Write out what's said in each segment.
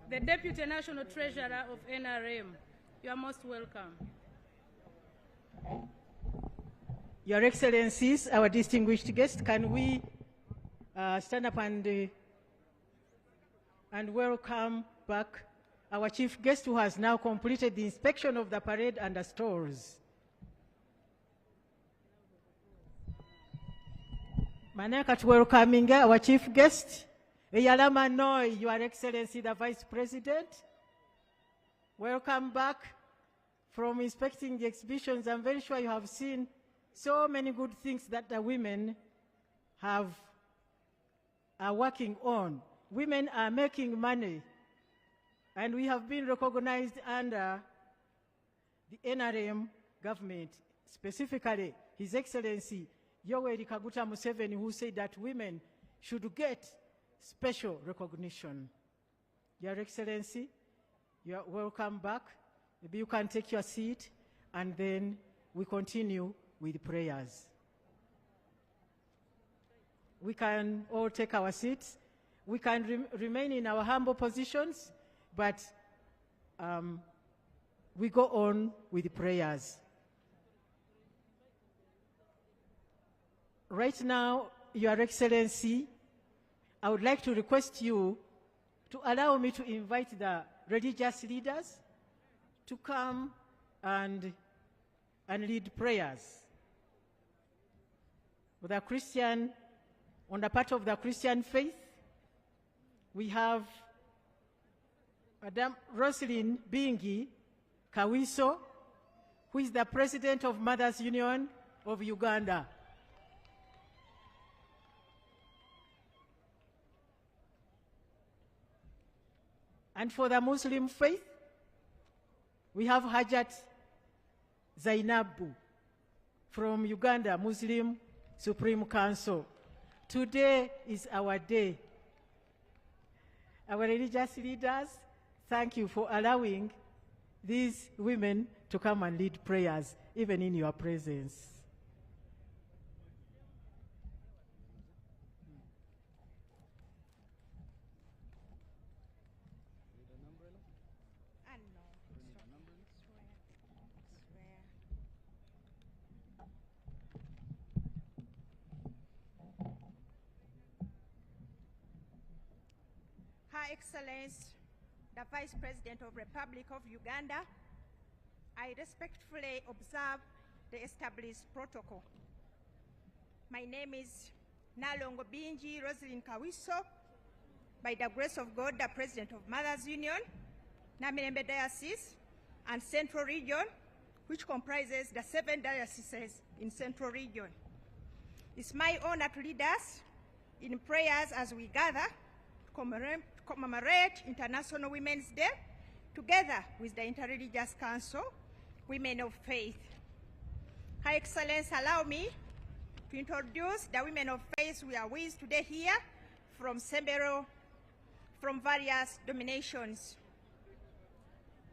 the Deputy National Treasurer of NRM. You are most welcome. Your Excellencies, our distinguished guests, can we stand up and welcome back our chief guest who has now completed the inspection of the parade and the stores. Manaka to welcoming our chief guest, Eyalama Noi, Your Excellency, the Vice President. Welcome back from inspecting the exhibitions. I'm very sure you have seen so many good things that the women are working on. Women are making money, and we have been recognized under the NRM government, specifically His Excellency Yoweri Kaguta Museveni, who said that women should get special recognition. Your Excellency, you are welcome back. Maybe you can take your seat, and then we continue with prayers. We can all take our seats. We can remain in our humble positions, but we go on with prayers. Right now, Your Excellency, I would like to request you to allow me to invite the religious leaders to come and lead prayers. With the Christian, on the part of the Christian faith, we have Madam Roslyn Bingi Kawiso, who is the President of Mothers Union of Uganda. And for the Muslim faith, we have Hajat Zainabu from Uganda Muslim Supreme Council. Today is our day. Our religious leaders, thank you for allowing these women to come and lead prayers, even in your presence. Her Excellency, the Vice President of Republic of Uganda, I respectfully observe the established protocol. My name is Nalongo Bingi Roslyn Kawiso, by the grace of God, the President of Mothers Union, Namirembe Diocese, and Central Region, which comprises the 7 dioceses in Central Region. It's my honor to lead us in prayers as we gather to commemorate International Women's Day together with the Interreligious Council, Women of Faith. Her Excellency, allow me to introduce the women of faith we are with today here from several, from various denominations.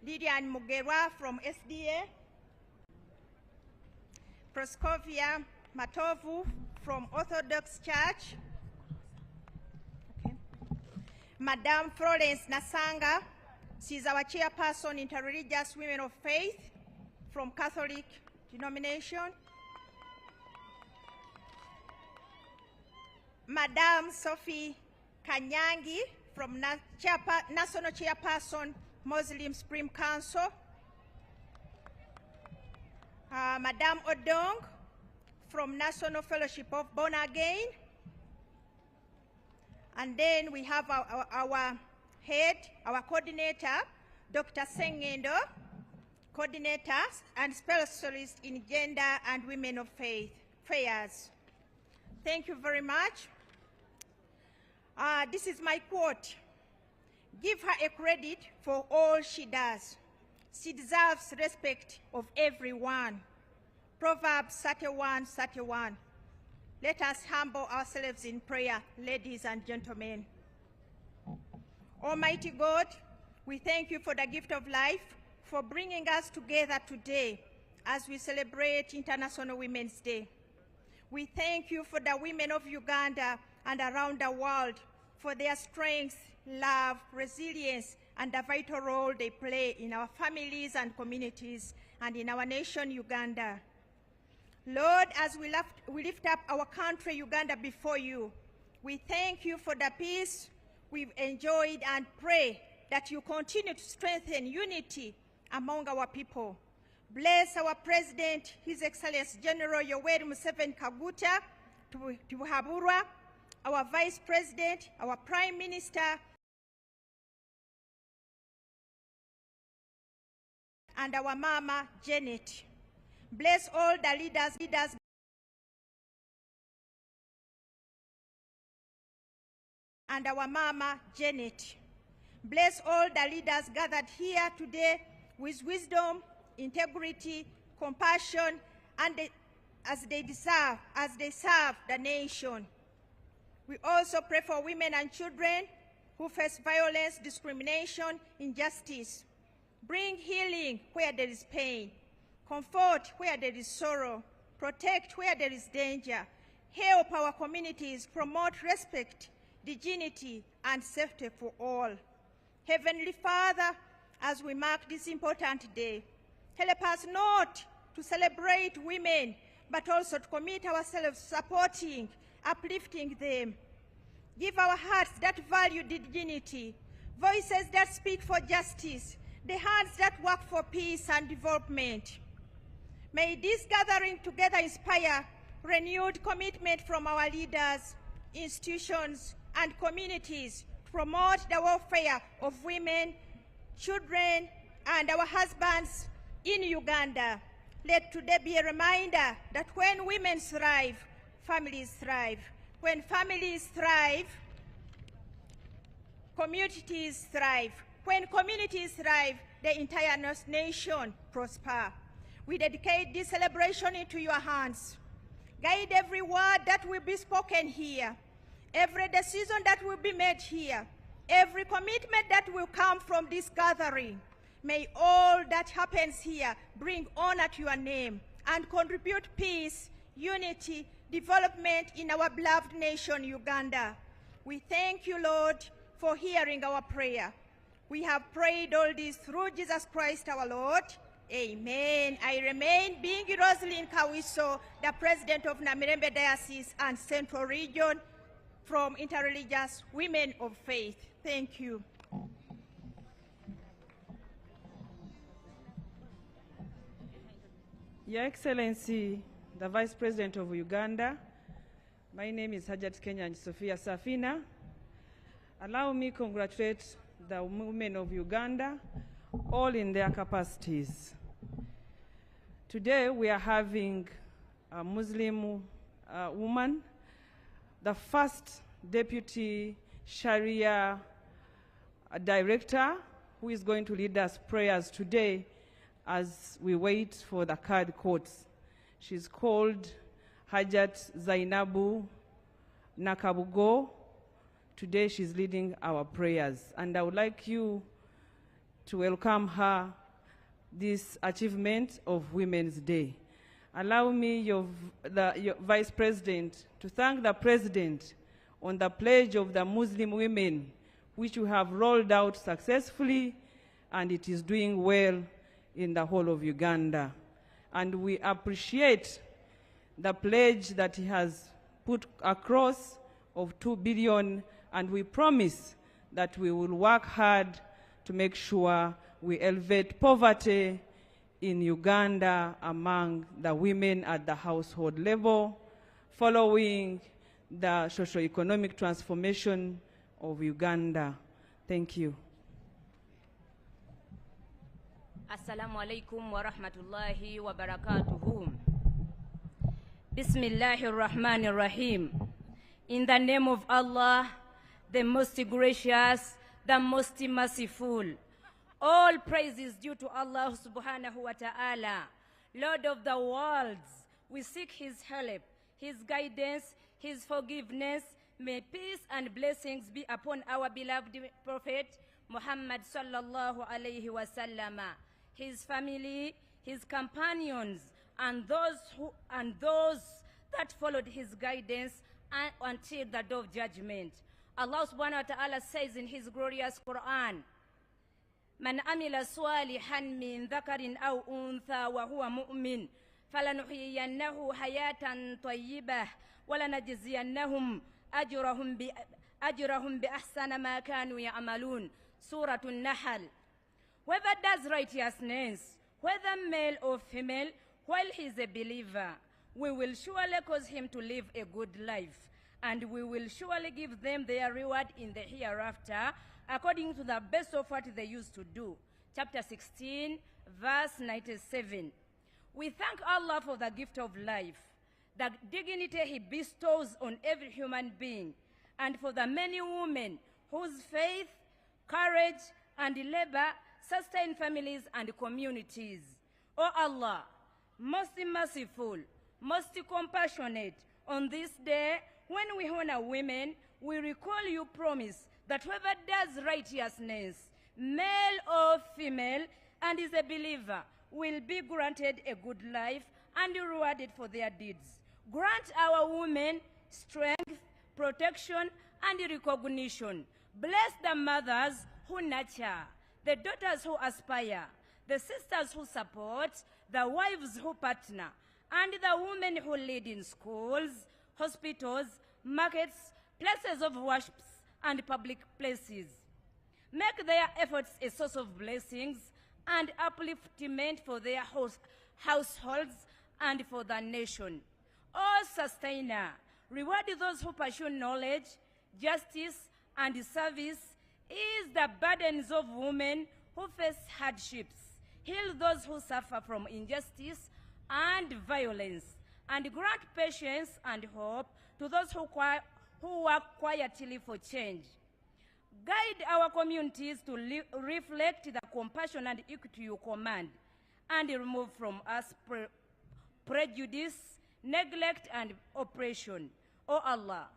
Lydian Mugerwa from SDA, Proskovia Matovu from Orthodox Church, Madame Florence Nasanga, she's our chairperson, Interreligious Women of Faith from Catholic denomination. Madame Sophie Kanyangi from National Chairperson, Muslim Supreme Council. Madame Odong from National Fellowship of Born Again. And then we have our head, our coordinator, Dr. Sengendo, coordinator and specialist in gender and women of faith prayers. Thank you very much. This is my quote. Give her a credit for all she does. She deserves respect of everyone. Proverbs 31:31. Let us humble ourselves in prayer, ladies and gentlemen. Almighty God, we thank you for the gift of life, for bringing us together today as we celebrate International Women's Day. We thank you for the women of Uganda and around the world for their strength love, resilience, and the vital role they play in our families and communities and in our nation, Uganda. Lord, as we lift up our country, Uganda, before you, we thank you for the peace we've enjoyed and pray that you continue to strengthen unity among our people. Bless our President, His Excellency General Yoweri Museveni Kaguta Tuhaburwa, our Vice President, our Prime Minister, and our Mama Janet. Bless all the leaders and our Mama Janet. Bless all the leaders gathered here today with wisdom, integrity, compassion, and as they serve the nation. We also pray for women and children who face violence, discrimination, injustice. Bring healing where there is pain, comfort where there is sorrow, protect where there is danger. Help our communities promote respect, dignity, and safety for all. Heavenly Father, as we mark this important day, help us not to celebrate women, but also to commit ourselves supporting, uplifting them. Give our hearts that value dignity, voices that speak for justice, the hands that work for peace and development. May this gathering together inspire renewed commitment from our leaders, institutions, and communities to promote the welfare of women, children, and our husbands in Uganda. Let today be a reminder that when women thrive, families thrive. When families thrive, communities thrive. When communities thrive, the entire nation prospers. We dedicate this celebration into your hands. Guide every word that will be spoken here, every decision that will be made here, every commitment that will come from this gathering. May all that happens here bring honor to your name and contribute peace, unity, development in our beloved nation, Uganda. We thank you, Lord, for hearing our prayer. We have prayed all this through Jesus Christ our Lord. Amen. I remain being Rosalind Kawiso, the President of Namirembe Diocese and Central Region from Interreligious Women of Faith. Thank you. Your Excellency, the Vice President of Uganda, my name is Hajat Kenya and Sophia Safina. Allow me to congratulate the women of Uganda, all in their capacities. Today we are having a Muslim woman, the first Deputy Sharia Director, who is going to lead us prayers today as we wait for the card courts. She's called Hajat Zainabu Nakabugo. Today she's leading our prayers, and I would like you to welcome her this achievement of Women's Day. Allow me, your Vice President, to thank the President on the pledge of the Muslim women, which we have rolled out successfully, and it is doing well in the whole of Uganda. And we appreciate the pledge that he has put across of 2 billion, and we promise that we will work hard to make sure we elevate poverty in Uganda among the women at the household level, following the socio-economic transformation of Uganda. Thank you. Assalamu alaikum wa rahmatullahi wa barakatuhu. Bismillahir Rahmanir Rahim. In the name of Allah, the most gracious, the most merciful. All praise is due to Allah subhanahu wa ta'ala, Lord of the worlds. We seek His help, His guidance, His forgiveness. May peace and blessings be upon our beloved Prophet Muhammad sallallahu alayhi wa sallam, his family, his companions, and those that followed his guidance until the day of judgment. Allah subhanahu wa ta'ala says in his glorious Quran, من عمل صالحا من ذكر أو أنثى وهو مؤمن فلنحيينه حياة طيبة ولنجزينهم أجرهم بأحسن ما كانوا يعملون. Surah An-Nahl. Whoever does righteousness, whether male or female, while he is a believer, we will surely cause him to live a good life, and we will surely give them their reward in the hereafter, according to the best of what they used to do. Chapter 16, verse 97. We thank Allah for the gift of life, the dignity he bestows on every human being, and for the many women whose faith, courage, and labor sustain families and communities. O Allah, most merciful, most compassionate, on this day when we honor women, we recall your promise that whoever does righteousness, male or female, and is a believer, will be granted a good life and rewarded for their deeds. Grant our women strength, protection, and recognition. Bless the mothers who nurture, the daughters who aspire, the sisters who support, the wives who partner, and the women who lead in schools, hospitals, markets, places of worship, and public places. Make their efforts a source of blessings and upliftment for their households and for the nation. O Sustainer, reward those who pursue knowledge, justice, and service, ease the burdens of women who face hardships, heal those who suffer from injustice and violence, and grant patience and hope to those who work quietly for change. Guide our communities to reflect the compassion and equity you command, and remove from us prejudice, neglect, and oppression. O Allah,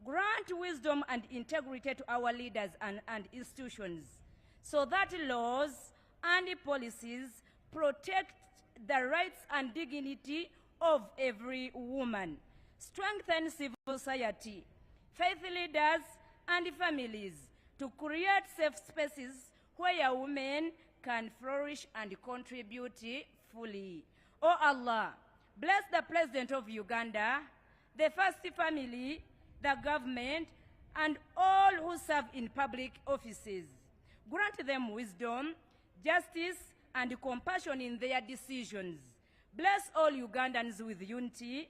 grant wisdom and integrity to our leaders and institutions, so that laws and policies protect the rights and dignity of every woman. Strengthen civil society, faith leaders, and families to create safe spaces where women can flourish and contribute fully. O Allah, bless the President of Uganda, the first family, the government, and all who serve in public offices. Grant them wisdom, justice, and compassion in their decisions. Bless all Ugandans with unity,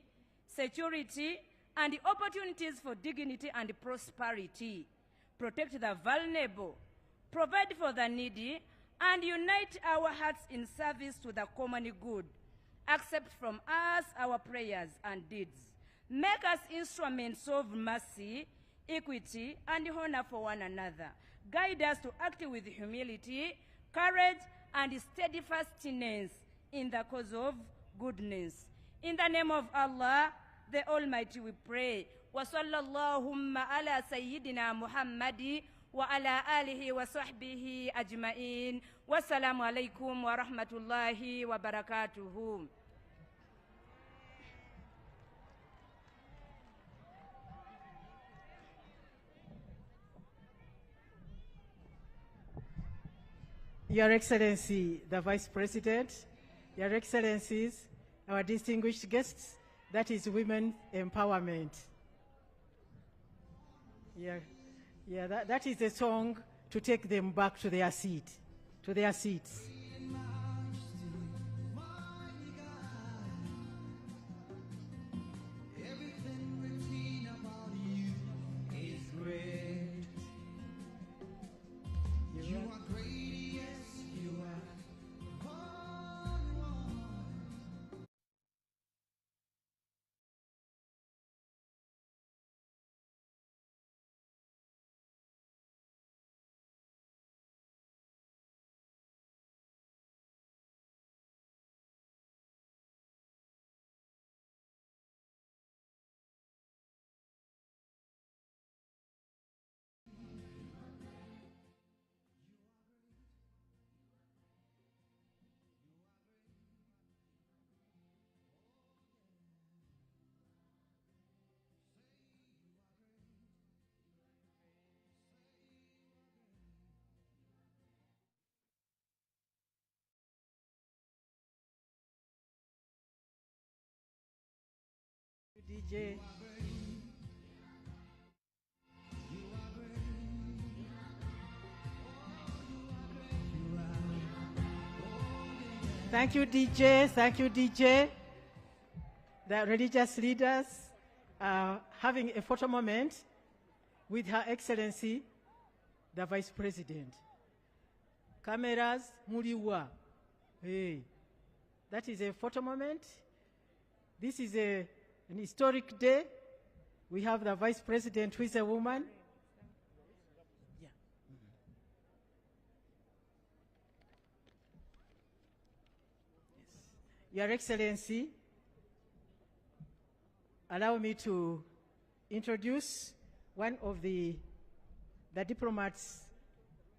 security, and opportunities for dignity and prosperity. Protect the vulnerable, provide for the needy, and unite our hearts in service to the common good. Accept from us our prayers and deeds. Make us instruments of mercy, equity, and honor for one another. Guide us to act with humility, courage, and steadfastness in the cause of goodness. In the name of Allah, the Almighty, we pray. وصلى اللهم على سيدنا محمد وعلى آله وصحبه أجمعين والسلام عليكم ورحمة الله وبركاته. Your Excellency, the Vice President, Your Excellencies, our distinguished guests, that is women empowerment. That is a song to take them back to their seats. DJ. Thank you, DJ. Thank you, DJ. The religious leaders are having a photo moment with Her Excellency, the Vice President. Cameras, muliwa. Hey, that is a photo moment. This is an historic day. We have the Vice President, who is a woman. Yeah. Yes. Your Excellency, allow me to introduce one of the diplomats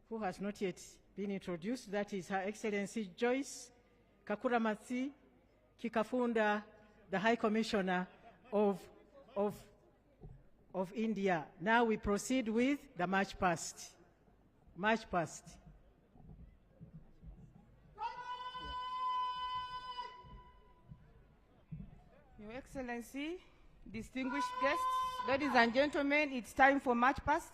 who has not yet been introduced. That is Her Excellency Joyce Kakuramatsi Kikafunda, the High Commissioner of India. Now we proceed with the march past. March past. Your Excellency, distinguished guests, ladies and gentlemen, it's time for march past.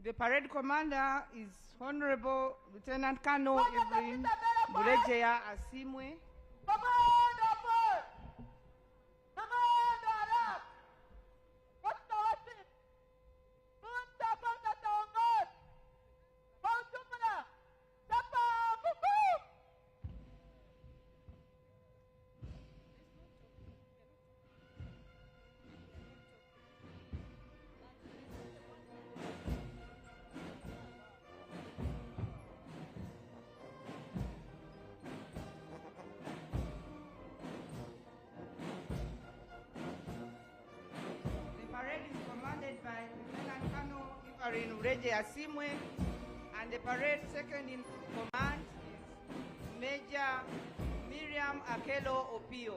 The parade commander is Honorable Lieutenant Colonel Evelyn Buregeya Asimwe. Asimwe, and the parade second in command is Major Miriam Akelo Opio.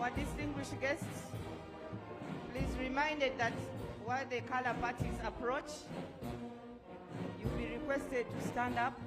Our distinguished guests, please reminded that while the color parties approach, you'll be requested to stand up.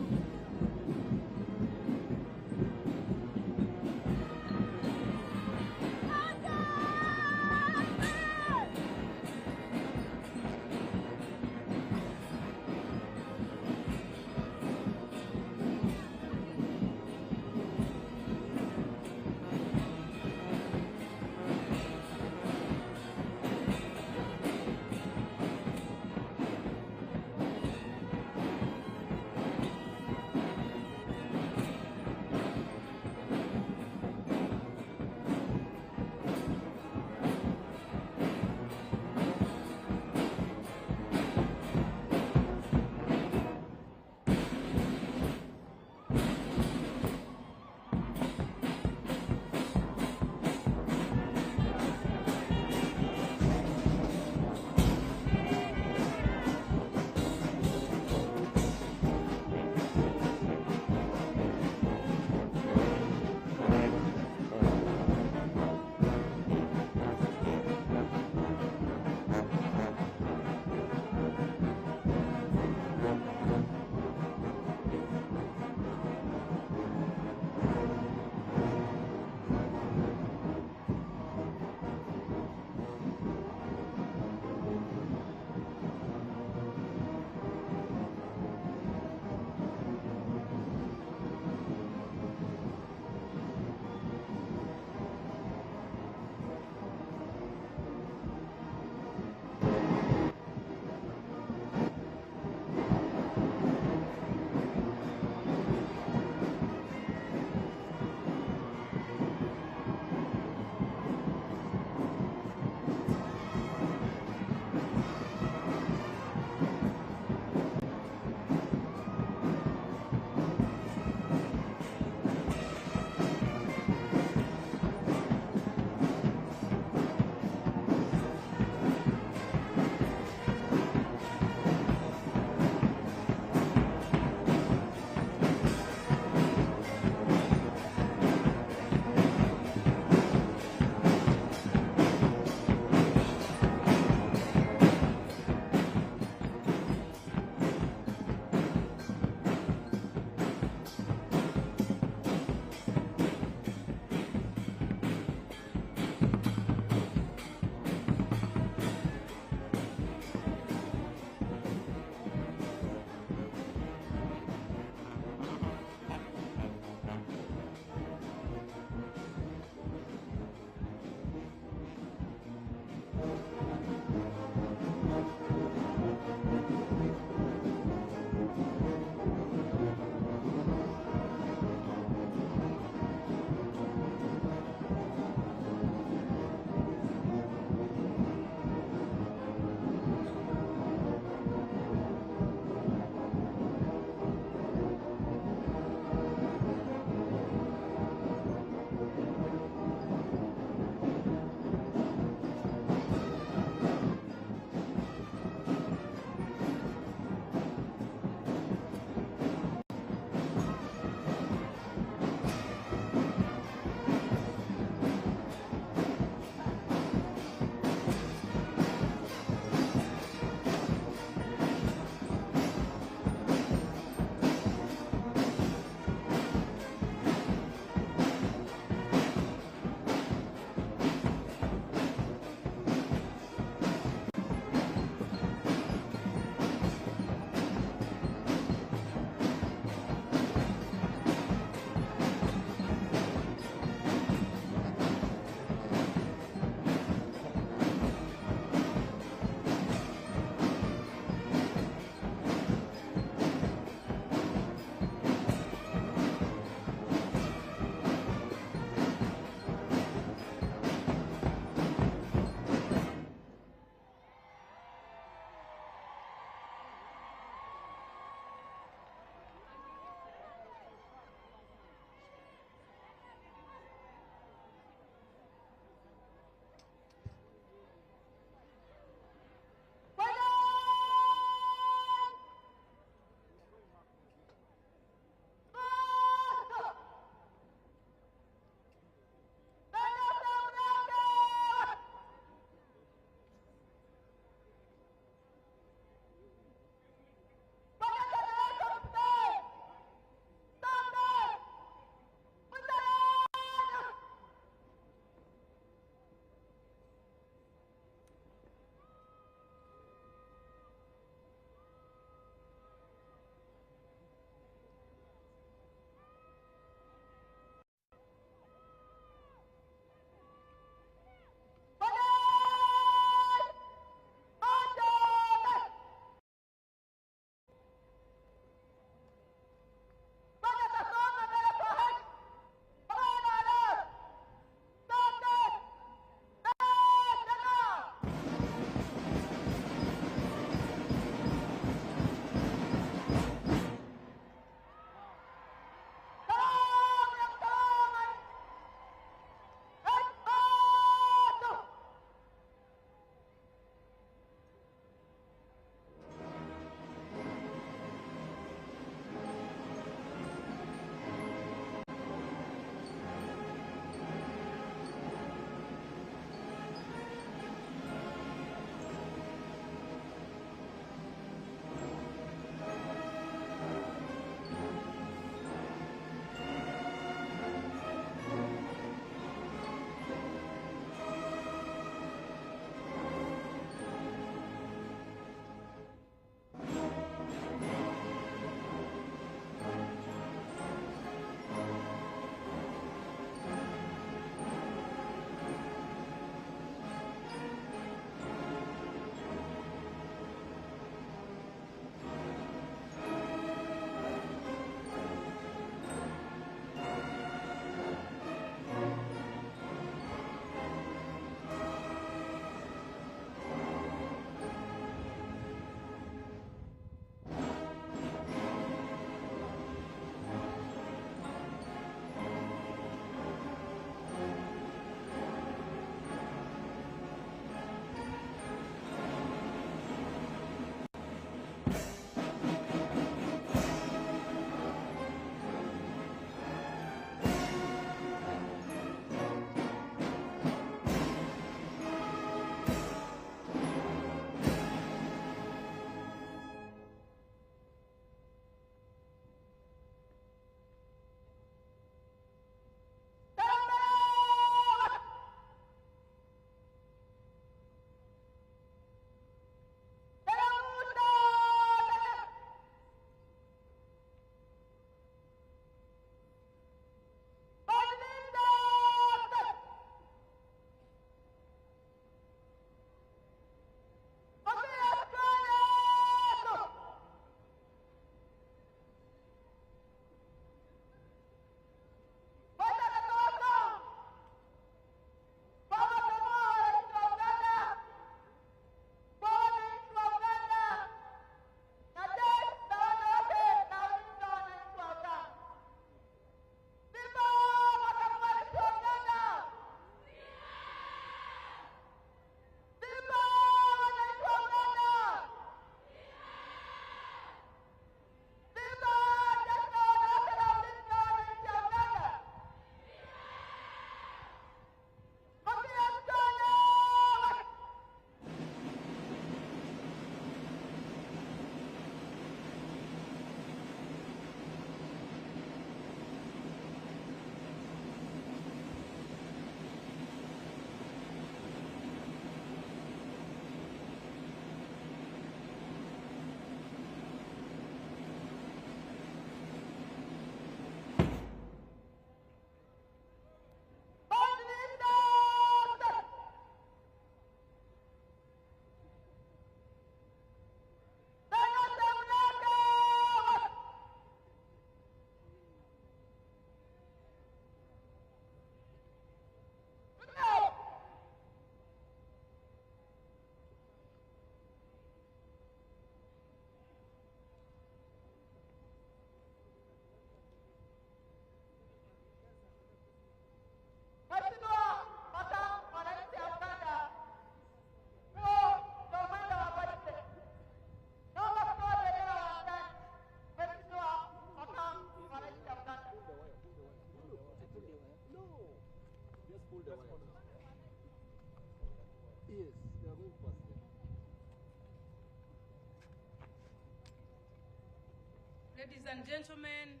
Ladies and gentlemen,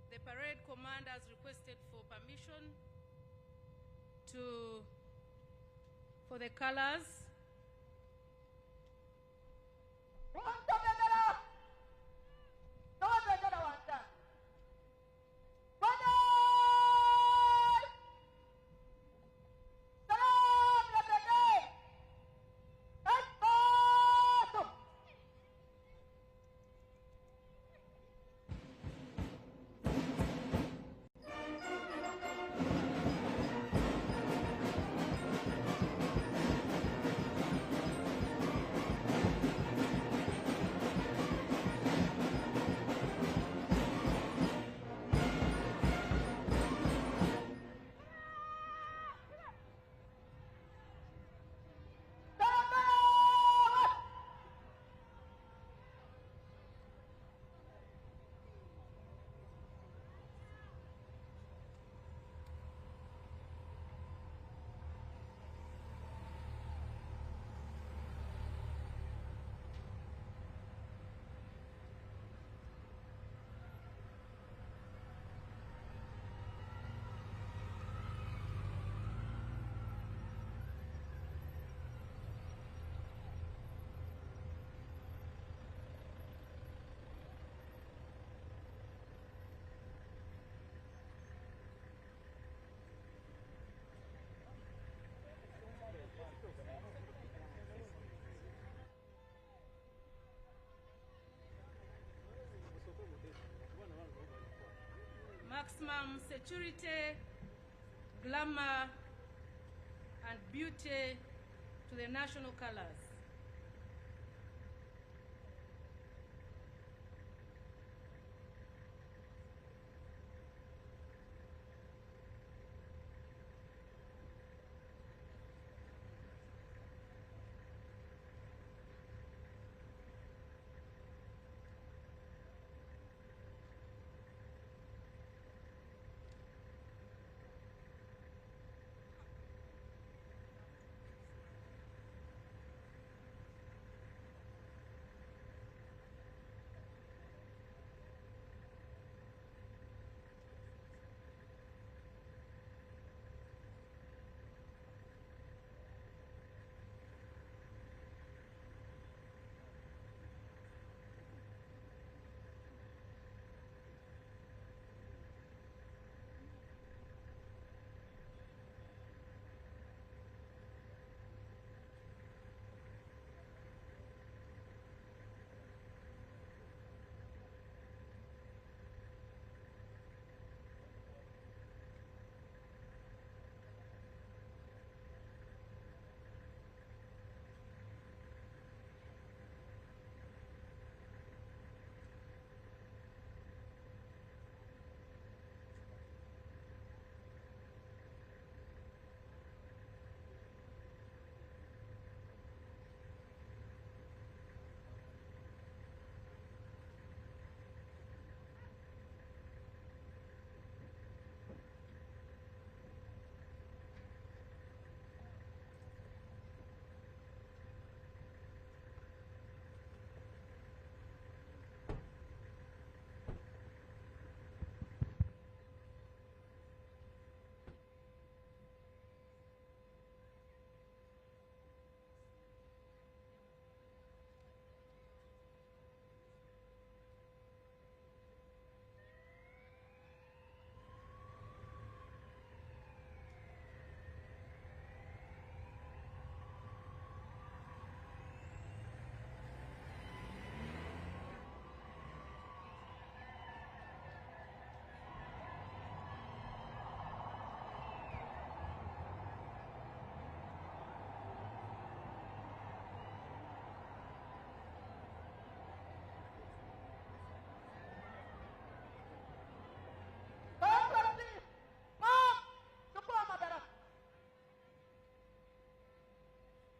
the parade commander has requested for permission for the colors. Maximum security, glamour, and beauty to the national colors.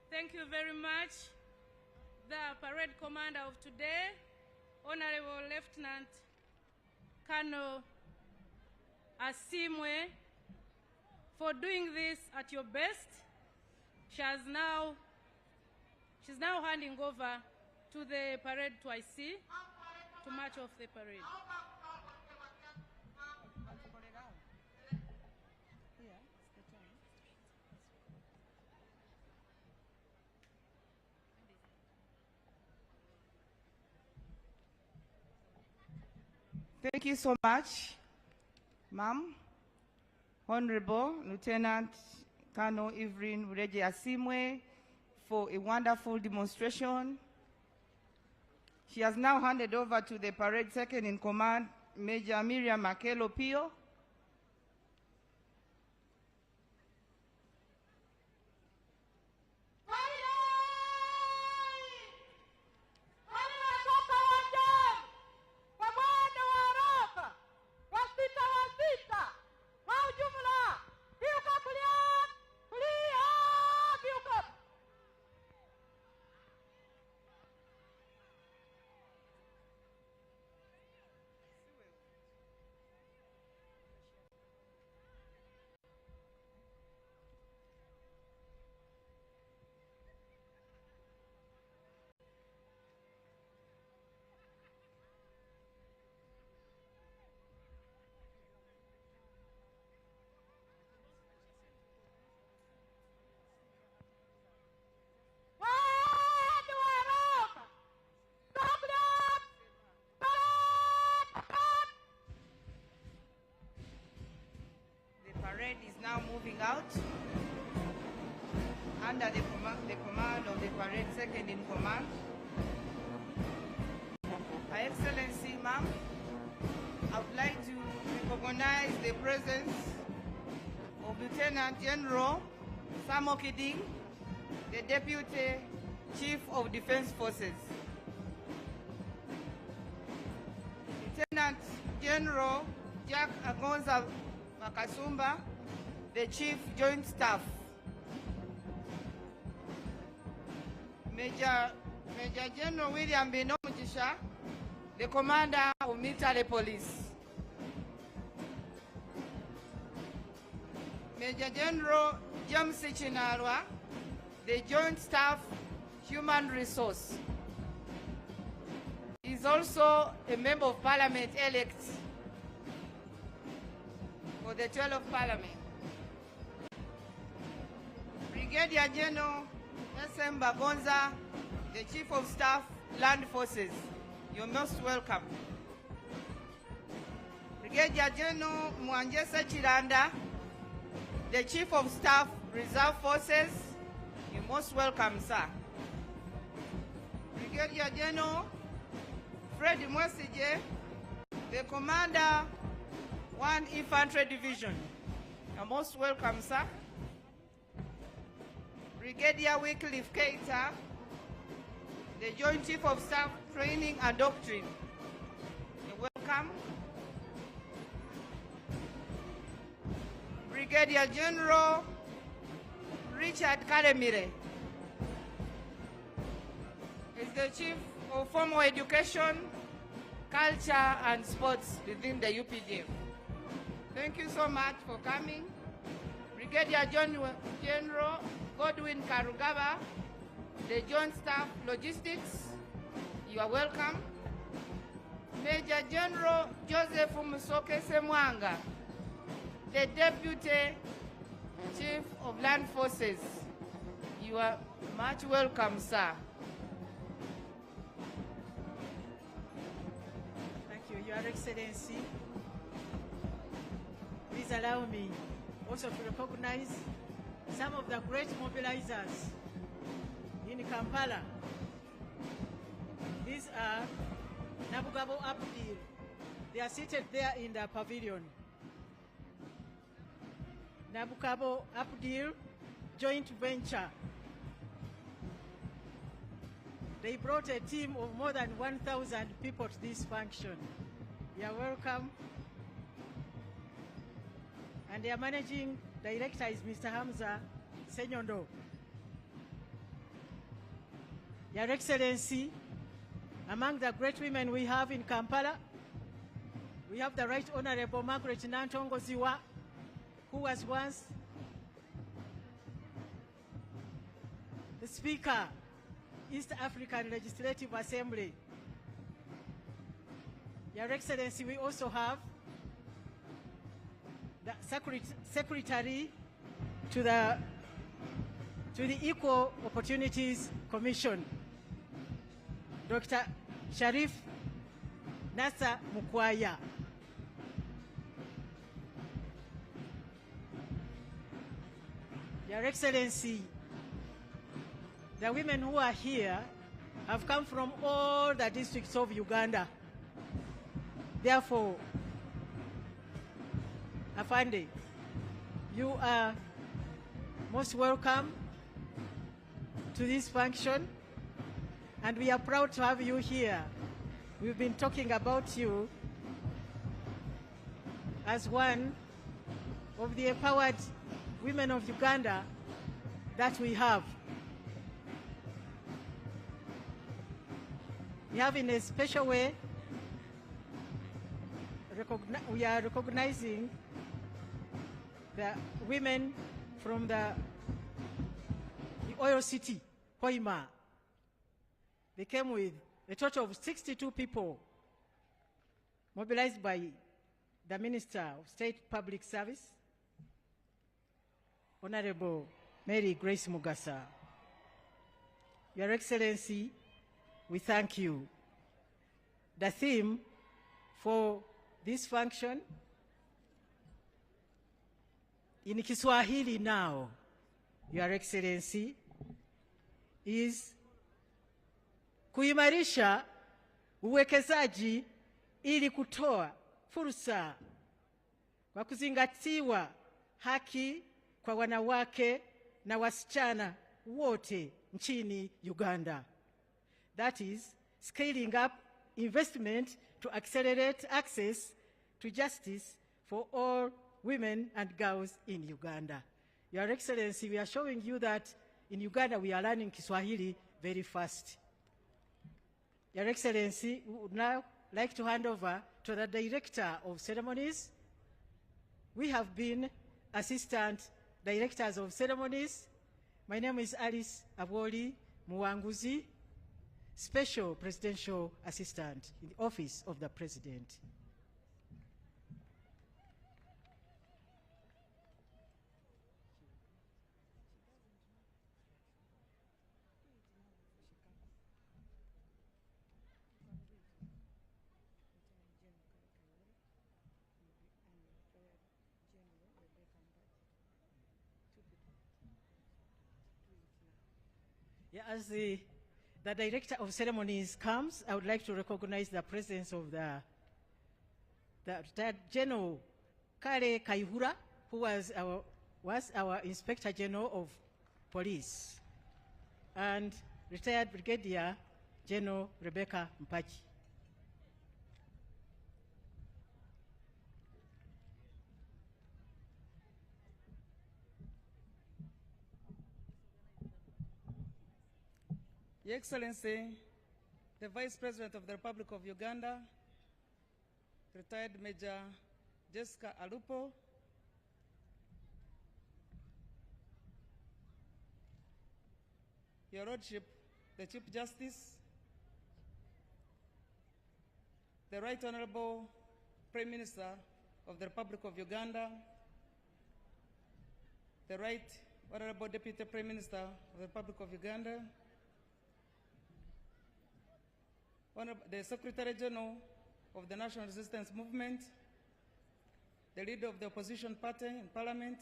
Thank you very much, the parade commander of today, Honorable Lieutenant Colonel Asimwe, for doing this at your best. She's now handing over to the parade to IC. to march off the parade. Thank you so much, Ma'am. Honorable Lieutenant Colonel Evelyn Ureje Asimwe, for a wonderful demonstration. She has now handed over to the parade second in command, Major Miriam Makelo Pio. Is now moving out under the command of the parade second in command. Her Excellency, Ma'am, I would like to recognize the presence of Lieutenant General Samo Kiding, the Deputy Chief of Defense Forces. Lieutenant General Jack Agonza Makasumba, the Chief Joint Staff. Major General William Bino Mujisha, the Commander of Military Police. Major General James Chinarwa, the Joint Staff Human Resource. He is also a Member of Parliament elect for the 12th Parliament. Brigadier General S.M. Bagonza, the Chief of Staff, Land Forces. You're most welcome. Brigadier General Mwanjesa Chiranda, the Chief of Staff, Reserve Forces. You're most welcome, sir. Brigadier General Fred Mwesije, the Commander, 1 Infantry Division. You're most welcome, sir. Brigadier Wycliffe Keita, the Joint Chief of Staff, Training and Doctrine. You're welcome. Brigadier General Richard Karemire is the Chief of Formal Education, Culture and Sports within the UPDF. Thank you so much for coming. Brigadier General Godwin Karugaba, the Joint Staff Logistics, you are welcome. Major General Joseph Musoke Semwanga, the Deputy Chief of Land Forces, you are much welcome, sir. Thank you, Your Excellency. Please allow me also to recognize some of the great mobilizers in Kampala. These are Nabugabo Abdil. They are seated there in the pavilion. Nabugabo Abdil Joint Venture. They brought a team of more than 1,000 people to this function. You are welcome. And their managing director is Mr. Hamza Senyondo. Your Excellency, among the great women we have in Kampala, we have the Right Honorable Margaret Nantongo Ziwa, who was once the Speaker, East African Legislative Assembly. Your Excellency, we also have the Secretary to the Equal Opportunities Commission, Dr. Sharif Nasa Mukwaya. Your Excellency, the women who are here have come from all the districts of Uganda. Therefore, Afande, you are most welcome to this function, and we are proud to have you here. We've been talking about you as one of the empowered women of Uganda that we have. We have, in a special way, we are recognizing the women from the oil city, Hoima. They came with a total of 62 people mobilized by the Minister of State Public Service, Honorable Mary Grace Mugasa. Your Excellency, we thank you. The theme for this function in Kiswahili now, Your Excellency, is kuimarisha uwekezaji ili kutoa fursa kwa kuzingatiwa haki kwa wanawake na wasichana wote nchini Uganda. That is, scaling up investment to accelerate access to justice for all women and girls in Uganda. Your Excellency, we are showing you that in Uganda we are learning Kiswahili very fast. Your Excellency, we would now like to hand over to the Director of Ceremonies. We have been Assistant Directors of Ceremonies. My name is Alice Abwoli Muwanguzi, Special Presidential Assistant in the Office of the President. Yeah, as the Director of Ceremonies comes, I would like to recognize the presence of the retired General Kale Kaihura, who was our Inspector General of Police, and retired Brigadier General Rebecca Mpachi. Your Excellency, the Vice President of the Republic of Uganda, retired Major Jessica Alupo, Your Lordship, the Chief Justice, the Right Honorable Prime Minister of the Republic of Uganda, the Right Honorable Deputy Prime Minister of the Republic of Uganda, the Secretary General of the National Resistance Movement, the leader of the opposition party in Parliament,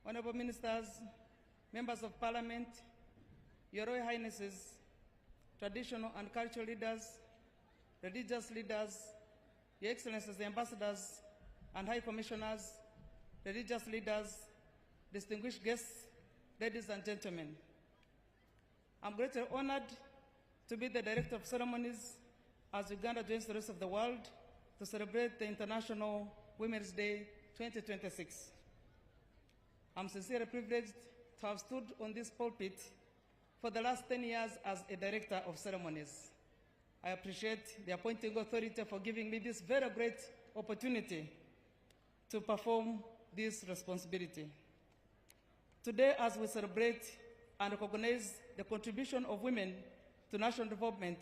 Honorable Ministers, Members of Parliament, Your Royal Highnesses, traditional and cultural leaders, religious leaders, Your Excellencies, the ambassadors and high commissioners, religious leaders, distinguished guests, ladies and gentlemen. I'm greatly honored to be the Director of Ceremonies as Uganda joins the rest of the world to celebrate the International Women's Day 2026. I'm sincerely privileged to have stood on this pulpit for the last 10 years as a Director of Ceremonies. I appreciate the appointing authority for giving me this very great opportunity to perform this responsibility. Today, as we celebrate and recognize the contribution of women to national development,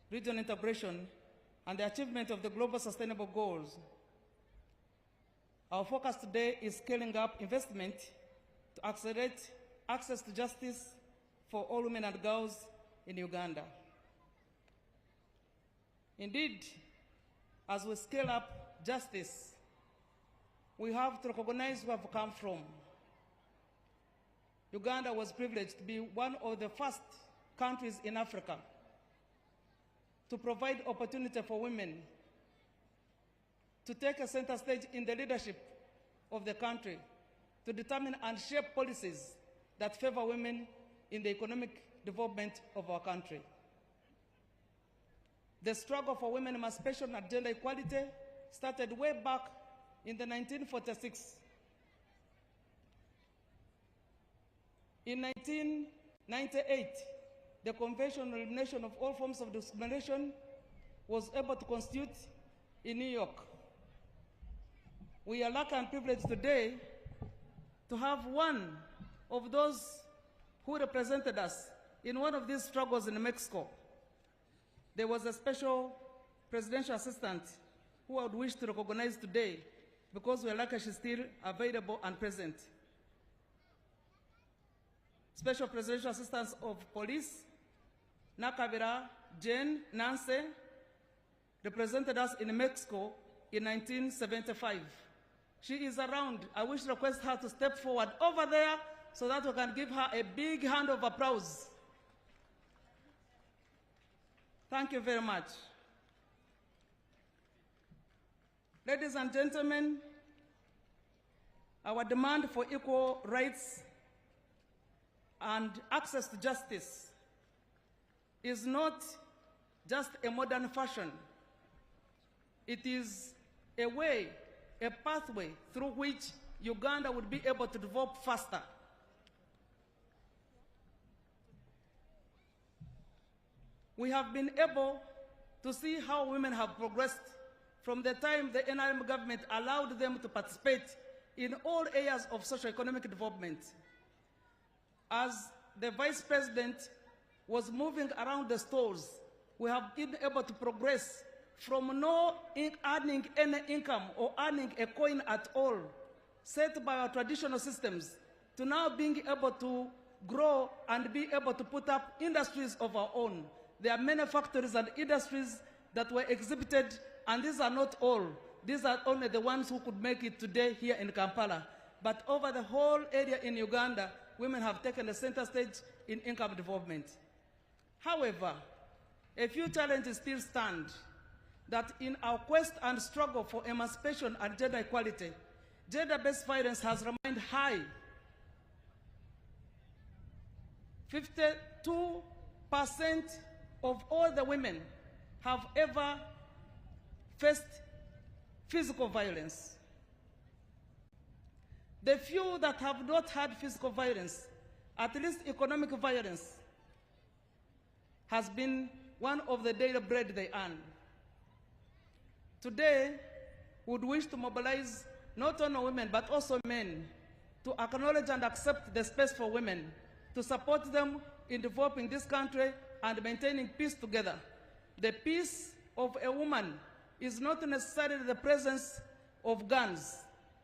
regional integration, and the achievement of the Global Sustainable Goals. Our focus today is scaling up investment to accelerate access to justice for all women and girls in Uganda. Indeed, as we scale up justice, we have to recognize where we've come from. Uganda was privileged to be one of the first countries in Africa to provide opportunity for women to take a center stage in the leadership of the country, to determine and shape policies that favor women in the economic development of our country. The struggle for women emancipation and gender equality started way back in the 1946. In 1998, the Convention on Elimination of All Forms of Discrimination was able to constitute in New York. We are lucky and privileged today to have one of those who represented us in one of these struggles in Mexico. There was a special presidential assistant who I would wish to recognize today because we are lucky she's still available and present. Special Presidential Assistant of Police, Nakavira Jane Nance, represented us in Mexico in 1975. She is around. I wish to request her to step forward over there so that we can give her a big hand of applause. Thank you very much. Ladies and gentlemen, our demand for equal rights and access to justice is not just a modern fashion. It is a way, a pathway through which Uganda would be able to develop faster. We have been able to see how women have progressed from the time the NRM government allowed them to participate in all areas of socio-economic development. As the Vice President was moving around the stores, we have been able to progress from no earning any income or earning a coin at all, set by our traditional systems, to now being able to grow and be able to put up industries of our own. There are many factories and industries that were exhibited, and these are not all. These are only the ones who could make it today here in Kampala. But over the whole area in Uganda, women have taken a center stage in income development. However, a few challenges still stand, that in our quest and struggle for emancipation and gender equality, gender-based violence has remained high. 52% of all the women have ever faced physical violence. The few that have not had physical violence, at least economic violence, has been one of the daily bread they earn. Today, we would wish to mobilize not only women, but also men, to acknowledge and accept the space for women, to support them in developing this country and maintaining peace together. The peace of a woman is not necessarily the presence of guns.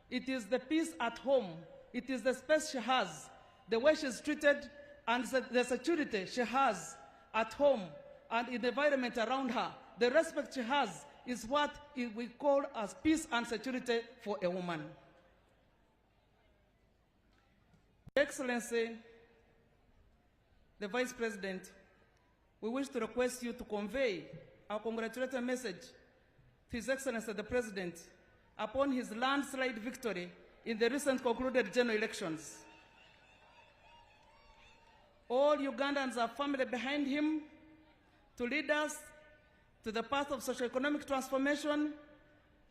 It is the peace at home. It is the space she has, the way she's treated, and the security she has at home and in the environment around her. The respect she has is what we call as peace and security for a woman. Excellency, the Vice President, we wish to request you to convey our congratulatory message to His Excellency the President upon his landslide victory in the recent concluded general elections. All Ugandans are firmly behind him to lead us to the path of socio-economic transformation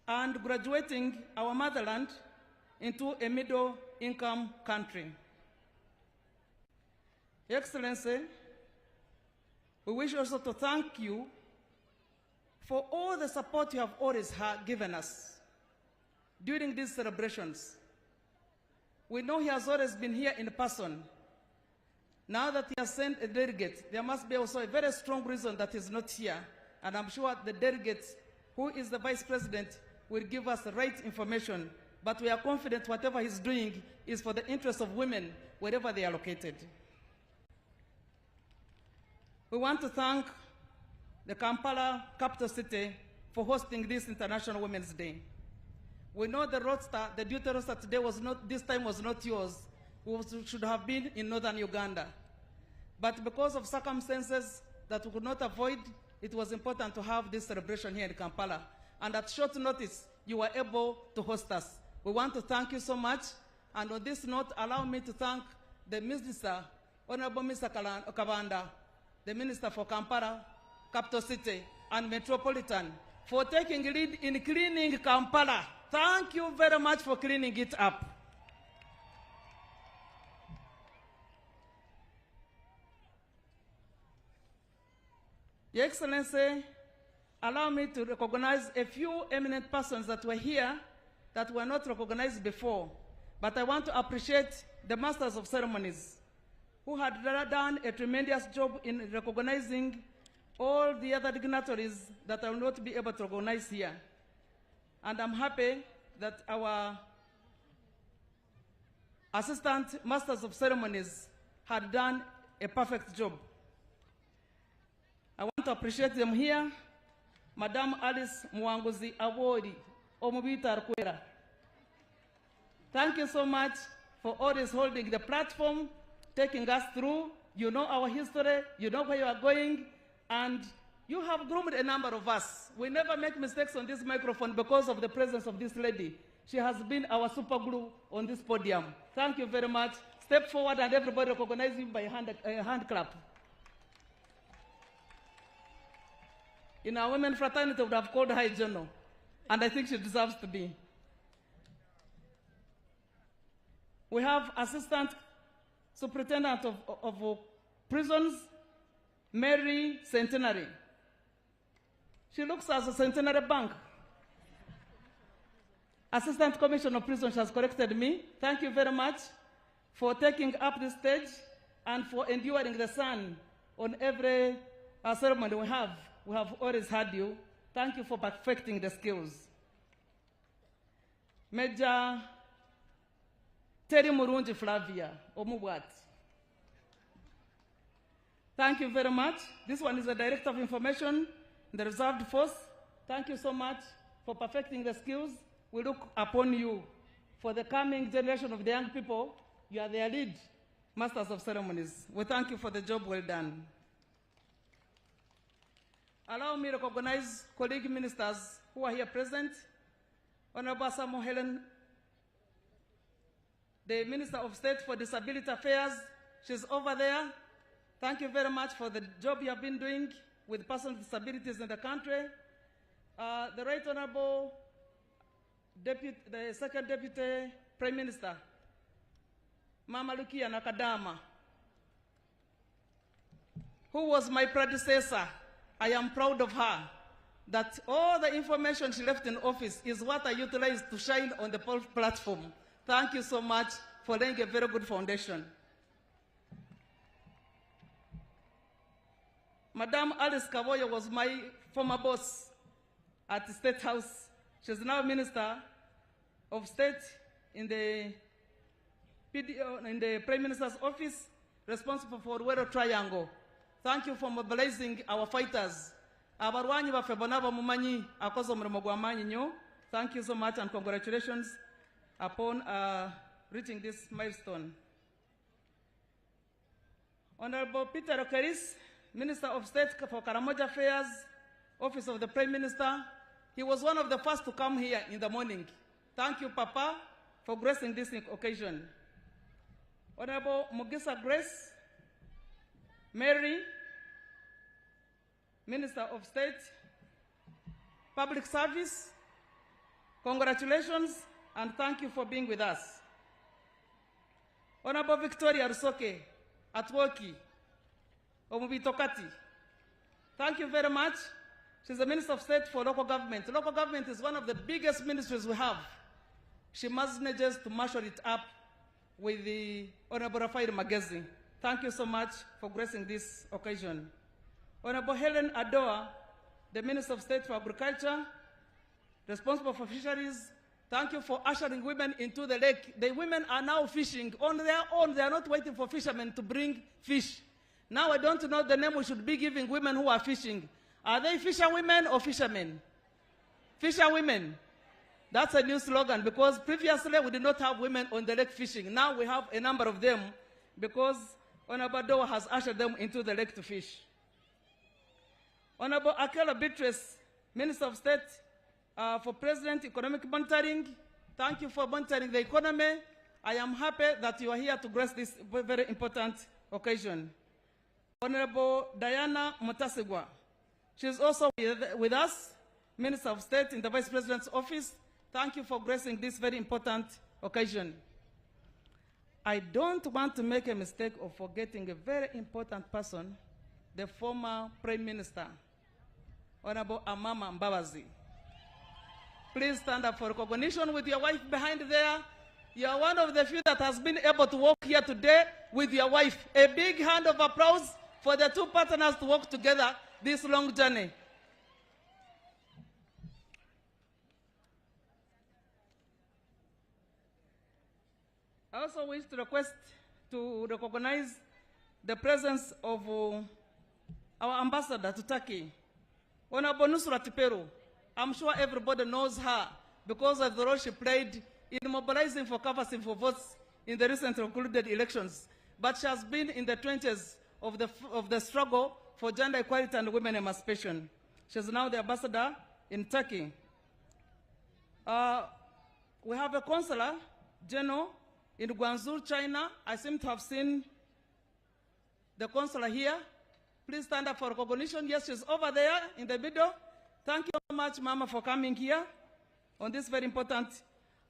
and graduating our motherland into a middle-income country. Your Excellency, we wish also to thank you for all the support you have always given us during these celebrations. We know he has always been here in person. Now that he has sent a delegate, there must be also a very strong reason that he's not here, and I'm sure the delegates who is the Vice President, will give us the right information, but we are confident whatever he's doing is for the interest of women wherever they are located. We want to thank the Kampala capital city for hosting this International Women's Day. We know the roster, the duty roster today this time was not yours. We should have been in northern Uganda. But because of circumstances that we could not avoid, it was important to have this celebration here in Kampala. And at short notice, you were able to host us. We want to thank you so much. And on this note, allow me to thank the Minister, Honorable Mr. Kabanda, the Minister for Kampala, Capital City, and Metropolitan, for taking lead in cleaning Kampala. Thank you very much for cleaning it up. Your Excellency, allow me to recognize a few eminent persons that were here that were not recognized before. But I want to appreciate the Masters of Ceremonies, who had done a tremendous job in recognizing all the other dignitaries that I will not be able to recognize here. And I'm happy that our Assistant Masters of Ceremonies had done a perfect job. I want to appreciate them here. Madam Alice Mwanguzi Awori, Omubita Arkwera. Thank you so much for always holding the platform, taking us through. You know our history, you know where you are going, and you have groomed a number of us. We never make mistakes on this microphone because of the presence of this lady. She has been our super glue on this podium. Thank you very much. Step forward and everybody recognize you by a hand clap. In our women fraternity, we would have called her a journal, and I think she deserves to be. We have Assistant Superintendent of Prisons, Mary Centenary. She looks as a centenary bank. Assistant Commissioner of Prisons has corrected me. Thank you very much for taking up this stage and for enduring the sun on every ceremony we have. We have always had you. Thank you for perfecting the skills. Major Terry Murunji Flavia, Omubwat. Thank you very much. This one is the Director of Information in the Reserved Force. Thank you so much for perfecting the skills. We look upon you for the coming generation of the young people. You are their lead Masters of Ceremonies. We thank you for the job well done. Allow me to recognize colleague ministers who are here present. Honorable Samuel Helen, the Minister of State for Disability Affairs. She's over there. Thank you very much for the job you have been doing with persons with disabilities in the country. The Right Honorable the Second Deputy Prime Minister, Mama Lukia Nakadama, who was my predecessor. I am proud of her, that all the information she left in office is what I utilized to shine on the platform. Thank you so much for laying a very good foundation. Madam Alice Kaboya was my former boss at the State House. She's now Minister of State in the Prime Minister's office, responsible for Ruero Triangle. Thank you for mobilizing our fighters. Abarwanyi ba febonaba mumanyi akozo murimo gwamanyi nyo. Thank you so much and congratulations upon reaching this milestone. Honorable Peter Okeris, Minister of State for Karamoja Affairs, Office of the Prime Minister. He was one of the first to come here in the morning. Thank you, Papa, for gracing this occasion. Honorable Mugisa Grace, Mary, Minister of State, Public Service, congratulations and thank you for being with us. Honorable Victoria Rusoke, Atwoki, Omubitokati, thank you very much. She's the Minister of State for Local Government. Local government is one of the biggest ministries we have. She manages to marshal it up with the Honorable Rafael Magezi. Thank you so much for gracing this occasion. Honorable Helen Adoa, the Minister of State for Agriculture, responsible for fisheries, thank you for ushering women into the lake. The women are now fishing on their own. They are not waiting for fishermen to bring fish. Now I don't know the name we should be giving women who are fishing. Are they fisherwomen or fishermen? Fisherwomen. That's a new slogan because previously we did not have women on the lake fishing. Now we have a number of them because Honorable Dowa has ushered them into the lake to fish. Honorable Akela Beatrice, Minister of State for President Economic Monitoring, thank you for monitoring the economy. I am happy that you are here to grace this very important occasion. Honorable Diana Mutasigwa, she is also with us, Minister of State in the Vice President's office. Thank you for gracing this very important occasion. I don't want to make a mistake of forgetting a very important person, the former Prime Minister, Honorable Amama Mbabazi. Please stand up for recognition with your wife behind there. You are one of the few that has been able to walk here today with your wife. A big hand of applause for the two partners to walk together this long journey. I also wish to recognize the presence of our ambassador to Turkey, Honorable Nusrat Peru. I'm sure everybody knows her because of the role she played in mobilizing for canvassing for votes in the recently concluded elections. But she has been in the trenches of the struggle for gender equality and women emancipation. She's now the ambassador in Turkey. We have a consular general in Guangzhou, China. I seem to have seen the consular here. Please stand up for recognition. Yes, she's over there in the middle. Thank you so much, Mama, for coming here on this very important.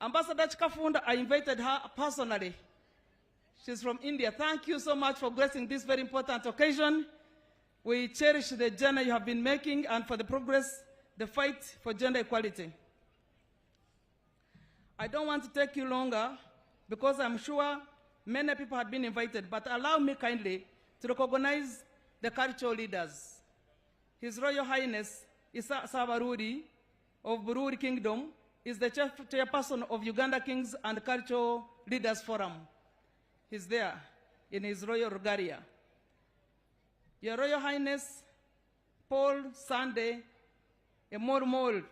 Ambassador Chikafunda, I invited her personally. She's from India. Thank you so much for gracing this very important occasion. We cherish the journey you have been making and for the progress, the fight for gender equality. I don't want to take you longer because I'm sure many people have been invited, but allow me kindly to recognize the cultural leaders. His Royal Highness Isa Sabaruri of Bururi Kingdom is the chairperson of Uganda Kings and Cultural Leaders Forum. He's there in his royal regalia. Your Royal Highness Paul Sunday Emormol,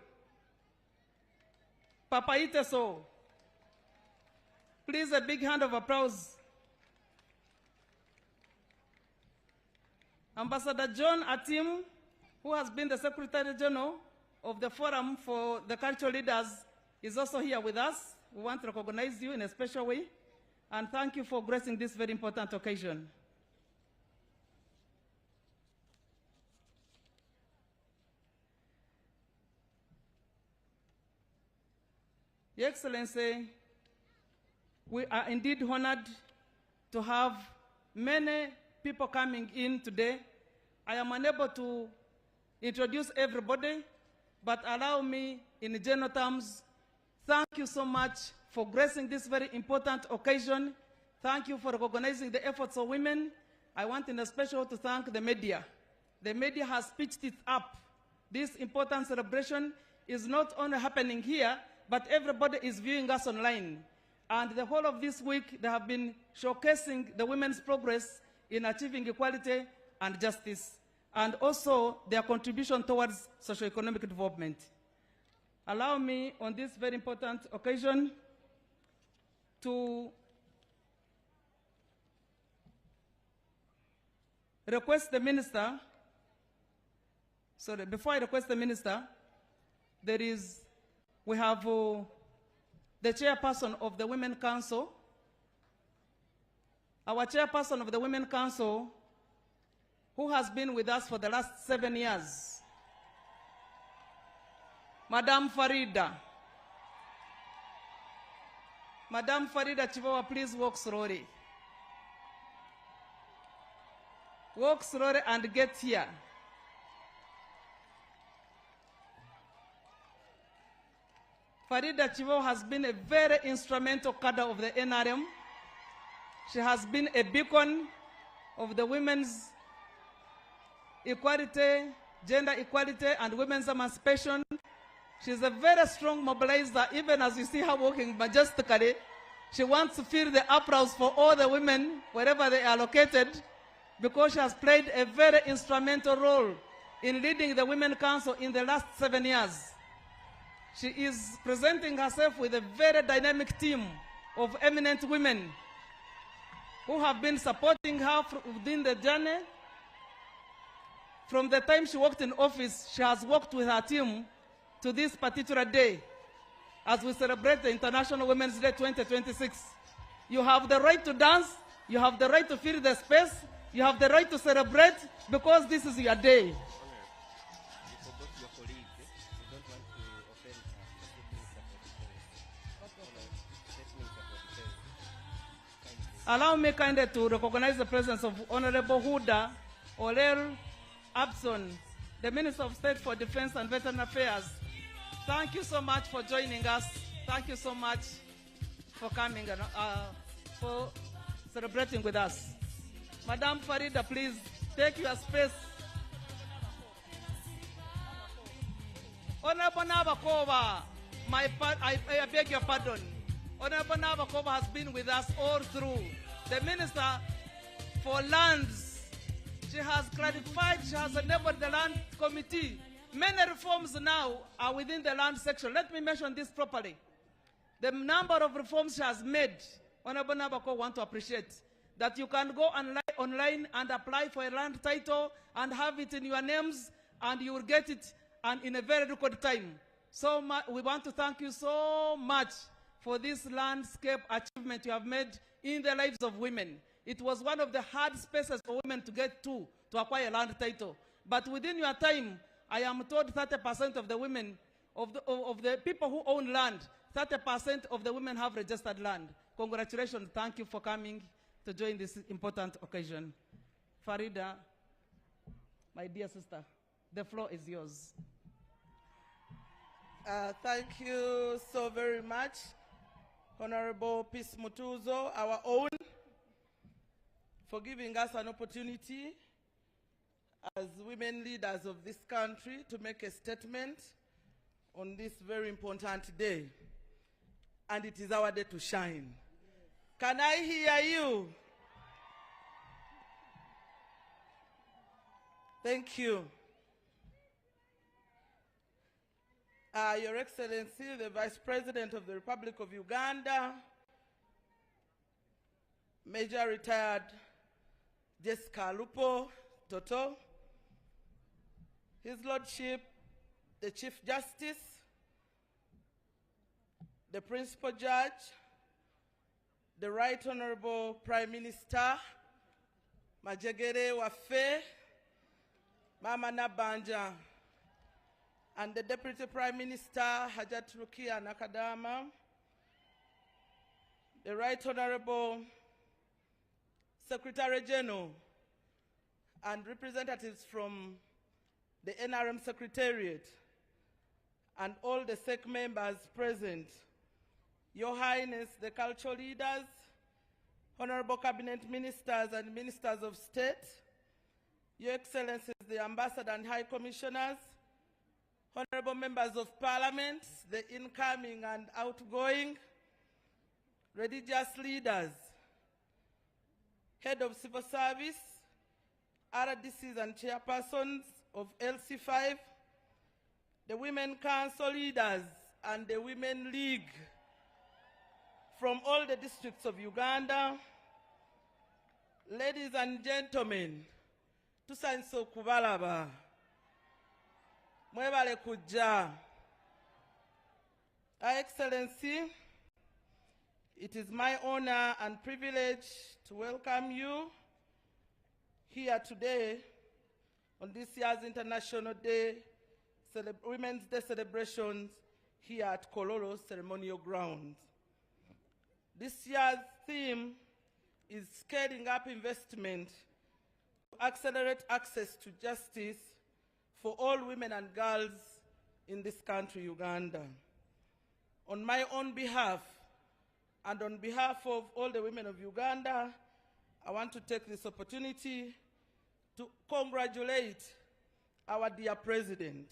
Papa Iteso. Please, a big hand of applause. Ambassador John Atim, who has been the Secretary General of the Forum for the Cultural Leaders, is also here with us. We want to recognize you in a special way, and thank you for gracing this very important occasion. Your Excellency, we are indeed honored to have many people coming in today. I am unable to introduce everybody, but allow me, in general terms, thank you so much for gracing this very important occasion. Thank you for recognizing the efforts of women. I want in a special to thank the media. The media has pitched it up. This important celebration is not only happening here, but everybody is viewing us online. And the whole of this week, they have been showcasing the women's progress in achieving equality and justice, and also their contribution towards socio-economic development. Allow me, on this very important occasion, to request the minister, before I request the minister, we have the chairperson of the Women Council. Our chairperson of the Women Council, who has been with us for the last 7 years, Madam Farida. Madam Farida Chivawa, please walk slowly. Walk slowly and get here. Farida Chivawa has been a very instrumental cadre of the NRM. She has been a beacon of the women's equality, gender equality, and women's emancipation She's a very strong mobilizer, even as you see her walking majestically. She wants to feel the applause for all the women, wherever they are located, because she has played a very instrumental role in leading the Women Council in the last 7 years. She is presenting herself with a very dynamic team of eminent women who have been supporting her within the journey. From the time she walked in office, she has worked with her team to this particular day as we celebrate the International Women's Day 2026. You have the right to dance, you have the right to fill the space, you have the right to celebrate because this is your day. Allow me kindly to recognize the presence of Honorable Huda Olel Abson, the Minister of State for Defense and Veteran Affairs. Thank you so much for joining us. Thank you so much for coming and for celebrating with us. Madam Farida, please take your space. Honorable Nabakova, I beg your pardon. Honorable Nabakova has been with us all through. The Minister for Lands, she has clarified, she has enabled the Land Committee. Many reforms now are within the land section. Let me mention this properly. The number of reforms she has made, Honorable Nabakova want to appreciate, that you can go online and apply for a land title and have it in your names, and you will get it and in a very record time. So we want to thank you so much for this landscape achievement you have made in the lives of women. It was one of the hard spaces for women to get to acquire a land title. But within your time, I am told 30% of the women, of the people who own land, 30% of the women have registered land. Congratulations, thank you for coming to join this important occasion. Farida, my dear sister, the floor is yours. Thank you so very much, Honorable Peace Mutuzo, our own, for giving us an opportunity as women leaders of this country to make a statement on this very important day. And it is our day to shine. Can I hear you? Thank you. Your Excellency, the Vice President of the Republic of Uganda, Major Retired Jessica Lupo Toto, His Lordship, the Chief Justice, the Principal Judge, the Right Honorable Prime Minister, Majegere Wafe, Mama Nabanja, and the Deputy Prime Minister, Hajat Rukia Nakadama, the Right Honorable Secretary General, and representatives from the NRM Secretariat, and all the SEC members present, Your Highness, the cultural leaders, Honorable Cabinet Ministers and Ministers of State, Your Excellencies, the Ambassador and High Commissioners, Honorable Members of Parliament, the incoming and outgoing, religious leaders, Head of Civil Service, RDCs and chairpersons of LC5, the Women Council leaders and the Women League from all the districts of Uganda, ladies and gentlemen, tusanso kubalaba, mwebale kujja. Your Excellency, it is my honor and privilege to welcome you here today on this year's International Day, Women's Day celebrations here at Kololo Ceremonial Grounds. This year's theme is scaling up investment to accelerate access to justice for all women and girls in this country, Uganda. On my own behalf, and on behalf of all the women of Uganda, I want to take this opportunity to congratulate our dear President,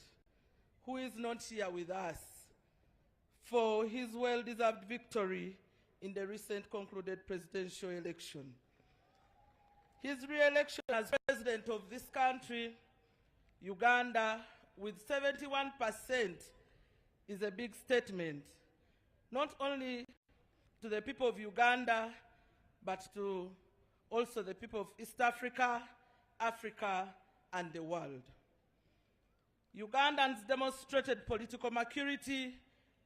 who is not here with us, for his well-deserved victory in the recent concluded presidential election. His re-election as president of this country, Uganda, with 71% is a big statement, not only to the people of Uganda, but to also the people of East Africa, Africa, and the world. Ugandans demonstrated political maturity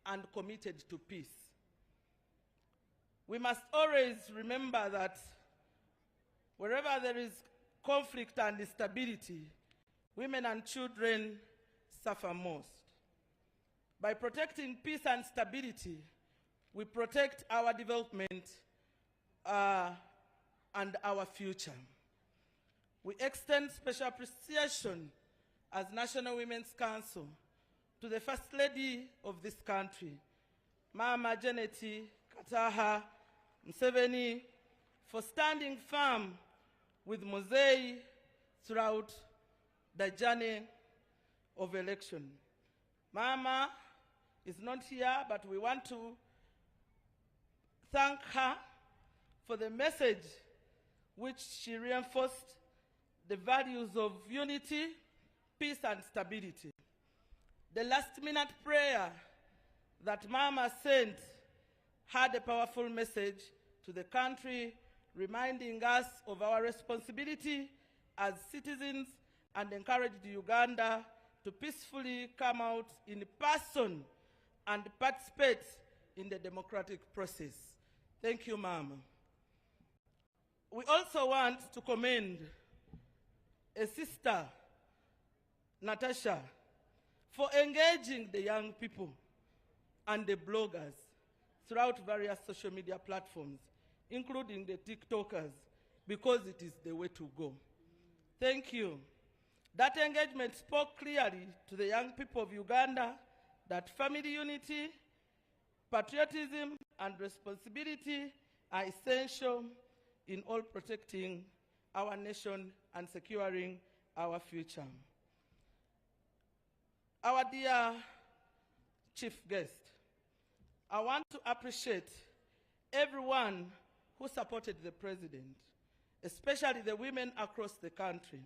and committed to peace. We must always remember that wherever there is conflict and instability, women and children suffer most. By protecting peace and stability, we protect our development and our future. We extend special appreciation as National Women's Council to the First Lady of this country, Mama Janeti Kataha Museveni, for standing firm with Mosei throughout the journey of election. Mama is not here, but we want to thank her for the message which she reinforced, the values of unity, peace, and stability. The last-minute prayer that Mama sent had a powerful message to the country, reminding us of our responsibility as citizens and encouraged Uganda to peacefully come out in person and participate in the democratic process. Thank you, Mama. We also want to commend a sister, Natasha, for engaging the young people and the bloggers throughout various social media platforms, including the TikTokers, because it is the way to go. Thank you. That engagement spoke clearly to the young people of Uganda that family unity, patriotism, and responsibility are essential in all protecting our nation and securing our future. Our dear chief guest, I want to appreciate everyone who supported the president, especially the women across the country,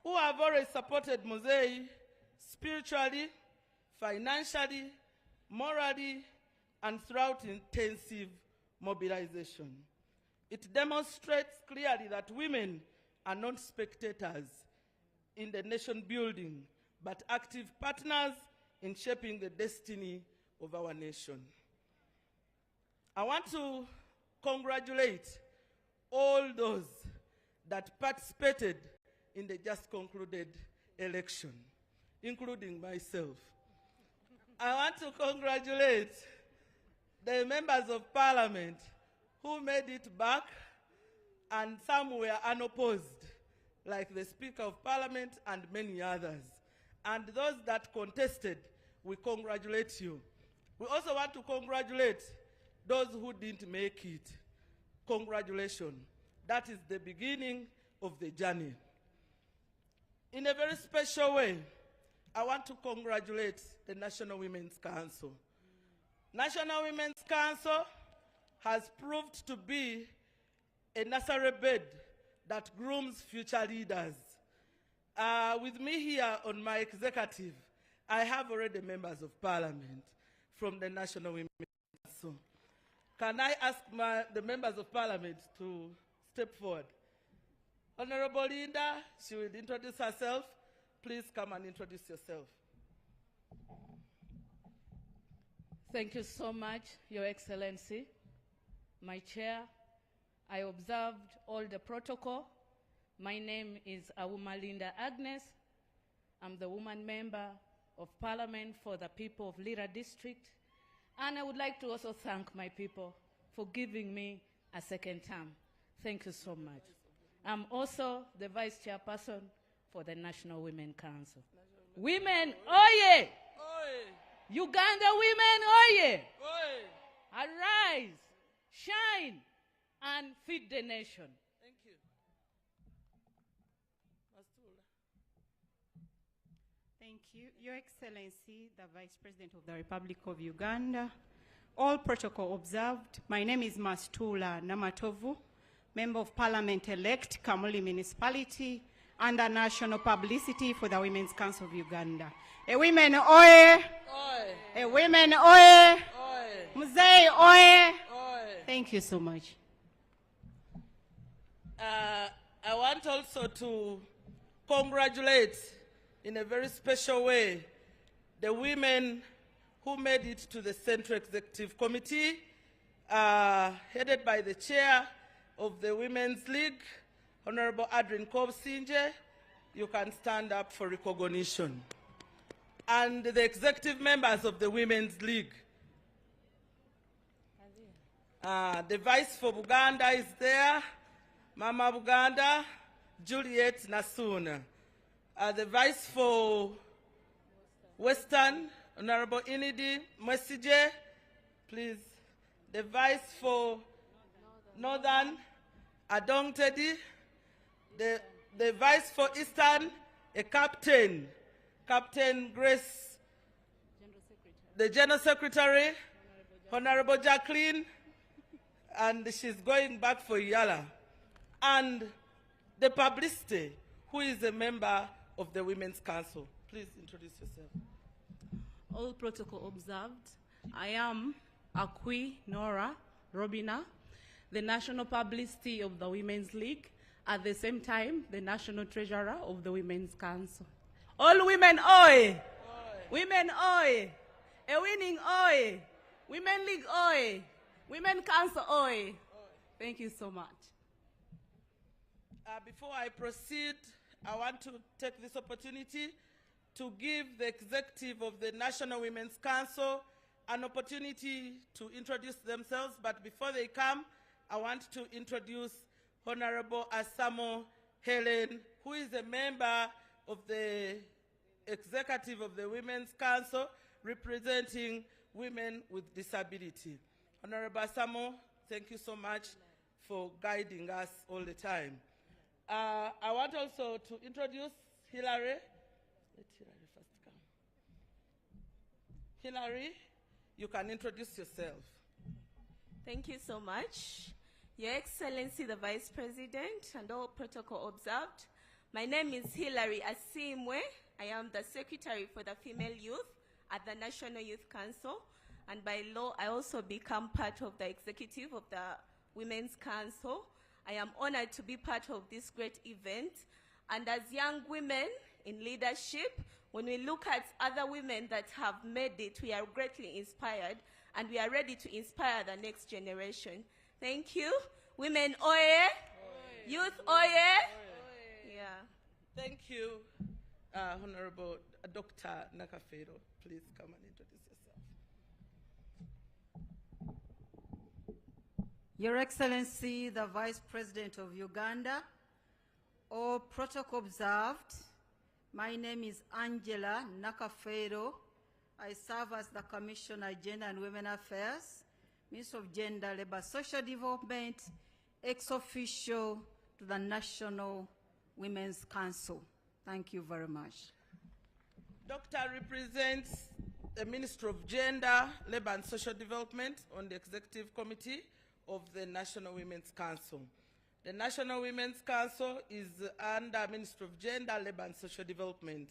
who have always supported Mosei spiritually, financially, morally, and throughout intensive mobilization. It demonstrates clearly that women are not spectators in the nation building, but active partners in shaping the destiny of our nation. I want to congratulate all those that participated in the just concluded election, including myself. I want to congratulate the members of parliament who made it back, and some were unopposed, like the Speaker of Parliament and many others. And those that contested, we congratulate you. We also want to congratulate those who didn't make it. Congratulations. That is the beginning of the journey. In a very special way, I want to congratulate the National Women's Council. National Women's Council has proved to be a nursery bed that grooms future leaders. With me here on my executive, I have already members of parliament from the National Women's Council. Can I ask the members of parliament to step forward? Honorable Linda, she will introduce herself. Please come and introduce yourself. Thank you so much, Your Excellency. My chair, I observed all the protocol. My name is Awuma Linda Agnes. I'm the woman member of parliament for the people of Lira district. And I would like to also thank my people for giving me a second term. Thank you so much. I'm also the vice chairperson for the National Women Council. Women, oye! Oye! Uganda women, oye! Oye! Arise, shine, and feed the nation. Thank you. Thank you. Your Excellency, the Vice President of the Republic of Uganda, all protocol observed. My name is Mastula Namatovu, Member of Parliament-elect, Kamuli Municipality, under National Publicity for the Women's Council of Uganda. A women oye! Oy. A women oye! Oy. Mzee oye! Oy. Thank you so much. I want also to congratulate in a very special way the women who made it to the Central Executive Committee, headed by the chair of the Women's League, Honorable Adrian Kobsinje. You can stand up for recognition. And the executive members of the Women's League. The Vice for Buganda is there, Mama Buganda, Juliet Nasuna. The Vice for Western, Honorable Inidi Mwesije, please. The Vice for Northern, Adong Teddy. The Vice for Eastern, a Captain, Captain Grace. The General Secretary, Honorable Jacqueline, and she's going back for Yala. And the publicity, who is a member of the Women's Council. Please introduce yourself. All protocol observed. I am Akwi Nora Robina, the National Publicity of the Women's League, at the same time, the National Treasurer of the Women's Council. All women, oi! Women, oi! A winning, oi! Women League, oi! Women Council, oi! Thank you so much. Before I proceed, I want to take this opportunity to give the executive of the National Women's Council an opportunity to introduce themselves. But before they come, I want to introduce Honorable Asamo Helen, who is a member of the executive of the Women's Council representing women with disability. Honorable Asamo, thank you so much for guiding us all the time. I want also to introduce Hillary. Let Hillary first come. Hillary, you can introduce yourself. Thank you so much. Your Excellency, the Vice President, and all protocol observed. My name is Hillary Asimwe. I am the Secretary for the Female Youth at the National Youth Council. And by law, I also become part of the executive of the Women's Council. I am honored to be part of this great event. And as young women in leadership, when we look at other women that have made it, we are greatly inspired, and we are ready to inspire the next generation. Thank you. Women, oye! Oye. Youth, oye! Oye. Yeah. Thank you, Honorable Dr. Nakafero. Please come and introduce yourself. Your Excellency, the Vice President of Uganda, all protocol observed. My name is Angela Nakafero. I serve as the Commissioner Gender and Women Affairs, Minister of Gender, Labor, Social Development, ex-officio to the National Women's Council. Thank you very much. Doctor represents the Minister of Gender, Labor and Social Development on the Executive Committee of the National Women's Council. The National Women's Council is under Ministry of Gender, Labor and Social Development,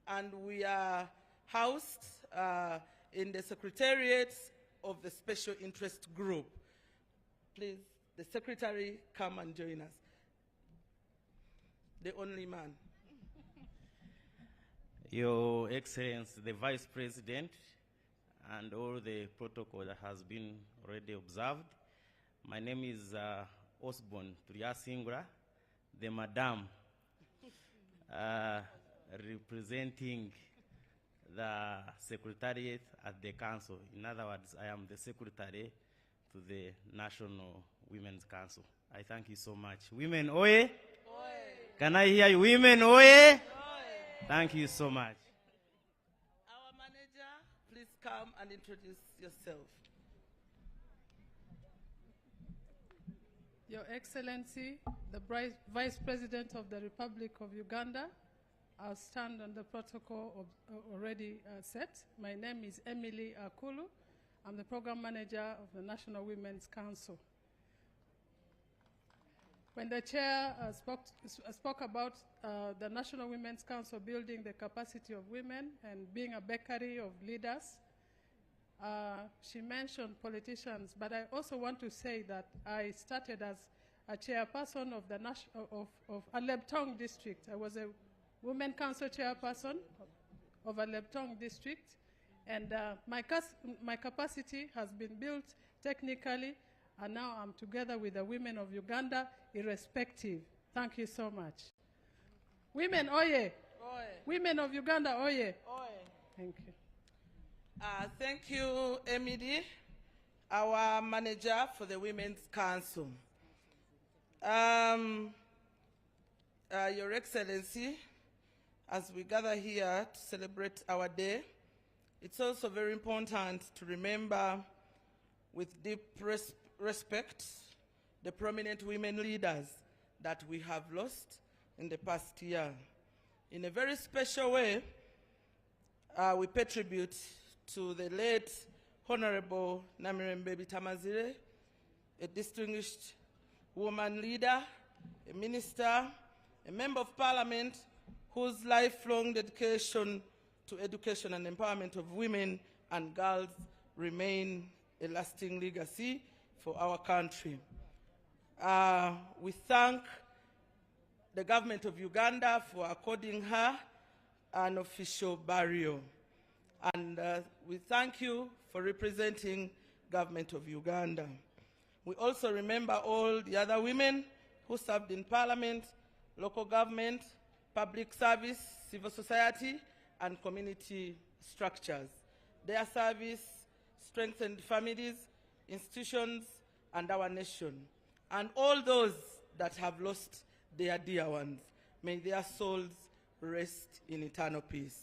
and we are housed in the Secretariat of the Special Interest Group. Please, the Secretary, come and join us. The only man. Your Excellency, the Vice President, and all the protocol that has been already observed. My name is Osborne Turiasingura, the Madam, representing the Secretariat at the Council. In other words, I am the Secretary to the National Women's Council. I thank you so much. Women, oye? Oye. Can I hear you? Women, oye? Oye. Thank you so much. Our manager, please come and introduce yourself. Your Excellency, the Vice President of the Republic of Uganda, I'll stand on the protocol already set. My name is Emily Akulu. I'm the program manager of the National Women's Council. When the chair spoke about the National Women's Council building the capacity of women and being a bakery of leaders, she mentioned politicians, but I also want to say that I started as a chairperson of the of Aleptong district. I was a Women Council chairperson of Aleptong district, and my capacity has been built technically, and now I'm together with the women of Uganda, irrespective. Thank you so much. Women, oye! Oye. Women of Uganda, oye! Oye. Thank you. Thank you, Emily, our manager for the Women's Council. Your Excellency, as we gather here to celebrate our day, it's also very important to remember with deep respect the prominent women leaders that we have lost in the past year. In a very special way, we pay tribute to the late Honorable Namirembe Bitamazire, a distinguished woman leader, a minister, a member of parliament whose lifelong dedication to education and empowerment of women and girls remain a lasting legacy for our country. We thank the government of Uganda for according her an official burial. And we thank you for representing government of Uganda. We also remember all the other women who served in parliament, local government, public service, civil society, and community structures. Their service strengthened families, institutions, and our nation. And all those that have lost their dear ones, may their souls rest in eternal peace.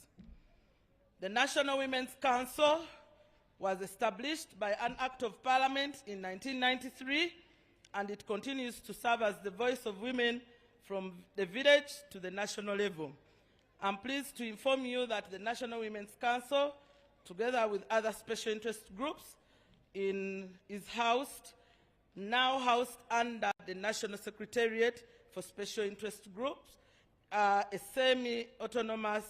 The National Women's Council was established by an Act of Parliament in 1993, and it continues to serve as the voice of women from the village to the national level. I'm pleased to inform you that the National Women's Council, together with other special interest groups, is now housed under the National Secretariat for Special Interest Groups, a semi-autonomous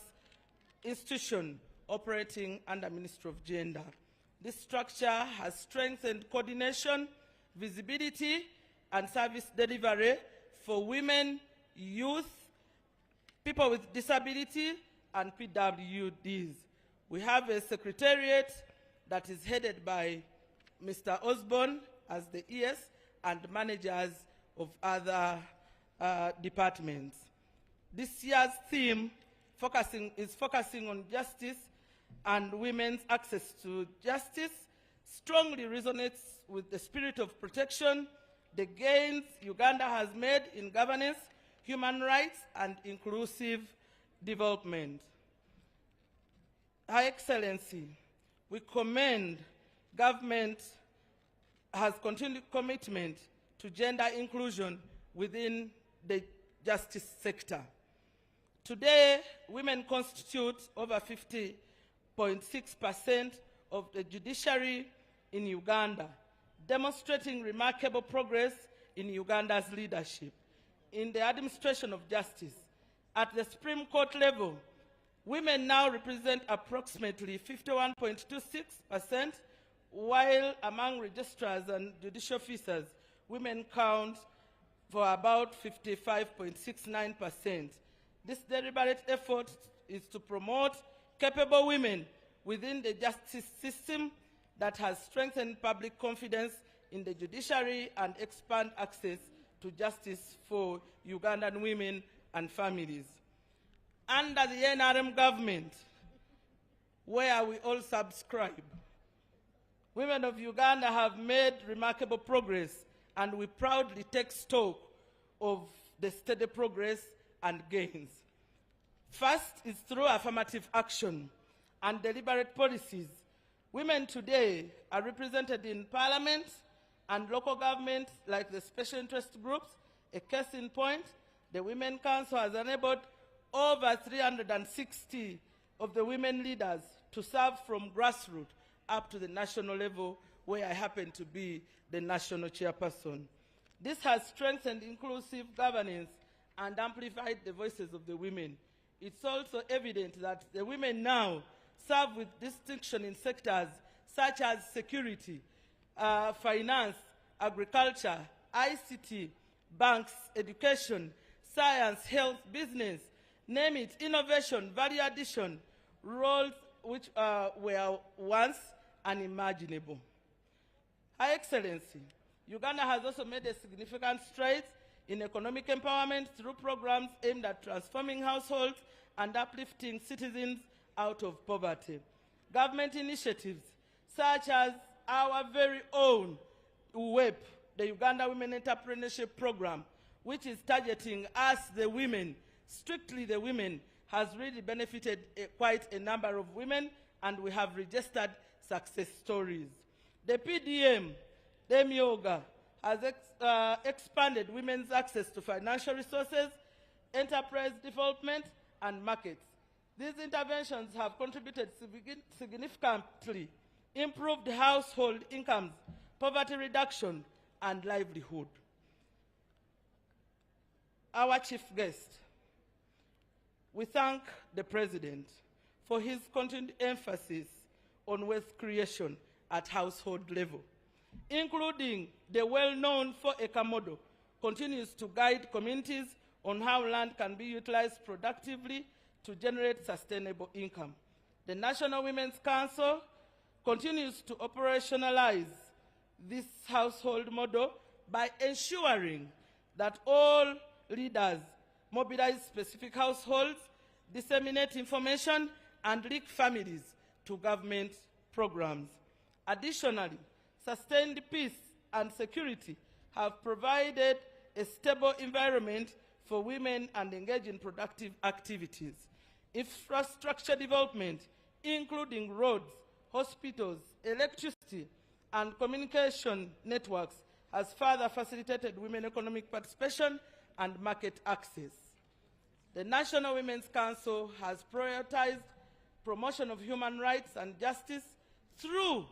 institution operating under Ministry of Gender. This structure has strengthened coordination, visibility, and service delivery for women, youth, people with disability, and PWDs. We have a secretariat that is headed by Mr. Osborne as the ES and managers of other departments. This year's theme is focusing on justice, and women's access to justice strongly resonates with the spirit of protection, the gains Uganda has made in governance, human rights, and inclusive development. Her Excellency, we commend government has continued commitment to gender inclusion within the justice sector. Today, women constitute over 50.6% of the judiciary in Uganda, demonstrating remarkable progress in Uganda's leadership. In the administration of justice, at the Supreme Court level, women now represent approximately 51.26%, while among registrars and judicial officers, women count for about 55.69%. This deliberate effort is to promote capable women within the justice system that has strengthened public confidence in the judiciary and expand access to justice for Ugandan women and families. Under the NRM government, where we all subscribe, women of Uganda have made remarkable progress, and we proudly take stock of the steady progress and gains. First is through affirmative action and deliberate policies. Women today are represented in parliament and local government like the special interest groups. A case in point, the Women's Council has enabled over 360 of the women leaders to serve from grassroots up to the national level, where I happen to be the national chairperson. This has strengthened inclusive governance and amplified the voices of the women. It's also evident that the women now serve with distinction in sectors such as security, finance, agriculture, ICT, banks, education, science, health, business, name it, innovation, value addition, roles which were once unimaginable. Her Excellency, Uganda has also made a significant strides in economic empowerment through programs aimed at transforming households and uplifting citizens out of poverty. Government initiatives such as our very own UWEP, the Uganda Women Entrepreneurship Program, which is targeting us, the women, strictly the women, has really benefited quite a number of women, and we have registered success stories. The PDM, the MIOGA, has expanded women's access to financial resources, enterprise development, and markets. These interventions have contributed significantly, improved household incomes, poverty reduction, and livelihood. Our chief guest, we thank the President for his continued emphasis on wealth creation at household level, including the well-known 4-acre model, continues to guide communities on how land can be utilized productively to generate sustainable income. The National Women's Council continues to operationalize this household model by ensuring that all leaders mobilize specific households, disseminate information, and link families to government programs. Additionally, sustained peace and security have provided a stable environment for women and engage in productive activities. Infrastructure development, including roads, hospitals, electricity, and communication networks, has further facilitated women economic participation and market access. The National Women's Council has prioritized promotion of human rights and justice through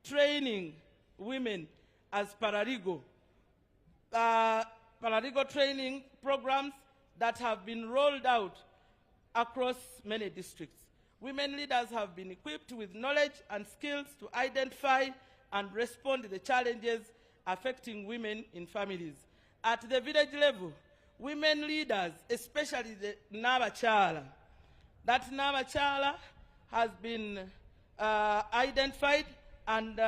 training women as paralegal training programs that have been rolled out across many districts. Women leaders have been equipped with knowledge and skills to identify and respond to the challenges affecting women in families. At the village level, women leaders, especially the Nabachala, that Nabachala has been identified, and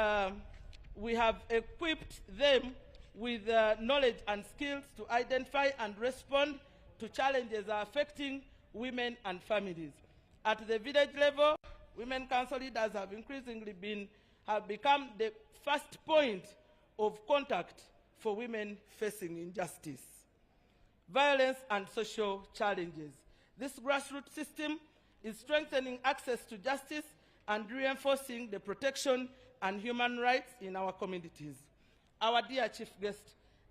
we have equipped them with knowledge and skills to identify and respond to challenges affecting women and families. At the village level, women council leaders have increasingly become the first point of contact for women facing injustice, violence, and social challenges. This grassroots system is strengthening access to justice and reinforcing the protection and human rights in our communities. Our dear chief guest,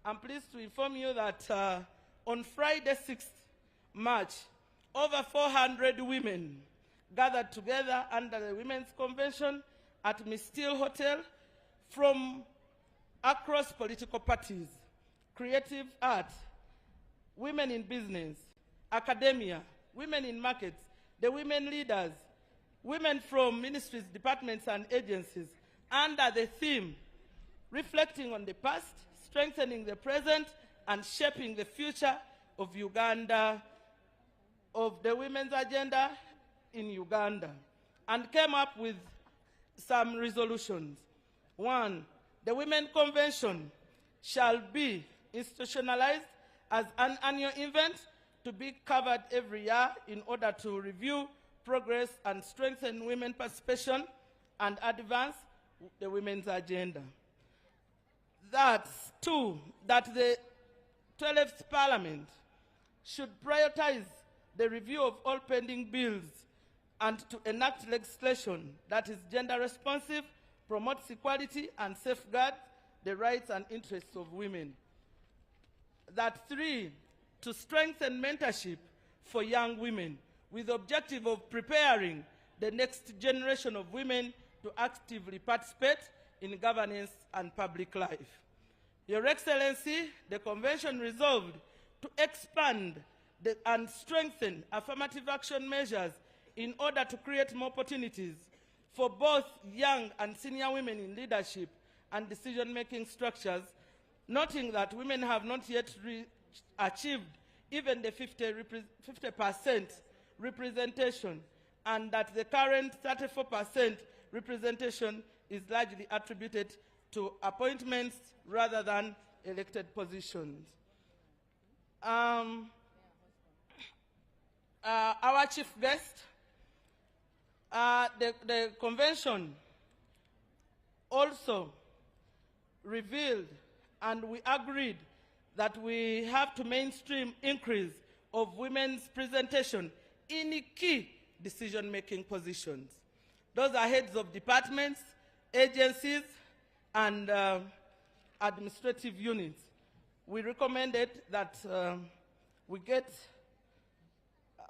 I'm pleased to inform you that on Friday, 6th March, over 400 women gathered together under the Women's Convention at Miss Steele Hotel from across political parties, creative art, women in business, academia, women in markets, the women leaders, women from ministries, departments, and agencies, under the theme, reflecting on the past, strengthening the present, and shaping the future of Uganda, of the women's agenda in Uganda, and came up with some resolutions. 1, the Women Convention shall be institutionalized as an annual event to be covered every year in order to review progress and strengthen women participation and advance the women's agenda. That's 2, that the 12th Parliament should prioritize the review of all pending bills and to enact legislation that is gender responsive, promotes equality, and safeguards the rights and interests of women. That 3, to strengthen mentorship for young women, with the objective of preparing the next generation of women to actively participate in governance and public life. Your Excellency, the Convention resolved to expand and strengthen affirmative action measures in order to create more opportunities for both young and senior women in leadership and decision-making structures, noting that women have not yet achieved even the 50% representation, and that the current 34% representation is largely attributed to appointments rather than elected positions. Our chief guest, the convention also revealed, and we agreed, that we have to mainstream increase of women's presentation in key decision-making positions. Those are heads of departments, agencies, and administrative units. We recommended that we get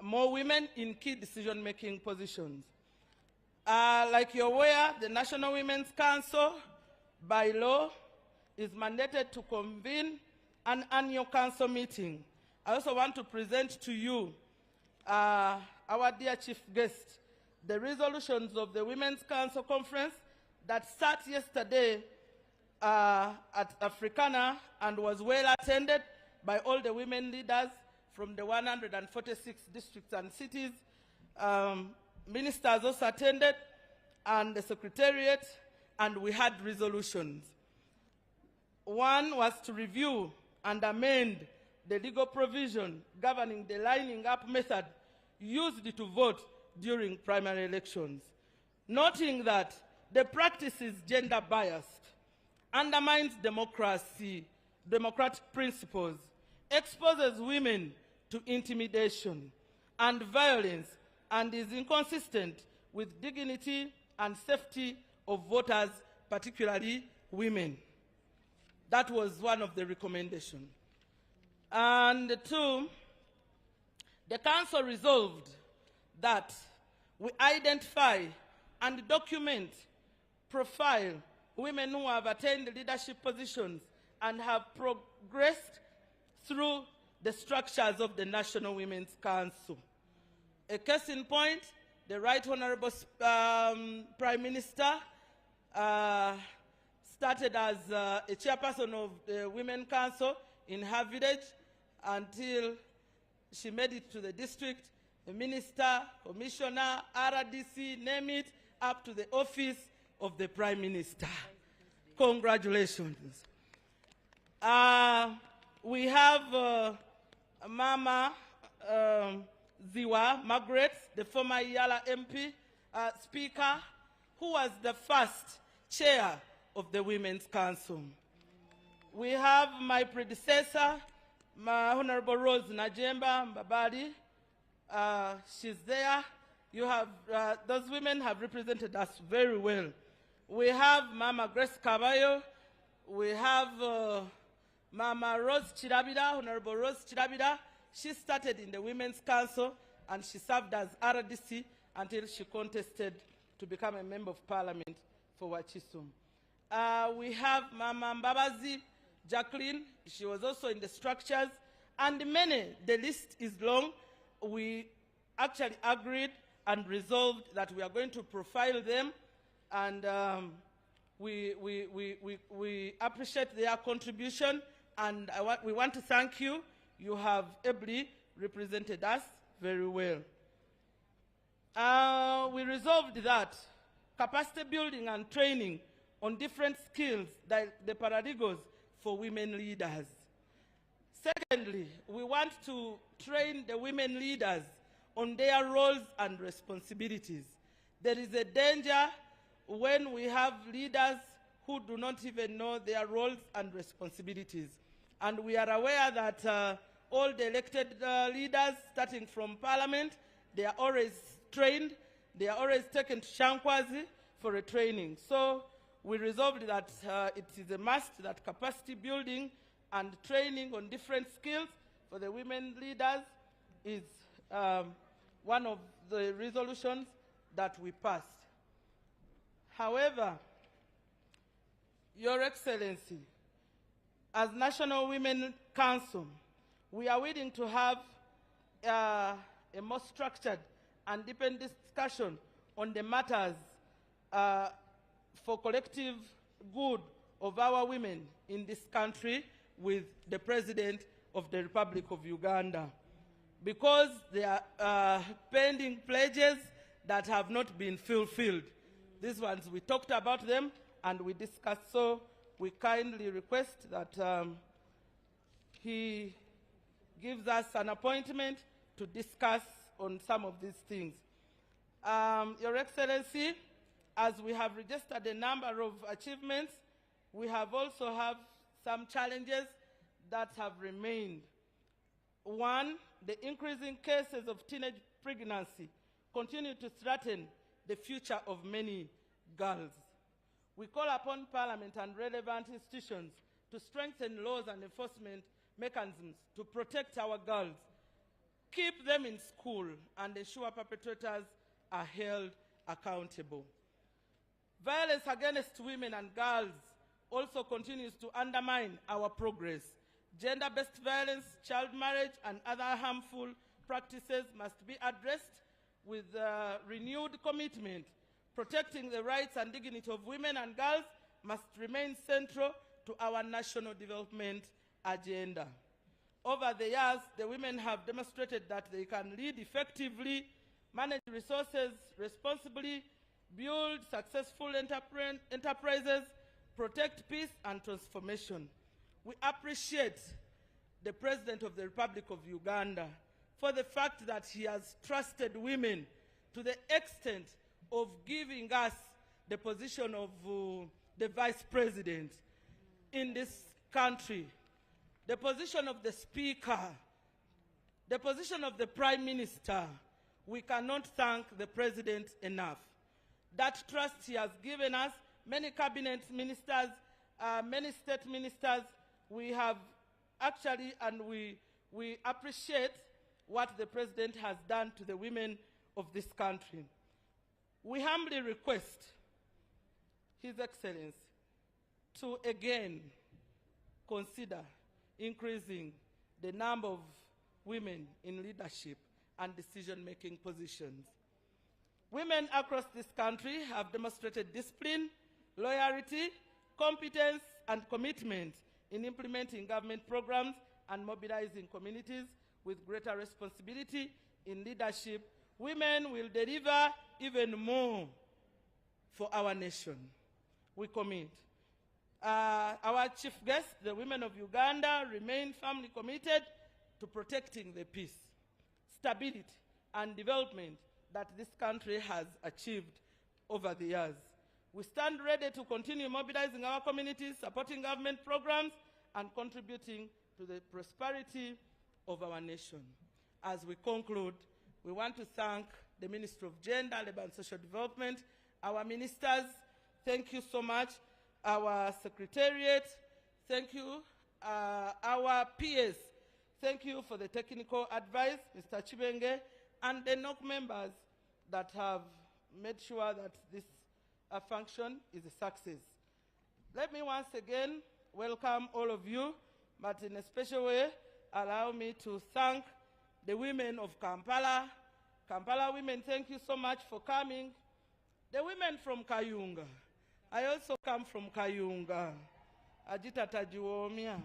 more women in key decision-making positions. Like you're aware, the National Women's Council, by law, is mandated to convene an annual council meeting. I also want to present to you, our dear chief guest, the resolutions of the Women's Council Conference that sat yesterday at Africana and was well attended by all the women leaders from the 146 districts and cities. Ministers also attended, and the Secretariat, and we had resolutions. One was to review and amend the legal provision governing the lining up method used to vote during primary elections, noting that the practice is gender biased, undermines democratic principles, exposes women to intimidation and violence, and is inconsistent with dignity and safety of voters, particularly women. That was one of the recommendations. And two, the Council resolved that we identify and document, profile women who have attained leadership positions and have progressed through the structures of the National Women's Council. A case in point, the Right Honorable Prime Minister started as a chairperson of the Women's Council in her village until she made it to the district, a minister, commissioner, RDC, name it, up to the office of the Prime Minister. Congratulations. We have Mama Ziwa Margaret, the former Yala MP Speaker, who was the first chair of the Women's Council. We have my predecessor, my Honorable Rose Najemba Mbabali. She's there. You have, those women have represented us very well. We have Mama Grace Caballo. We have Mama Rose Chirabida, Honorable Rose Chirabida. She started in the Women's Council and she served as RDC until she contested to become a Member of Parliament for Wachisum. We have Mama Mbabazi Jacqueline. She was also in the structures, and many. The list is long. We actually agreed and resolved that we are going to profile them, and we appreciate their contribution, and we want to thank you. You have ably represented us very well. We resolved that capacity building and training on different skills, the paradigms for women leaders. Secondly, we want to train the women leaders on their roles and responsibilities. There is a danger when we have leaders who do not even know their roles and responsibilities. And we are aware that all the elected leaders, starting from Parliament, they are always trained, they are always taken to Shankwazi for a training. So we resolved that it is a must that capacity building and training on different skills for the women leaders is one of the resolutions that we passed. However, Your Excellency, as National Women Council, we are willing to have a more structured and deepened discussion on the matters for collective good of our women in this country with the President of the Republic of Uganda, because there are pending pledges that have not been fulfilled. These ones, we talked about them and we discussed, so we kindly request that he gives us an appointment to discuss on some of these things. Your Excellency, as we have registered a number of achievements, we have also have some challenges that have remained. One, the increasing cases of teenage pregnancy continue to threaten the future of many girls. We call upon Parliament and relevant institutions to strengthen laws and enforcement mechanisms to protect our girls, keep them in school, and ensure perpetrators are held accountable. Violence against women and girls also continues to undermine our progress. Gender-based violence, child marriage, and other harmful practices must be addressed with renewed commitment. Protecting the rights and dignity of women and girls must remain central to our national development agenda. Over the years, the women have demonstrated that they can lead effectively, manage resources responsibly, build successful enterprises, protect peace and transformation. We appreciate the President of the Republic of Uganda for the fact that he has trusted women to the extent of giving us the position of the Vice President in this country, the position of the Speaker, the position of the Prime Minister. We cannot thank the President enough. That trust he has given us, many cabinet ministers, many state ministers, we have actually, and we appreciate what the President has done to the women of this country. We humbly request His Excellency to again consider increasing the number of women in leadership and decision-making positions. Women across this country have demonstrated discipline, loyalty, competence, and commitment in implementing government programs and mobilizing communities with greater responsibility in leadership. Women will deliver even more for our nation. We commit. Our chief guest, the women of Uganda, remain firmly committed to protecting the peace, stability, and development that this country has achieved over the years. We stand ready to continue mobilizing our communities, supporting government programs, and contributing to the prosperity of our nation. As we conclude, we want to thank the Minister of Gender, Labour and Social Development, our ministers, thank you so much, our Secretariat, thank you, our peers, thank you for the technical advice, Mr. Chibenge, and the NOC members that have made sure that this function is a success. Let me once again welcome all of you, but in a special way, allow me to thank the women of Kampala. Kampala women, thank you so much for coming. The women from Kayunga. I also come from Kayunga. Ajita Tajuomia.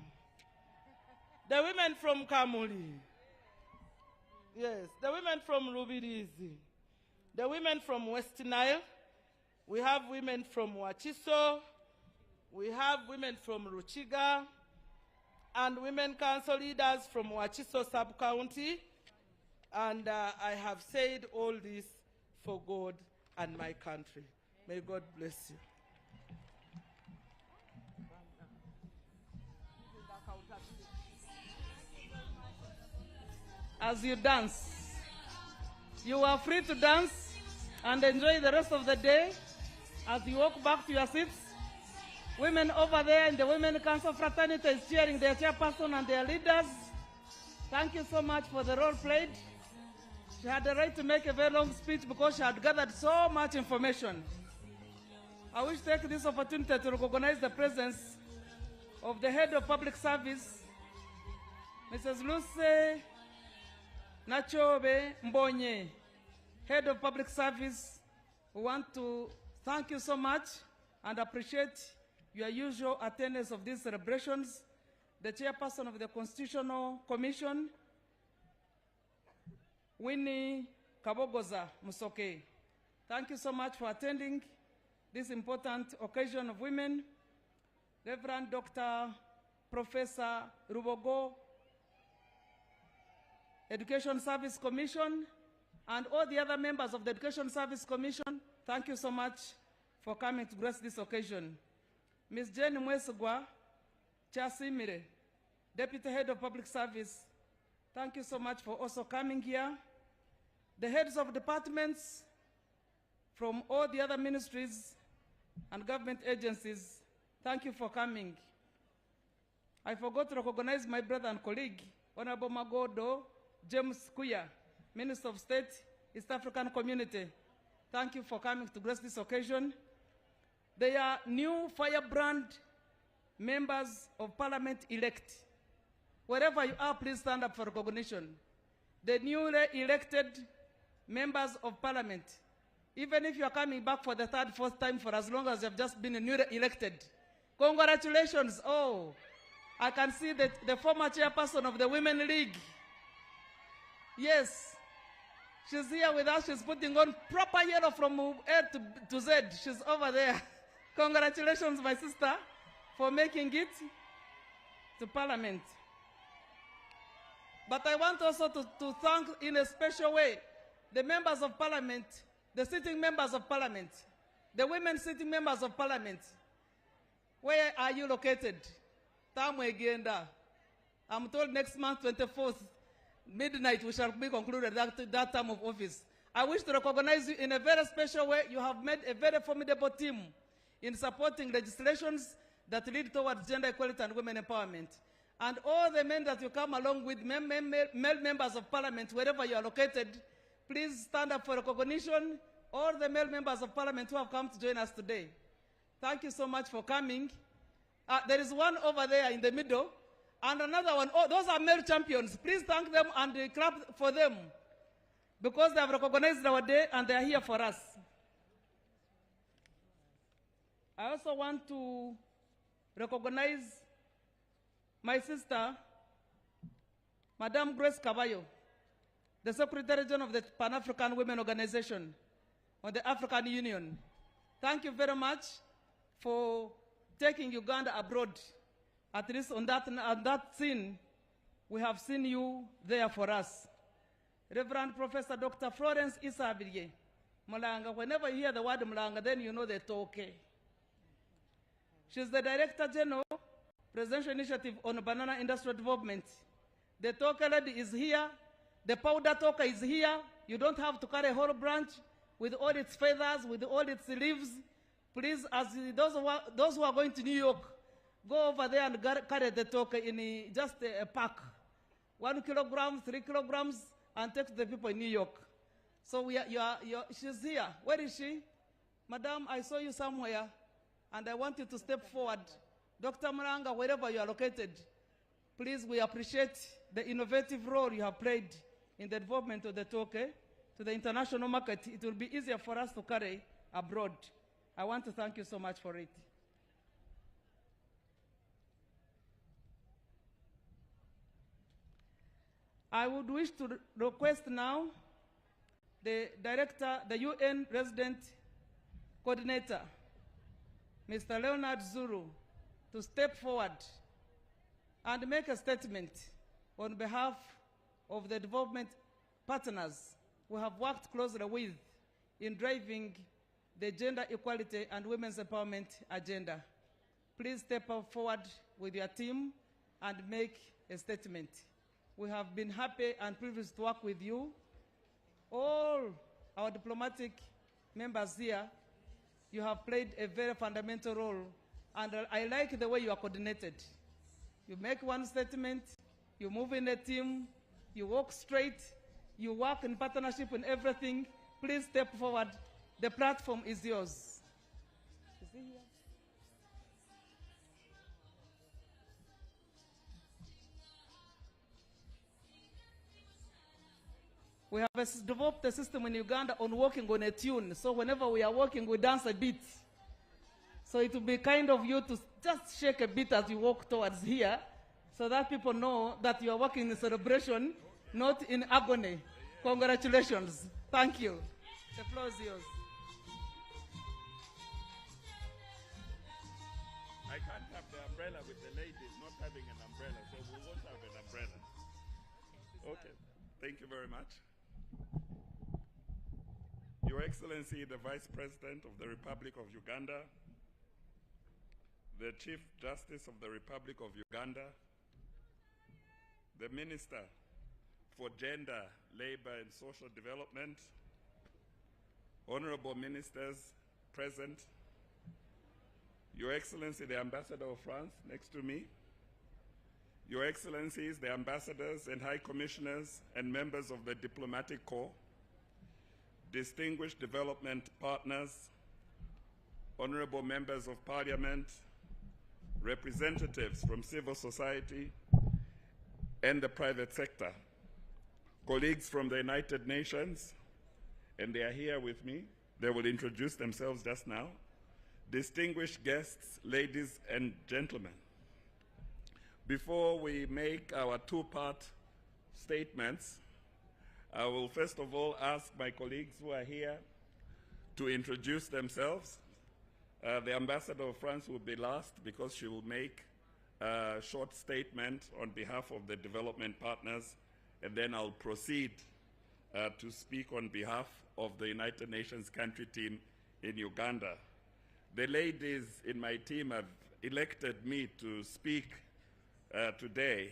The women from Kamuli. Yes, the women from Rubirizi. The women from West Nile. We have women from Wachiso. We have women from Ruchiga. And women council leaders from Wachiso sub-county. And I have said all this for God and my country. May God bless you. As you dance, you are free to dance and enjoy the rest of the day as you walk back to your seats. Women over there in the Women Council fraternity is cheering their chairperson and their leaders. Thank you so much for the role played. She had the right to make a very long speech because she had gathered so much information. I wish to take this opportunity to recognize the presence of the head of public service, Mrs. Lucy Nachobe Mbonye, head of public service. We want to thank you so much and appreciate your usual attendance of these celebrations. The chairperson of the Constitutional Commission, Winnie Kabogoza Musoke. Thank you so much for attending this important occasion of women. Reverend Dr. Professor Rubogo, Education Service Commission, and all the other members of the Education Service Commission, thank you so much for coming to grace this occasion. Ms. Jane Mwesugwa Chasimire, Deputy Head of Public Service, thank you so much for also coming here. The heads of departments from all the other ministries and government agencies, thank you for coming. I forgot to recognize my brother and colleague, Honorable Magodo James Kuya, Minister of State, East African Community. Thank you for coming to grace this occasion. They are new firebrand members of Parliament elect. Wherever you are, please stand up for recognition. The newly elected members of Parliament, even if you are coming back for the third, fourth time, for as long as you have just been newly elected, congratulations. Oh, I can see that the former chairperson of the Women League. Yes, she's here with us. She's putting on proper yellow from A to Z. She's over there. Congratulations, my sister, for making it to Parliament. But I want also to thank in a special way the members of Parliament, the sitting members of Parliament, the women sitting members of Parliament. Where are you located? Uganda. I'm told next month, 24th, midnight, we shall be concluded that term of office. I wish to recognize you in a very special way. You have made a very formidable team in supporting legislations that lead towards gender equality and women empowerment. And all the men that you come along with, male members of Parliament, wherever you are located, please stand up for recognition. All the male members of Parliament who have come to join us today. Thank you so much for coming. There is one over there in the middle, and another one. Oh, those are male champions. Please thank them and clap for them, because they have recognized our day and they are here for us. I also want to recognize my sister, Madame Grace Caballo, the Secretary General of the Pan-African Women Organization of the African Union. Thank you very much for taking Uganda abroad. At least on that scene, we have seen you there for us. Reverend Professor Dr. Florence Isabirye, Mulanga, whenever you hear the word Mulanga, then you know they talk. She's the Director General, Presidential Initiative on Banana Industrial Development. The talker lady is here. The powder talker is here. You don't have to carry a whole branch with all its feathers, with all its leaves. Please, as those who are going to New York, go over there and carry the talker in just a pack. 1 kilogram, 3 kilograms, and take to the people in New York. So she's here. Where is she? Madam, I saw you somewhere, and I want you to step forward. Dr. Muranga, wherever you are located, please, we appreciate the innovative role you have played in the development of the toke to the international market. It will be easier for us to carry abroad. I want to thank you so much for it. I would wish to request now the director, the UN resident coordinator, Mr. Leonard Zuru, to step forward and make a statement on behalf of the development partners we have worked closely with in driving the gender equality and women's empowerment agenda. Please step forward with your team and make a statement. We have been happy and privileged to work with you. All our diplomatic members here, you have played a very fundamental role, and I like the way you are coordinated. You make one statement, you move in a team, you walk straight, You work in partnership and everything. Please step forward. The platform is yours. Is he here? We have developed a system in Uganda on working on a tune. So whenever we are working, we dance a bit. So it will be kind of you to just shake a bit as you walk towards here, so that people know that you are working in celebration, not in agony. Congratulations. Thank you. The floor is yours. I can't have the umbrella with the ladies not having an umbrella, so we won't have an umbrella. Okay. Thank you very much. Your Excellency, the Vice President of the Republic of Uganda, the Chief Justice of the Republic of Uganda, the Minister for Gender, Labor and Social Development, honorable ministers present, Your Excellency, the Ambassador of France next to me, Your Excellencies, the ambassadors and high commissioners and members of the diplomatic corps, distinguished development partners, honorable members of parliament, representatives from civil society and the private sector, colleagues from the United Nations, and they are here with me. They will introduce themselves just now. Distinguished guests, ladies and gentlemen. Before we make our two-part statements, I will first of all ask my colleagues who are here to introduce themselves. The Ambassador of France will be last because she will make a short statement on behalf of the development partners, and then I'll proceed to speak on behalf of the United Nations country team in Uganda. The ladies in my team have elected me to speak today.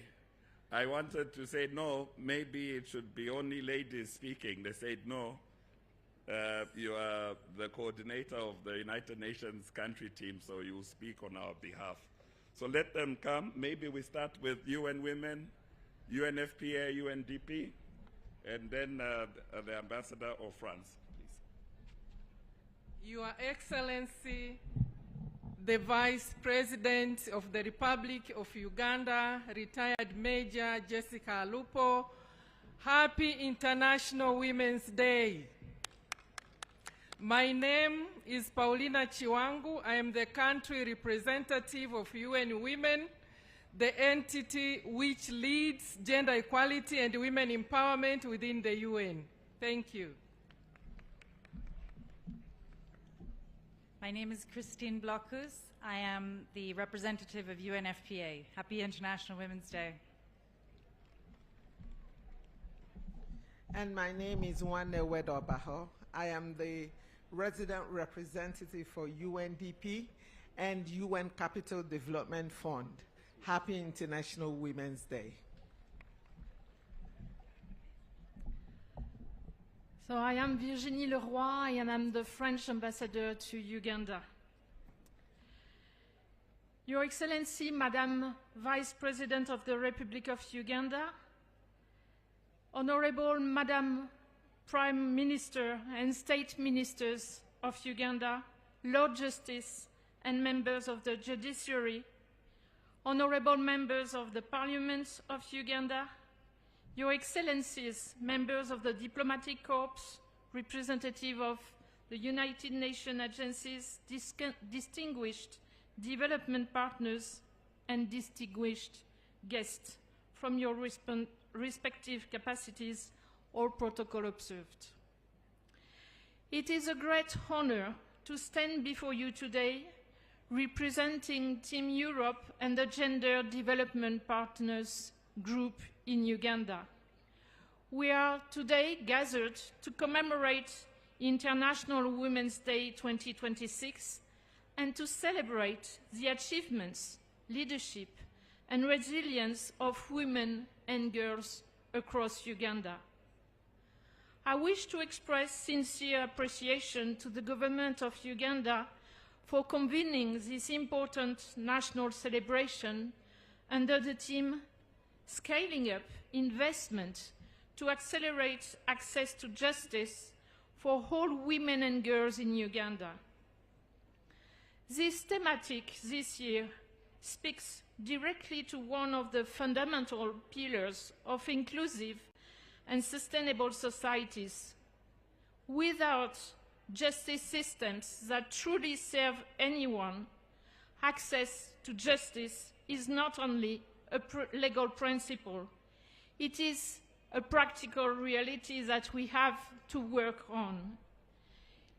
I wanted to say no, maybe it should be only ladies speaking. They said no, you are the coordinator of the United Nations country team, so you will speak on our behalf. So let them come. Maybe we start with UN Women, UNFPA, UNDP, and then the Ambassador of France, please. Your Excellency, the Vice President of the Republic of Uganda, retired Major Jessica Alupo, happy International Women's Day. My name is Paulina Chiwangu. I am the country representative of UN Women, the entity which leads gender equality and women empowerment within the UN. Thank you. My name is Christine Blockus. I am the representative of UNFPA. Happy International Women's Day. And my name is Wande Wedobaho. I am the resident representative for UNDP and UN Capital Development Fund. Happy International Women's Day. So I am Virginie Leroy, and I'm the French ambassador to Uganda. Your Excellency, Madam Vice President of the Republic of Uganda, Honorable Madam Prime Minister and State Ministers of Uganda, Lord Justice and members of the Judiciary, Honorable members of the Parliament of Uganda, Your Excellencies, members of the Diplomatic Corps, representative of the United Nations agencies, distinguished development partners, and distinguished guests from your respective capacities, all protocol observed. It is a great honor to stand before you today representing Team Europe and the Gender Development Partners Group in Uganda. We are today gathered to commemorate International Women's Day 2026 and to celebrate the achievements, leadership, and resilience of women and girls across Uganda. I wish to express sincere appreciation to the government of Uganda for convening this important national celebration under the theme Scaling Up Investment to accelerate access to justice for all women and girls in Uganda. This thematic this year speaks directly to one of the fundamental pillars of inclusive and sustainable societies. Without justice systems that truly serve anyone, access to justice is not only a legal principle, it is a practical reality that we have to work on.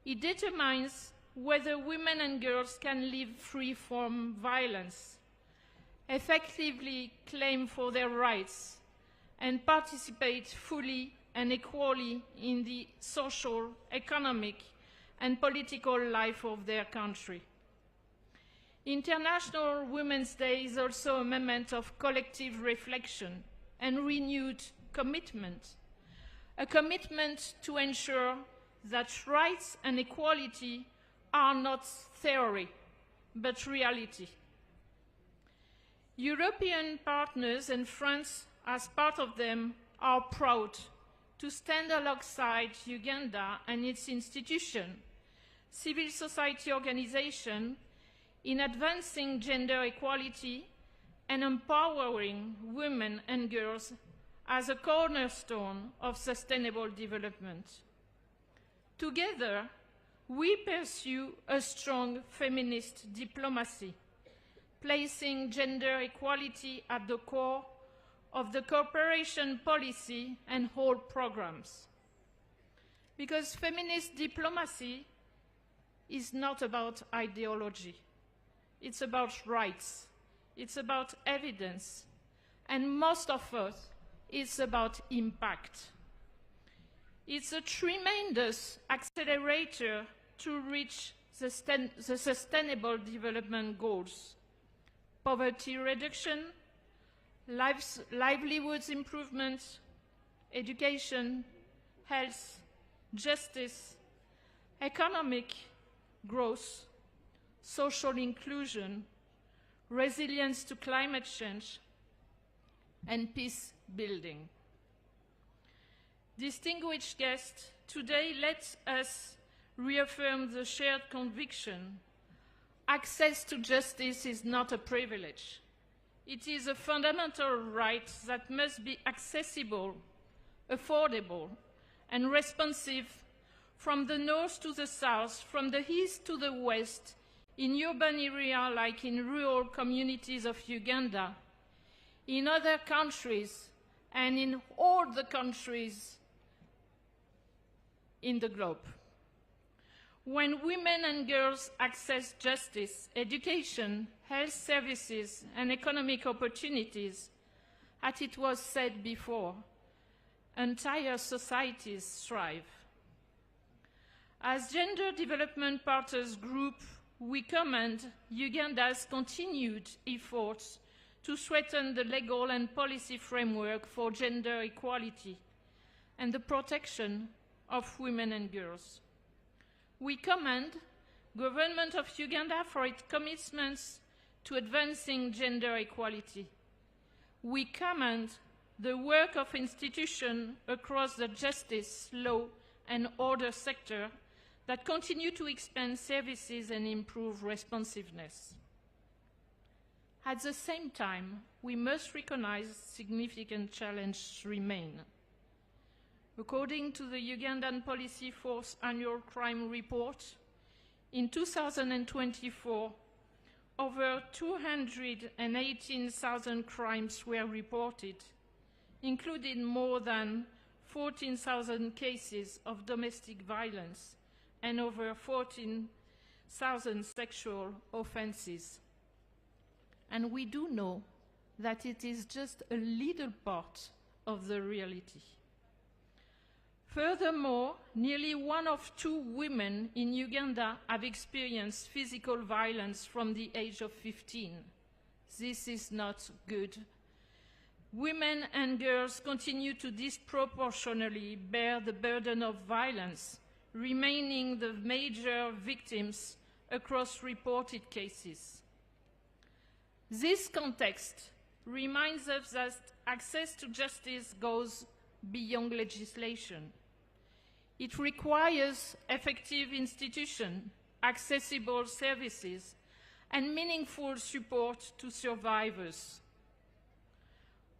It determines whether women and girls can live free from violence, effectively claim for their rights, and participate fully and equally in the social, economic, and political life of their country. International Women's Day is also a moment of collective reflection and renewed commitment, a commitment to ensure that rights and equality are not theory, but reality. European partners, and France as part of them, are proud to stand alongside Uganda and its institutions, civil society organizations, in advancing gender equality and empowering women and girls as a cornerstone of sustainable development. Together, we pursue a strong feminist diplomacy, placing gender equality at the core of the cooperation policy and all programs. Because feminist diplomacy is not about ideology. It's about rights. It's about evidence. And most of us, it's about impact. It's a tremendous accelerator to reach the Sustainable Development Goals: poverty reduction, livelihoods improvement, education, health, justice, economic growth, social inclusion, resilience to climate change, and peace building. Distinguished guests, today let us reaffirm the shared conviction: access to justice is not a privilege. It is a fundamental right that must be accessible, affordable, and responsive from the north to the south, from the east to the west, in urban areas like in rural communities of Uganda, in other countries, and in all the countries in the globe. When women and girls access justice, education, health services, and economic opportunities, as it was said before, entire societies thrive. As Gender Development Partners Group, we commend Uganda's continued efforts to strengthen the legal and policy framework for gender equality and the protection of women and girls. We commend the government of Uganda for its commitments to advancing gender equality. We commend the work of institutions across the justice, law, and order sector that continue to expand services and improve responsiveness. At the same time, we must recognize significant challenges remain. According to the Ugandan Police Force Annual Crime Report, in 2024, over 218,000 crimes were reported, including more than 14,000 cases of domestic violence and over 14,000 sexual offenses. And we do know that it is just a little part of the reality. Furthermore, nearly 1 of 2 women in Uganda have experienced physical violence from the age of 15. This is not good. Women and girls continue to disproportionately bear the burden of violence, remaining the major victims across reported cases. This context reminds us that access to justice goes beyond legislation. It requires effective institutions, accessible services, and meaningful support to survivors.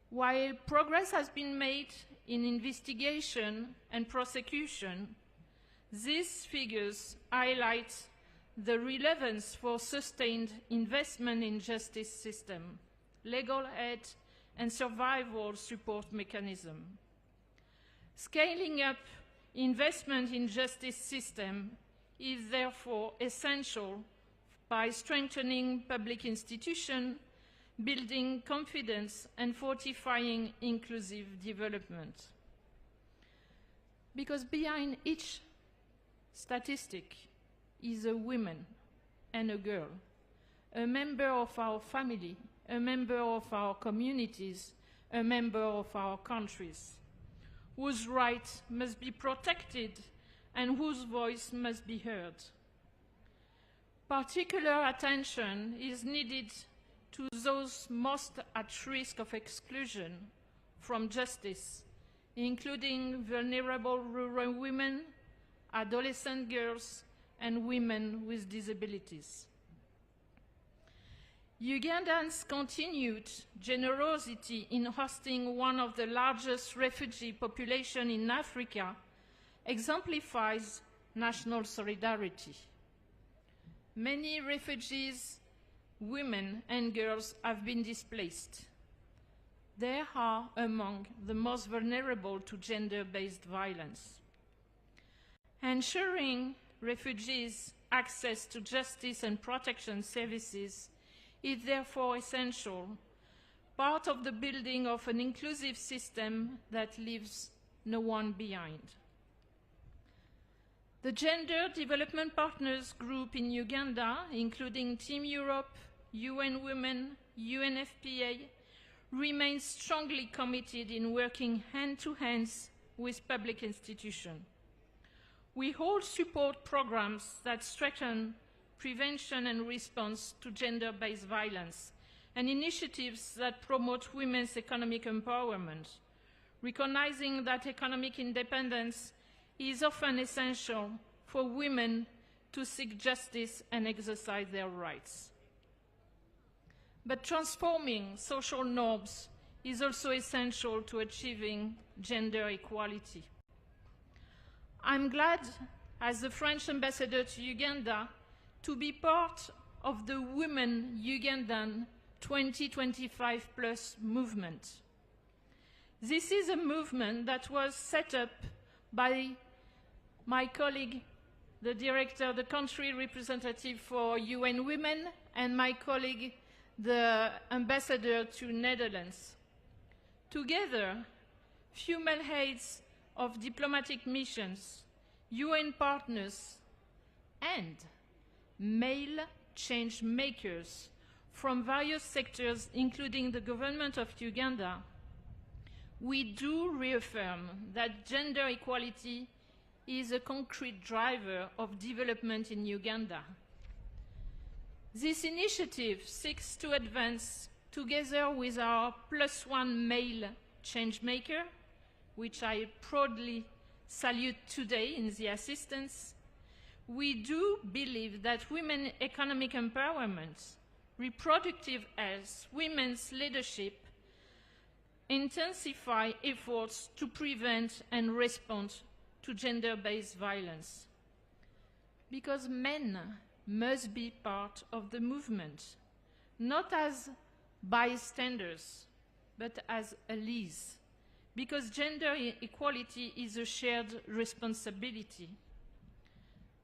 While progress has been made in investigation and prosecution, these figures highlight the relevance for sustained investment in justice system, legal aid, and survival support mechanism. Scaling up investment in justice system is therefore essential by strengthening public institutions, building confidence, and fortifying inclusive development. Because behind each statistic is a woman and a girl, a member of our family, a member of our communities, a member of our countries, whose rights must be protected and whose voice must be heard. Particular attention is needed to those most at risk of exclusion from justice, including vulnerable rural women, adolescent girls, and women with disabilities. Uganda's continued generosity in hosting one of the largest refugee populations in Africa exemplifies national solidarity. Many refugees, women and girls have been displaced. They are among the most vulnerable to gender-based violence. Ensuring refugees access to justice and protection services is therefore essential, part of the building of an inclusive system that leaves no one behind. The Gender Development Partners Group in Uganda, including Team Europe, UN Women, UNFPA, remains strongly committed in working hand-to-hand with public institutions. We hold support programs that strengthen prevention and response to gender-based violence and initiatives that promote women's economic empowerment, recognizing that economic independence is often essential for women to seek justice and exercise their rights. But transforming social norms is also essential to achieving gender equality. I'm glad, as the French ambassador to Uganda, to be part of the Women Ugandan 2025 Plus movement. This is a movement that was set up by my colleague, the director, the country representative for UN Women, and my colleague, the ambassador to Netherlands. Together, female heads of diplomatic missions, UN partners, and male change makers from various sectors, including the government of Uganda, we do reaffirm that gender equality is a concrete driver of development in Uganda. This initiative seeks to advance, together with our +1 male changemaker, which I proudly salute today in the assistance. We do believe that women's economic empowerment, reproductive health, women's leadership intensify efforts to prevent and respond to gender-based violence. Because men must be part of the movement, not as bystanders, but as allies, because gender equality is a shared responsibility.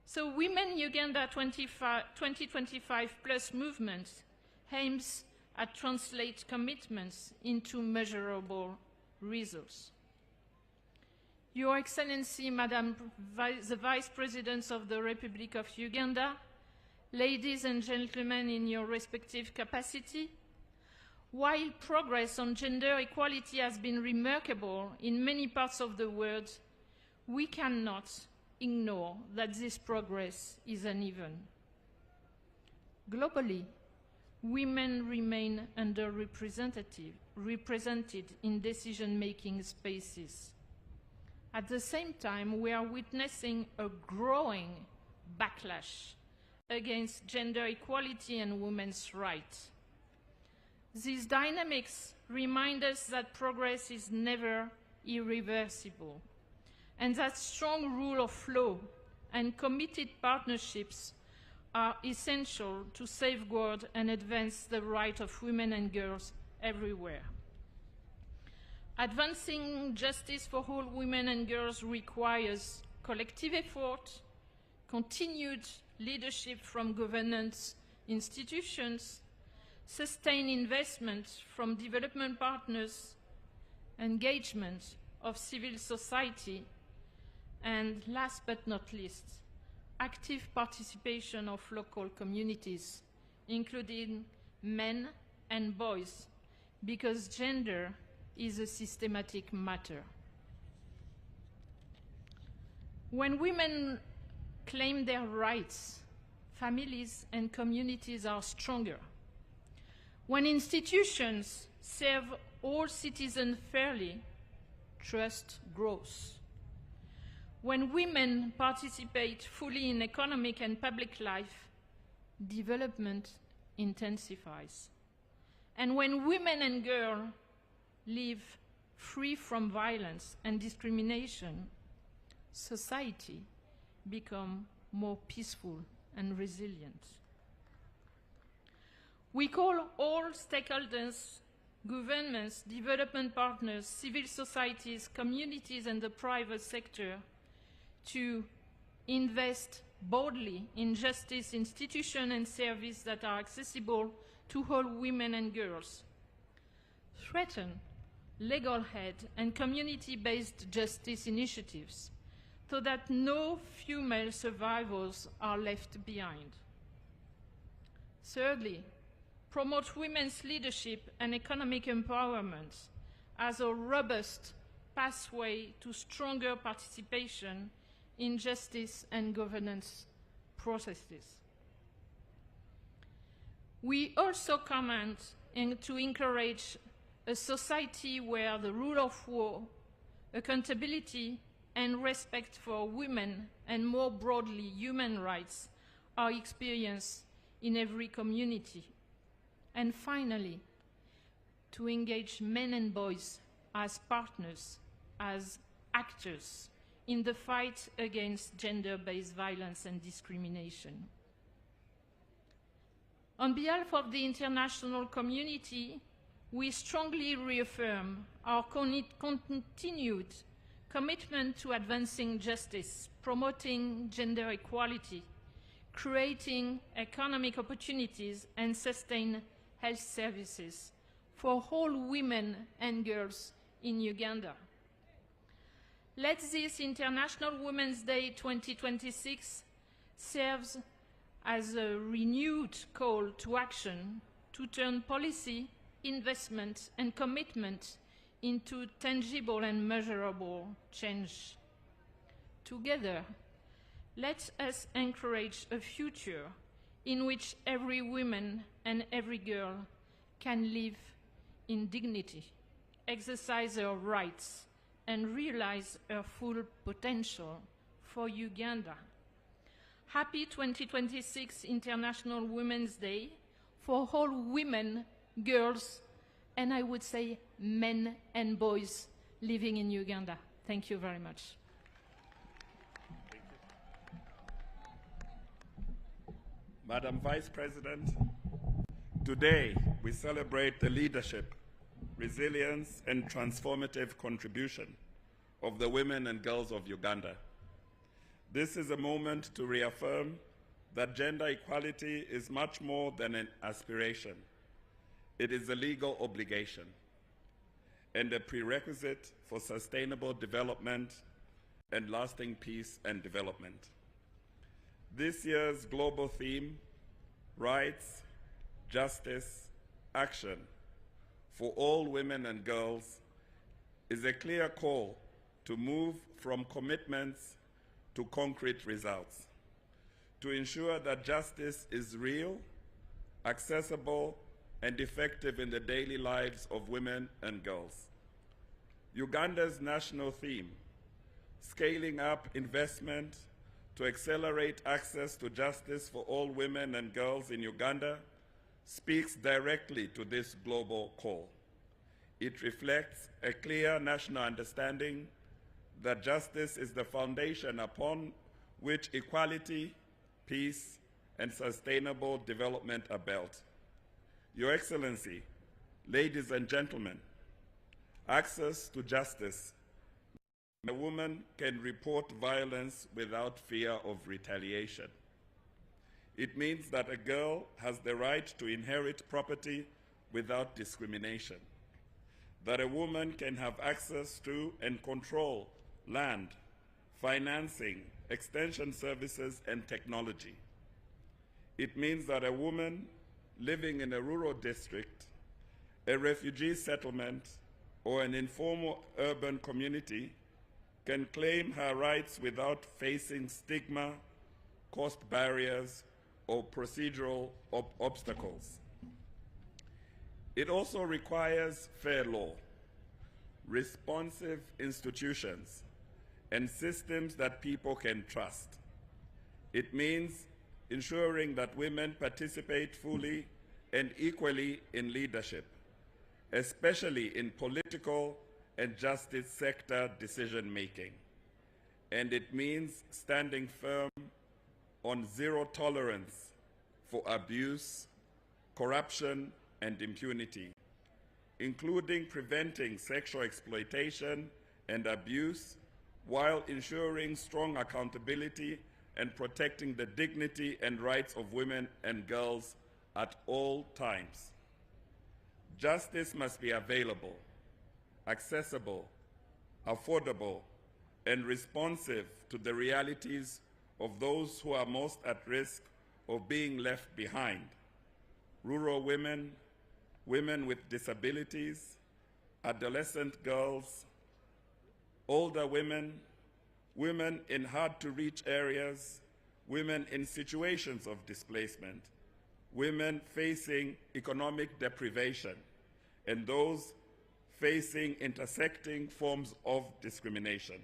So Women Uganda 2025 Plus movement aims at translate commitments into measurable results. Your Excellency, Madam the Vice Presidents of the Republic of Uganda, ladies and gentlemen in your respective capacity, while progress on gender equality has been remarkable in many parts of the world, we cannot ignore that this progress is uneven. Globally, women remain underrepresented in decision-making spaces. At the same time, we are witnessing a growing backlash against gender equality and women's rights. These dynamics remind us that progress is never irreversible, and that strong rule of law and committed partnerships are essential to safeguard and advance the rights of women and girls everywhere. Advancing justice for all women and girls requires collective effort, continued leadership from governance institutions, sustained investment from development partners, engagement of civil society, and last but not least, active participation of local communities, including men and boys, because gender is a systematic matter. When women claim their rights, families and communities are stronger. When institutions serve all citizens fairly, trust grows. When women participate fully in economic and public life, development intensifies. And when women and girls live free from violence and discrimination, society becomes more peaceful and resilient. We call all stakeholders, governments, development partners, civil societies, communities, and the private sector to invest boldly in justice institutions and services that are accessible to all women and girls, threaten legal aid and community-based justice initiatives so that no female survivors are left behind. Thirdly, promote women's leadership and economic empowerment as a robust pathway to stronger participation in justice and governance processes. We also comment to encourage a society where the rule of law, accountability, and respect for women and more broadly human rights are experienced in every community. And finally, to engage men and boys as partners, as actors in the fight against gender-based violence and discrimination. On behalf of the international community, we strongly reaffirm our continued commitment to advancing justice, promoting gender equality, creating economic opportunities, and sustain health services for all women and girls in Uganda. Let this International Women's Day 2026 serve as a renewed call to action to turn policy, investment, and commitment into tangible and measurable change. Together, let us encourage a future in which every woman and every girl can live in dignity, exercise her rights, and realize her full potential for Uganda. Happy 2026 International Women's Day for all women, girls, and I would say men and boys living in Uganda. Thank you very much. Madam Vice President, today we celebrate the leadership, resilience, and transformative contribution of the women and girls of Uganda. This is a moment to reaffirm that gender equality is much more than an aspiration. It is a legal obligation and a prerequisite for sustainable development and lasting peace and development. This year's global theme, Rights, Justice, Action for all women and girls, is a clear call to move from commitments to concrete results, to ensure that justice is real, accessible, and effective in the daily lives of women and girls. Uganda's national theme, scaling up investment to accelerate access to justice for all women and girls in Uganda speaks directly to this global call. It reflects a clear national understanding that justice is the foundation upon which equality, peace, and sustainable development are built. Your Excellency, ladies and gentlemen, access to justice. A woman can report violence without fear of retaliation. It means that a girl has the right to inherit property without discrimination, that a woman can have access to and control land, financing, extension services, and technology. It means that a woman living in a rural district, a refugee settlement, or an informal urban community can claim her rights without facing stigma, cost barriers, or procedural obstacles. It also requires fair law, responsive institutions, and systems that people can trust. It means ensuring that women participate fully and equally in leadership, especially in political and justice sector decision-making. And it means standing firm on zero tolerance for abuse, corruption, and impunity, including preventing sexual exploitation and abuse while ensuring strong accountability and protecting the dignity and rights of women and girls at all times. Justice must be available, accessible, affordable, and responsive to the realities of those who are most at risk of being left behind: rural women, women with disabilities, adolescent girls, older women, women in hard-to-reach areas, women in situations of displacement, women facing economic deprivation, and those facing intersecting forms of discrimination.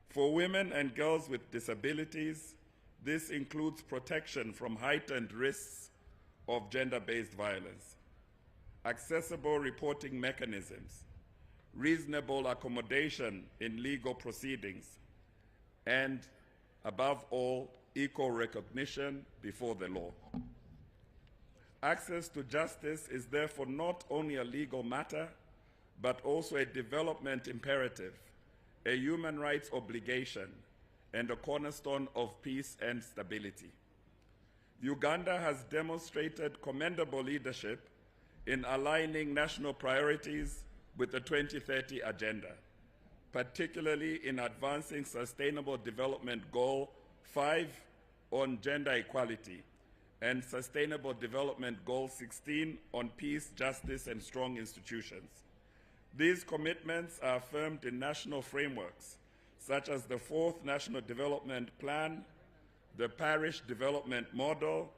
For women and girls with disabilities, this includes protection from heightened risks of gender-based violence, accessible reporting mechanisms, reasonable accommodation in legal proceedings, and, above all, equal recognition before the law. Access to justice is therefore not only a legal matter, but also a development imperative, a human rights obligation, and a cornerstone of peace and stability. Uganda has demonstrated commendable leadership in aligning national priorities with the 2030 Agenda, particularly in advancing Sustainable Development Goal 5 on gender equality and Sustainable Development Goal 16 on peace, justice, and strong institutions. These commitments are affirmed in national frameworks, such as the 4th National Development Plan, the Parish Development Model,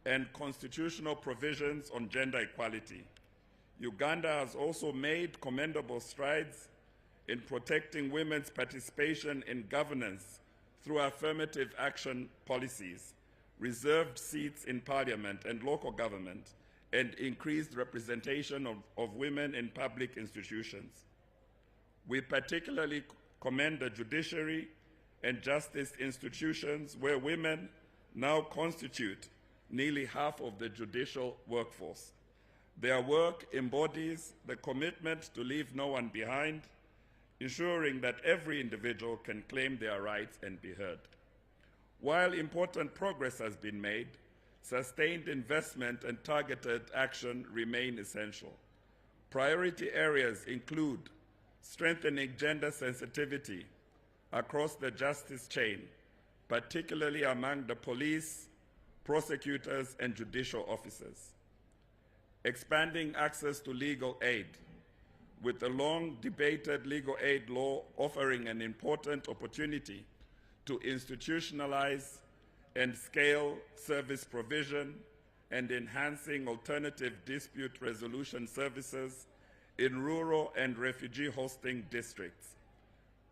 and constitutional provisions on gender equality. Uganda has also made commendable strides in protecting women's participation in governance through affirmative action policies, reserved seats in parliament and local government, and increased representation of women in public institutions. We particularly commend the judiciary and justice institutions where women now constitute nearly half of the judicial workforce. Their work embodies the commitment to leave no one behind, ensuring that every individual can claim their rights and be heard. While important progress has been made, sustained investment and targeted action remain essential. Priority areas include strengthening gender sensitivity across the justice chain, particularly among the police, prosecutors, and judicial officers. Expanding access to legal aid, with the long-debated legal aid law offering an important opportunity to institutionalize and scale service provision and enhancing alternative dispute resolution services in rural and refugee hosting districts.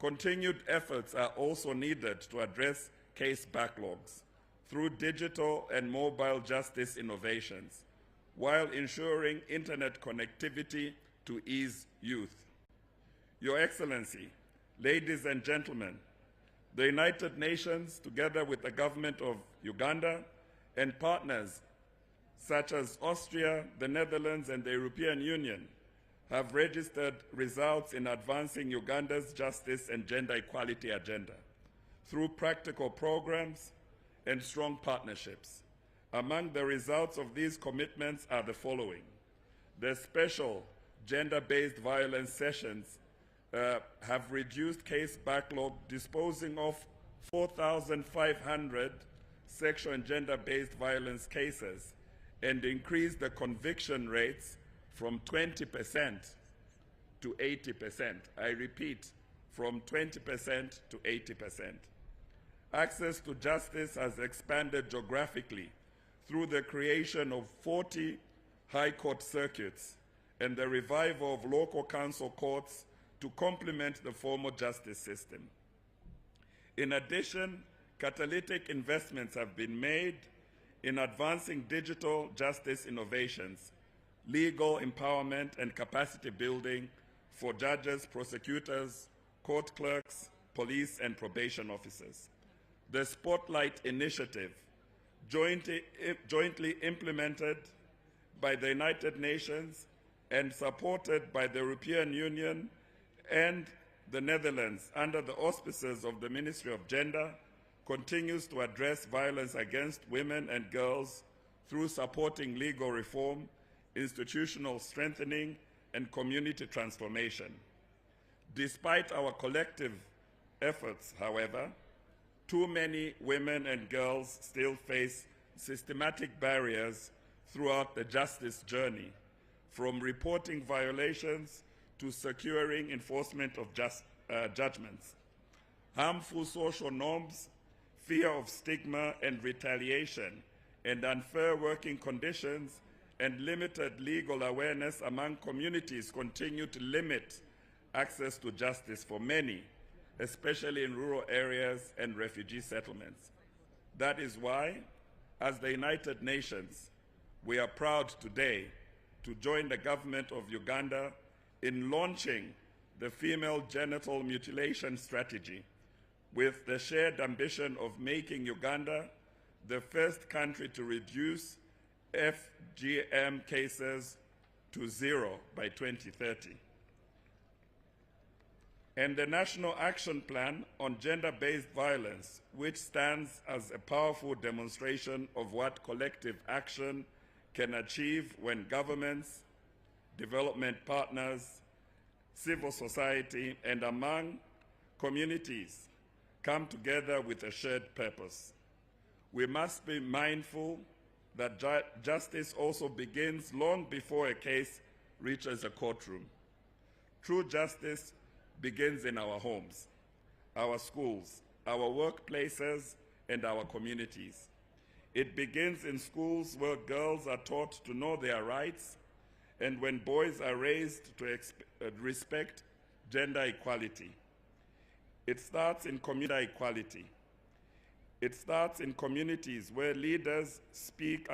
Continued efforts are also needed to address case backlogs through digital and mobile justice innovations, while ensuring internet connectivity to ease youth. Your Excellency, ladies and gentlemen, the United Nations, together with the government of Uganda and partners such as Austria, the Netherlands, and the European Union, have registered results in advancing Uganda's justice and gender equality agenda through practical programs and strong partnerships. Among the results of these commitments are the following. The special gender-based violence sessions have reduced case backlog, disposing of 4,500 sexual and gender-based violence cases, and increased the conviction rates from 20% to 80%. I repeat, from 20% to 80%. Access to justice has expanded geographically through the creation of 40 high court circuits and the revival of local council courts to complement the formal justice system. In addition, catalytic investments have been made in advancing digital justice innovations, legal empowerment, and capacity building for judges, prosecutors, court clerks, police, and probation officers. The Spotlight Initiative, jointly implemented by the United Nations and supported by the European Union and the Netherlands under the auspices of the Ministry of Gender, continues to address violence against women and girls through supporting legal reform, institutional strengthening, and community transformation. Despite our collective efforts, however, too many women and girls still face systematic barriers throughout the justice journey, from reporting violations to securing enforcement of judgments. Harmful social norms, fear of stigma and retaliation, and unfair working conditions and limited legal awareness among communities continue to limit access to justice for many, especially in rural areas and refugee settlements. That is why, as the United Nations, we are proud today to join the government of Uganda in launching the Female Genital Mutilation Strategy, with the shared ambition of making Uganda the first country to reduce FGM cases to 0 by 2030. And the National Action Plan on Gender-Based Violence, which stands as a powerful demonstration of what collective action can achieve when governments, development partners, civil society, and among communities come together with a shared purpose. We must be mindful that justice also begins long before a case reaches a courtroom. True justice begins in our homes, our schools, our workplaces, and our communities. It begins in schools where girls are taught to know their rights, and when boys are raised to respect gender equality. It starts in community equality. It starts in communities where leaders speak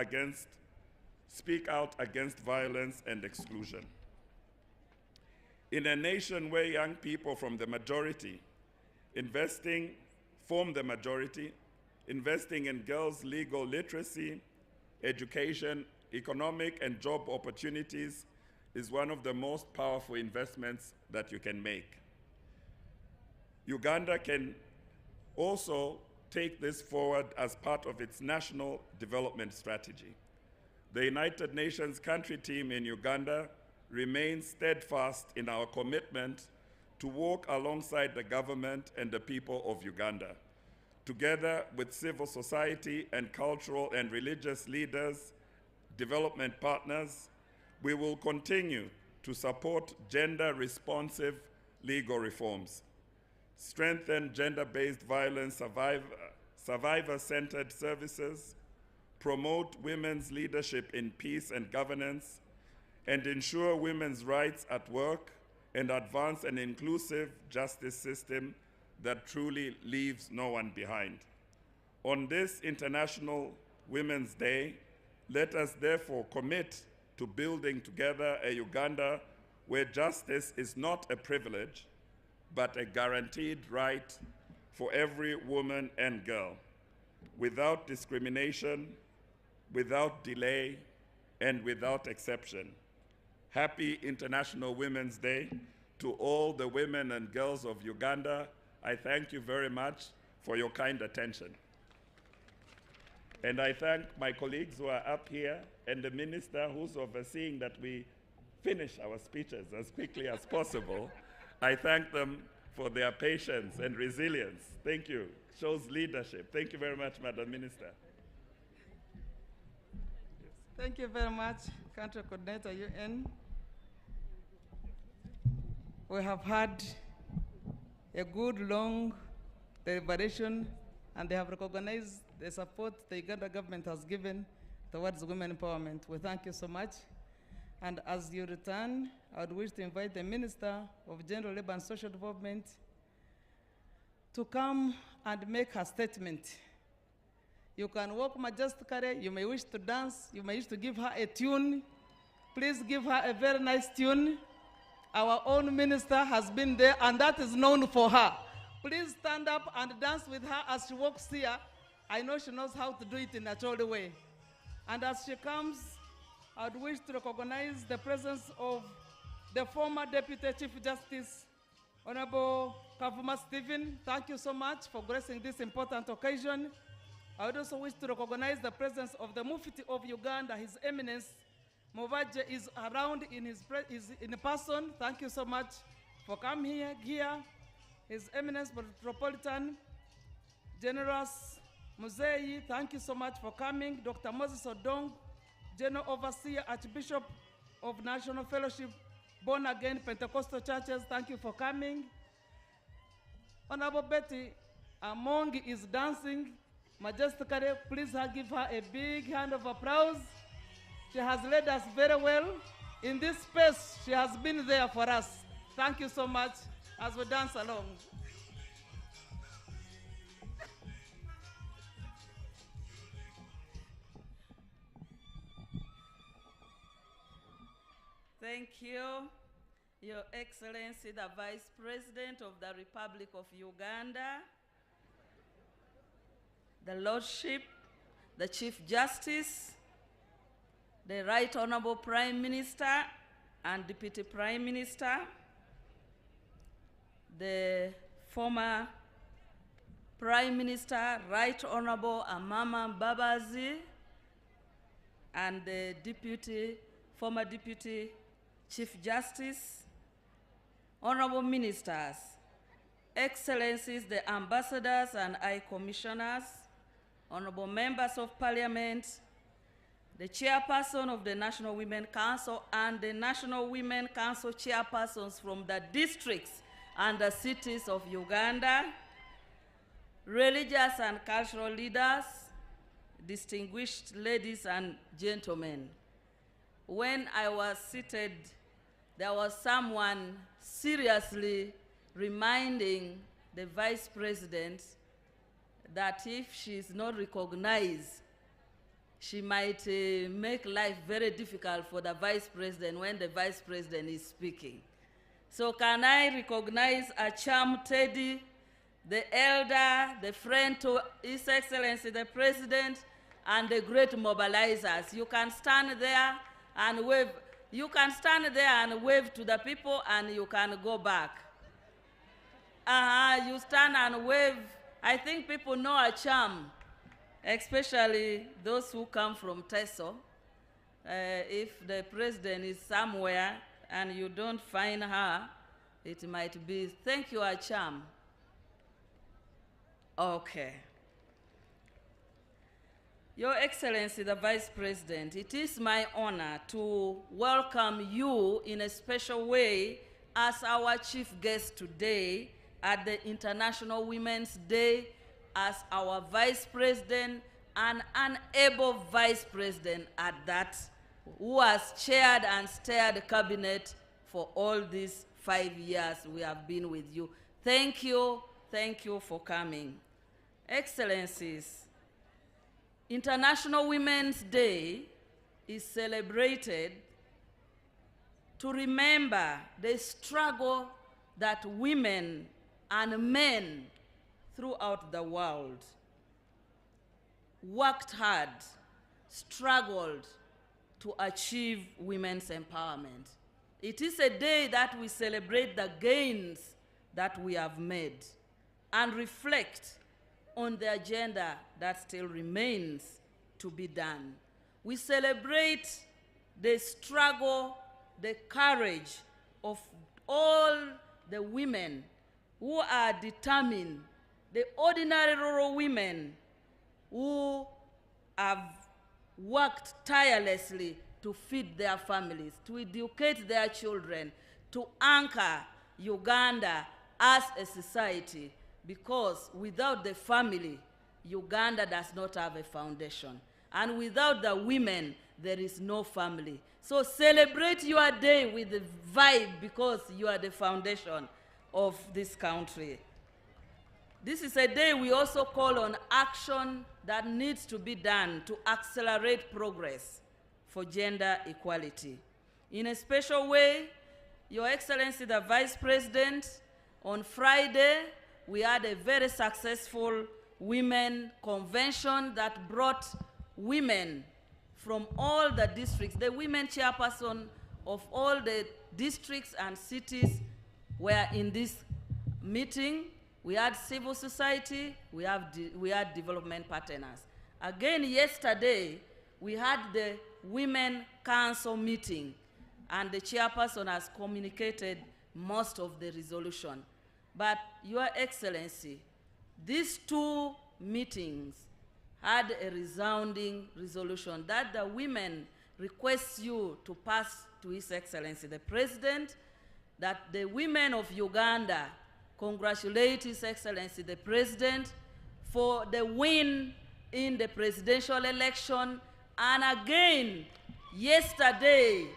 out against violence and exclusion. In a nation where young people form the majority, investing in girls' legal literacy, education, economic and job opportunities is one of the most powerful investments that you can make. Uganda can also take this forward as part of its national development strategy. The United Nations country team in Uganda remains steadfast in our commitment to work alongside the government and the people of Uganda. Together with civil society and cultural and religious leaders, development partners, we will continue to support gender-responsive legal reforms, strengthen gender-based violence survivor-centered services, promote women's leadership in peace and governance, and ensure women's rights at work and advance an inclusive justice system that truly leaves no one behind. On this International Women's Day, let us therefore commit to building together a Uganda where justice is not a privilege, but a guaranteed right for every woman and girl, without discrimination, without delay, and without exception. Happy International Women's Day to all the women and girls of Uganda. I thank you very much for your kind attention. And I thank my colleagues who are up here and the minister who's overseeing that we finish our speeches as quickly as possible. I thank them for their patience and resilience. Thank you. Shows leadership. Thank you very much, Madam Minister. Thank you very much, Country Coordinator UN. We have had a good, long deliberation, and they have recognized the support the Uganda government has given towards women empowerment. We thank you so much. And as you return, I would wish to invite the Minister of Gender, Labor and Social Development to come and make her statement. You can walk majestically, you may wish to dance, you may wish to give her a tune. Please give her a very nice tune. Our own minister has been there, and that is known for her. Please stand up and dance with her as she walks here. I know she knows how to do it in a trolley way. And as she comes, I would wish to recognize the presence of the former Deputy Chief Justice, Honorable Kavuma Stephen. Thank you so much for gracing this important occasion. I would also wish to recognize the presence of the Mufti of Uganda, His Eminence Movaje is around in person. Thank you so much for coming here. His Eminence Metropolitan Generous Muzei, thank you so much for coming. Dr. Moses Odong, General Overseer, Archbishop of National Fellowship, Born Again Pentecostal Churches, thank you for coming. Honorable Betty Among is dancing majestically. Please give her a big hand of applause. She has led us very well. In this space, she has been there for us. Thank you so much as we dance along. Thank you, Your Excellency, the Vice President of the Republic of Uganda, the Lordship, the Chief Justice, the Right Honorable Prime Minister and Deputy Prime Minister, the former Prime Minister, Right Honorable Amama Mbabazi, and the former Deputy Chief Justice, Honorable Ministers, Excellencies, the Ambassadors and High Commissioners, Honorable Members of Parliament, the Chairperson of the National Women Council and the National Women Council Chairpersons from the districts and the cities of Uganda, religious and cultural leaders, distinguished ladies and gentlemen. When I was seated, there was someone seriously reminding the Vice President that if she is not recognized, she might make life very difficult for the Vice President when the Vice President is speaking. So can I recognize Acham Teddy, the elder, the friend to His Excellency the President, and the great mobilizers. You can stand there and wave. You can stand there and wave to the people, and you can go back. You stand and wave. I think people know Acham, especially those who come from Teso. If the president is somewhere and you don't find her, it might be, thank you, Acham. Okay. Your Excellency, the Vice President, it is my honor to welcome you in a special way as our chief guest today at the International Women's Day, as our Vice President and an able Vice President at that, who has chaired and steered the cabinet for all these 5 years we have been with you. Thank you for coming. Excellencies, International Women's Day is celebrated to remember the struggle that women and men throughout the world worked hard, struggled to achieve women's empowerment. It is a day that we celebrate the gains that we have made and reflect on the agenda that still remains to be done. We celebrate the struggle, the courage of all the women who are determined, the ordinary rural women who have worked tirelessly to feed their families, to educate their children, to anchor Uganda as a society, because without the family, Uganda does not have a foundation. And without the women, there is no family. So celebrate your day with the vibe, because you are the foundation of this country. This is a day we also call on action that needs to be done to accelerate progress for gender equality. In a special way, Your Excellency the Vice President, on Friday, we had a very successful women convention that brought women from all the districts. The women chairperson of all the districts and cities were in this meeting. We had civil society, we had development partners. Again, yesterday, we had the Women Council meeting, and the chairperson has communicated most of the resolution. But Your Excellency, these two meetings had a resounding resolution that the women request you to pass to His Excellency the President, that the women of Uganda congratulate His Excellency the President for the win in the presidential election, and again, yesterday,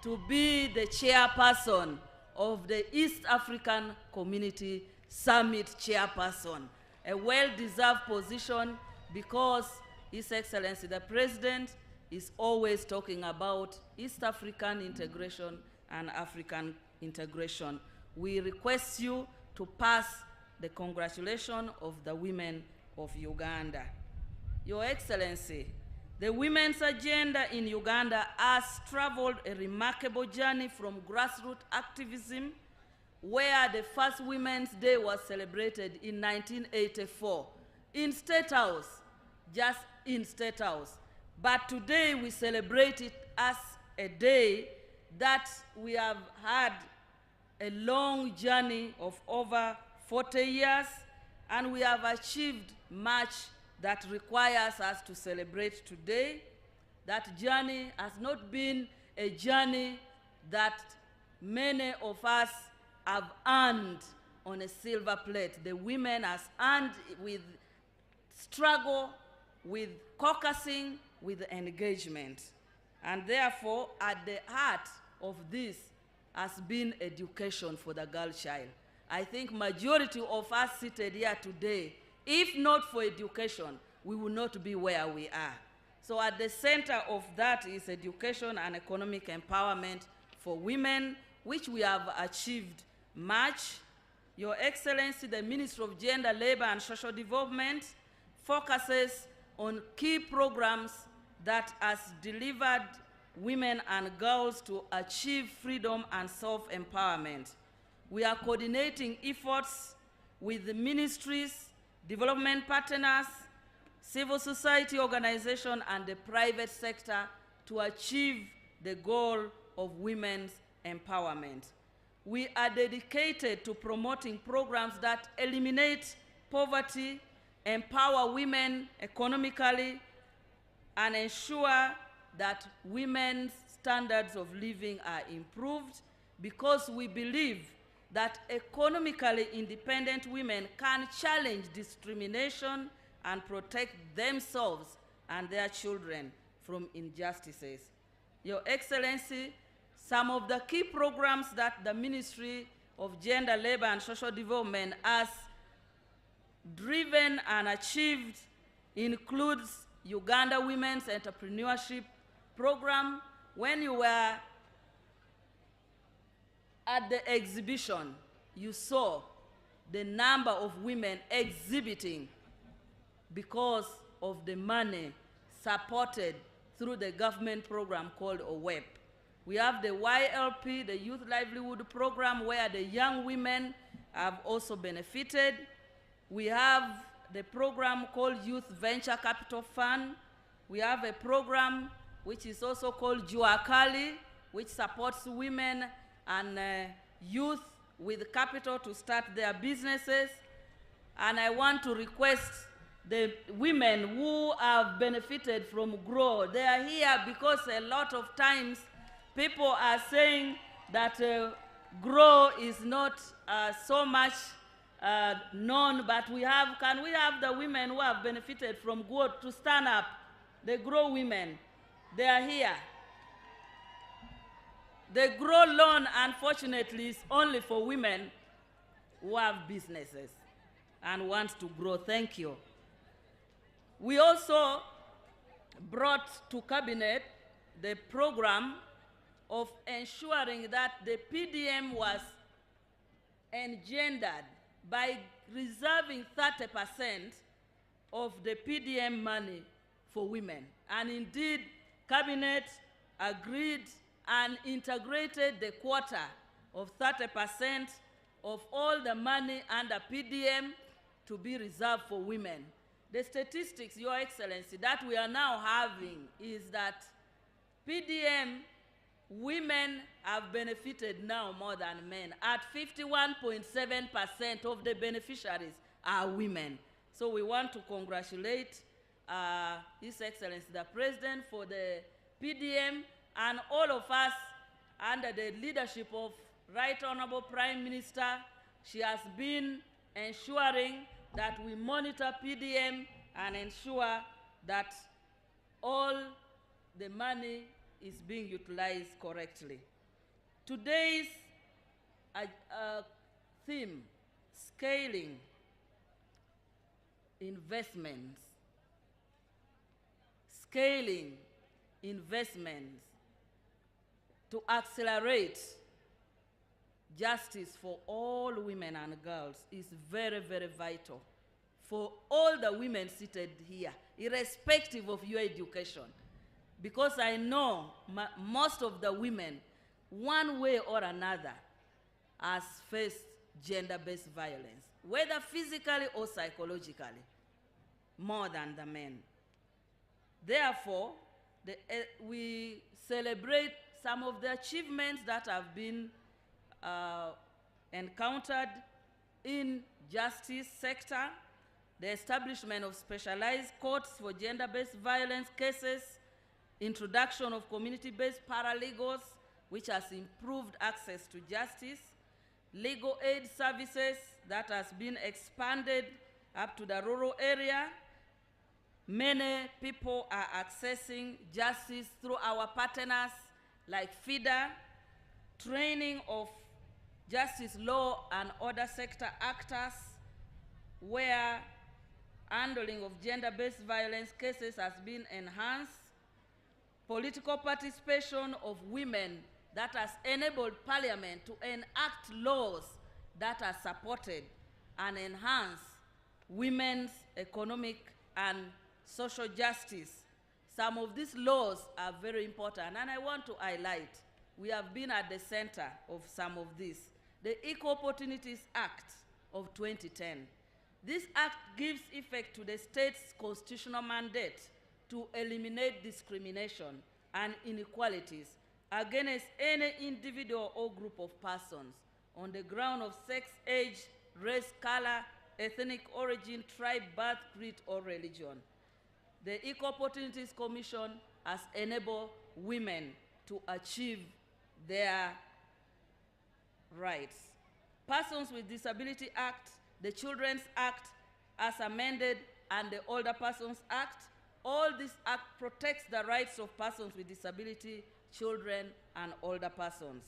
to be the chairperson of the East African Community Summit chairperson, a well-deserved position, because His Excellency the President is always talking about East African integration and African integration. We request you to pass the congratulations of the women of Uganda. Your Excellency, the women's agenda in Uganda has traveled a remarkable journey from grassroots activism, where the first Women's Day was celebrated in 1984 in State House, just in State House. But today we celebrate it as a day that we have had a long journey of over 40 years, and we have achieved much that requires us to celebrate today. That journey has not been a journey that many of us have earned on a silver plate. The women has earned with struggle, with caucusing, with engagement. And therefore, at the heart of this has been education for the girl child. I think majority of us seated here today, if not for education, we will not be where we are. So at the center of that is education and economic empowerment for women, which we have achieved much. Your Excellency, the Minister of Gender, Labor and Social Development focuses on key programs that has delivered women and girls to achieve freedom and self-empowerment. We are coordinating efforts with the ministries, development partners, civil society organizations, and the private sector to achieve the goal of women's empowerment. We are dedicated to promoting programs that eliminate poverty, empower women economically, and ensure that women's standards of living are improved, because we believe that economically independent women can challenge discrimination and protect themselves and their children from injustices. Your Excellency, some of the key programs that the ministry of Gender, Labor, and Social Development has driven and achieved includes Uganda Women's Entrepreneurship Program. When you were at the exhibition, you saw the number of women exhibiting because of the money supported through the government program called OWEP. We have the YLP, the Youth Livelihood Program, where the young women have also benefited. We have the program called Youth Venture Capital Fund. We have a program which is also called Juakali, which supports women and youth with capital to start their businesses. And I want to request the women who have benefited from GROW. They are here because a lot of times people are saying that GROW is not so much known, but can we have the women who have benefited from GROW to stand up? The GROW women, they are here. The GROW loan, unfortunately, is only for women who have businesses and want to grow. Thank you. We also brought to Cabinet the program of ensuring that the PDM was engendered by reserving 30% of the PDM money for women. And indeed, Cabinet agreed and integrated the quota of 30% of all the money under PDM to be reserved for women. The statistics, Your Excellency, that we are now having is that PDM women have benefited now more than men. At 51.7% of the beneficiaries are women. So we want to congratulate His Excellency the President for the PDM, and all of us under the leadership of Right Honorable Prime Minister. She has been ensuring that we monitor PDM and ensure that all the money is being utilized correctly. Today's theme, scaling investments. Scaling investments to accelerate justice for all women and girls is very, very vital for all the women seated here, irrespective of your education. Because I know most of the women, one way or another, has faced gender-based violence, whether physically or psychologically, more than the men. Therefore, we celebrate some of the achievements that have been encountered in justice sector, the establishment of specialized courts for gender-based violence cases, introduction of community-based paralegals, which has improved access to justice, legal aid services that has been expanded up to the rural area. Many people are accessing justice through our partners like FIDA, training of justice law and other sector actors, where handling of gender-based violence cases has been enhanced, political participation of women that has enabled Parliament to enact laws that are supported and enhance women's economic and social justice. Some of these laws are very important, and I want to highlight, we have been at the center of some of these. The Equal Opportunities Act of 2010. This act gives effect to the state's constitutional mandate to eliminate discrimination and inequalities against any individual or group of persons on the ground of sex, age, race, color, ethnic origin, tribe, birth, creed, or religion. The Equal Opportunities Commission has enabled women to achieve their rights. Persons with Disability Act, the Children's Act as amended, and the Older Persons Act, all this act protects the rights of persons with disability, children, and older persons.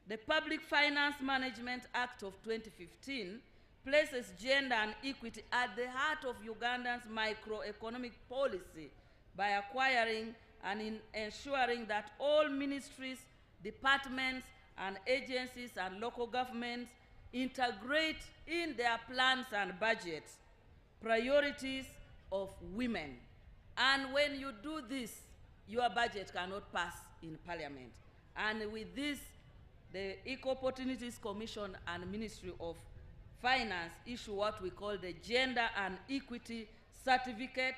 The Public Finance Management Act of 2015 places gender and equity at the heart of Uganda's microeconomic policy by acquiring and ensuring that all ministries, departments, and agencies and local governments integrate in their plans and budgets priorities of women. And when you do this, your budget cannot pass in Parliament. And with this, the Equal Opportunities Commission and Ministry of Finance issue what we call the Gender and Equity Certificate,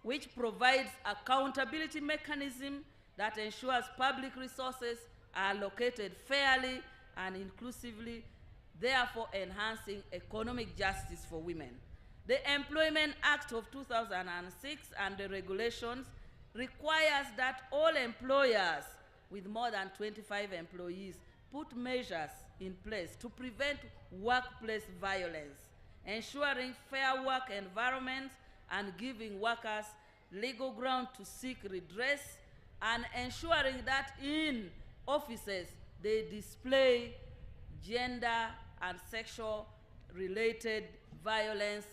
which provides accountability mechanism that ensures public resources are allocated fairly and inclusively, therefore enhancing economic justice for women. The Employment Act of 2006 and the regulations requires that all employers with more than 25 employees put measures in place to prevent workplace violence, ensuring fair work environments and giving workers legal ground to seek redress, and ensuring that in offices they display gender and sexual related violence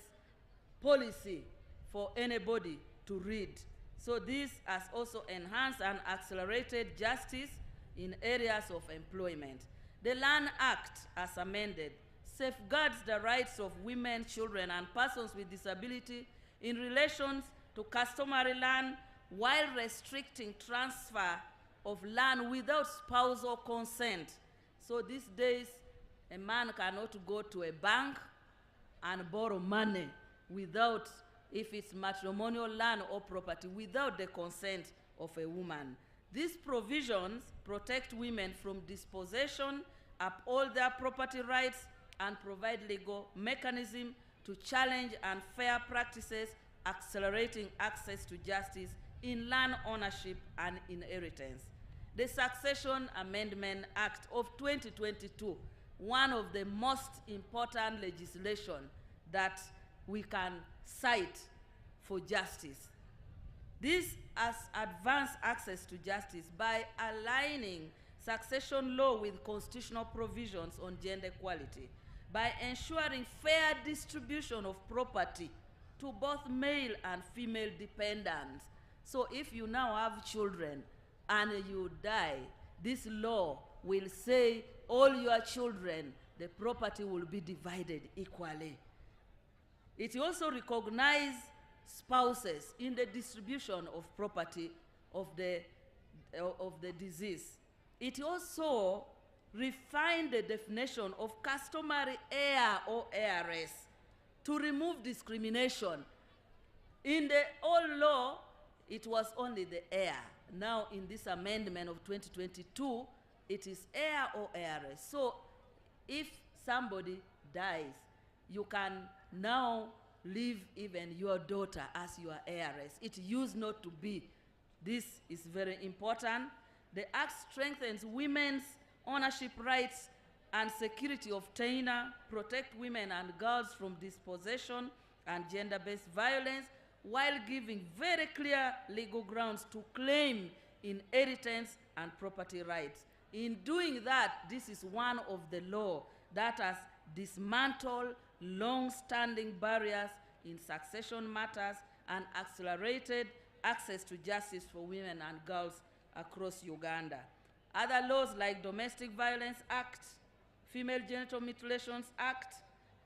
policy for anybody to read. So this has also enhanced and accelerated justice in areas of employment. The Land Act, as amended, safeguards the rights of women, children, and persons with disability in relation to customary land while restricting transfer of land without spousal consent. So these days, a man cannot go to a bank and borrow money without, if it's matrimonial land or property, without the consent of a woman. These provisions protect women from dispossession, uphold their property rights, and provide legal mechanism to challenge unfair practices, accelerating access to justice in land ownership and inheritance. The Succession Amendment Act of 2022, one of the most important legislation that we can cite for justice. This has advanced access to justice by aligning succession law with constitutional provisions on gender equality, by ensuring fair distribution of property to both male and female dependents. So if you now have children and you die, this law will say all your children, the property will be divided equally. It also recognizes spouses in the distribution of property of the deceased. It also refined the definition of customary heir or heiress to remove discrimination. In the old law, it was only the heir. Now, in this amendment of 2022, it is heir or heiress. So, if somebody dies, you can now leave even your daughter as your heiress. It used not to be. This is very important. The Act strengthens women's ownership rights and security of tenure, protect women and girls from dispossession and gender-based violence, while giving very clear legal grounds to claim inheritance and property rights. In doing that, this is one of the law that has dismantled long-standing barriers in succession matters and accelerated access to justice for women and girls across Uganda. Other laws like Domestic Violence Act, Female Genital Mutilations Act,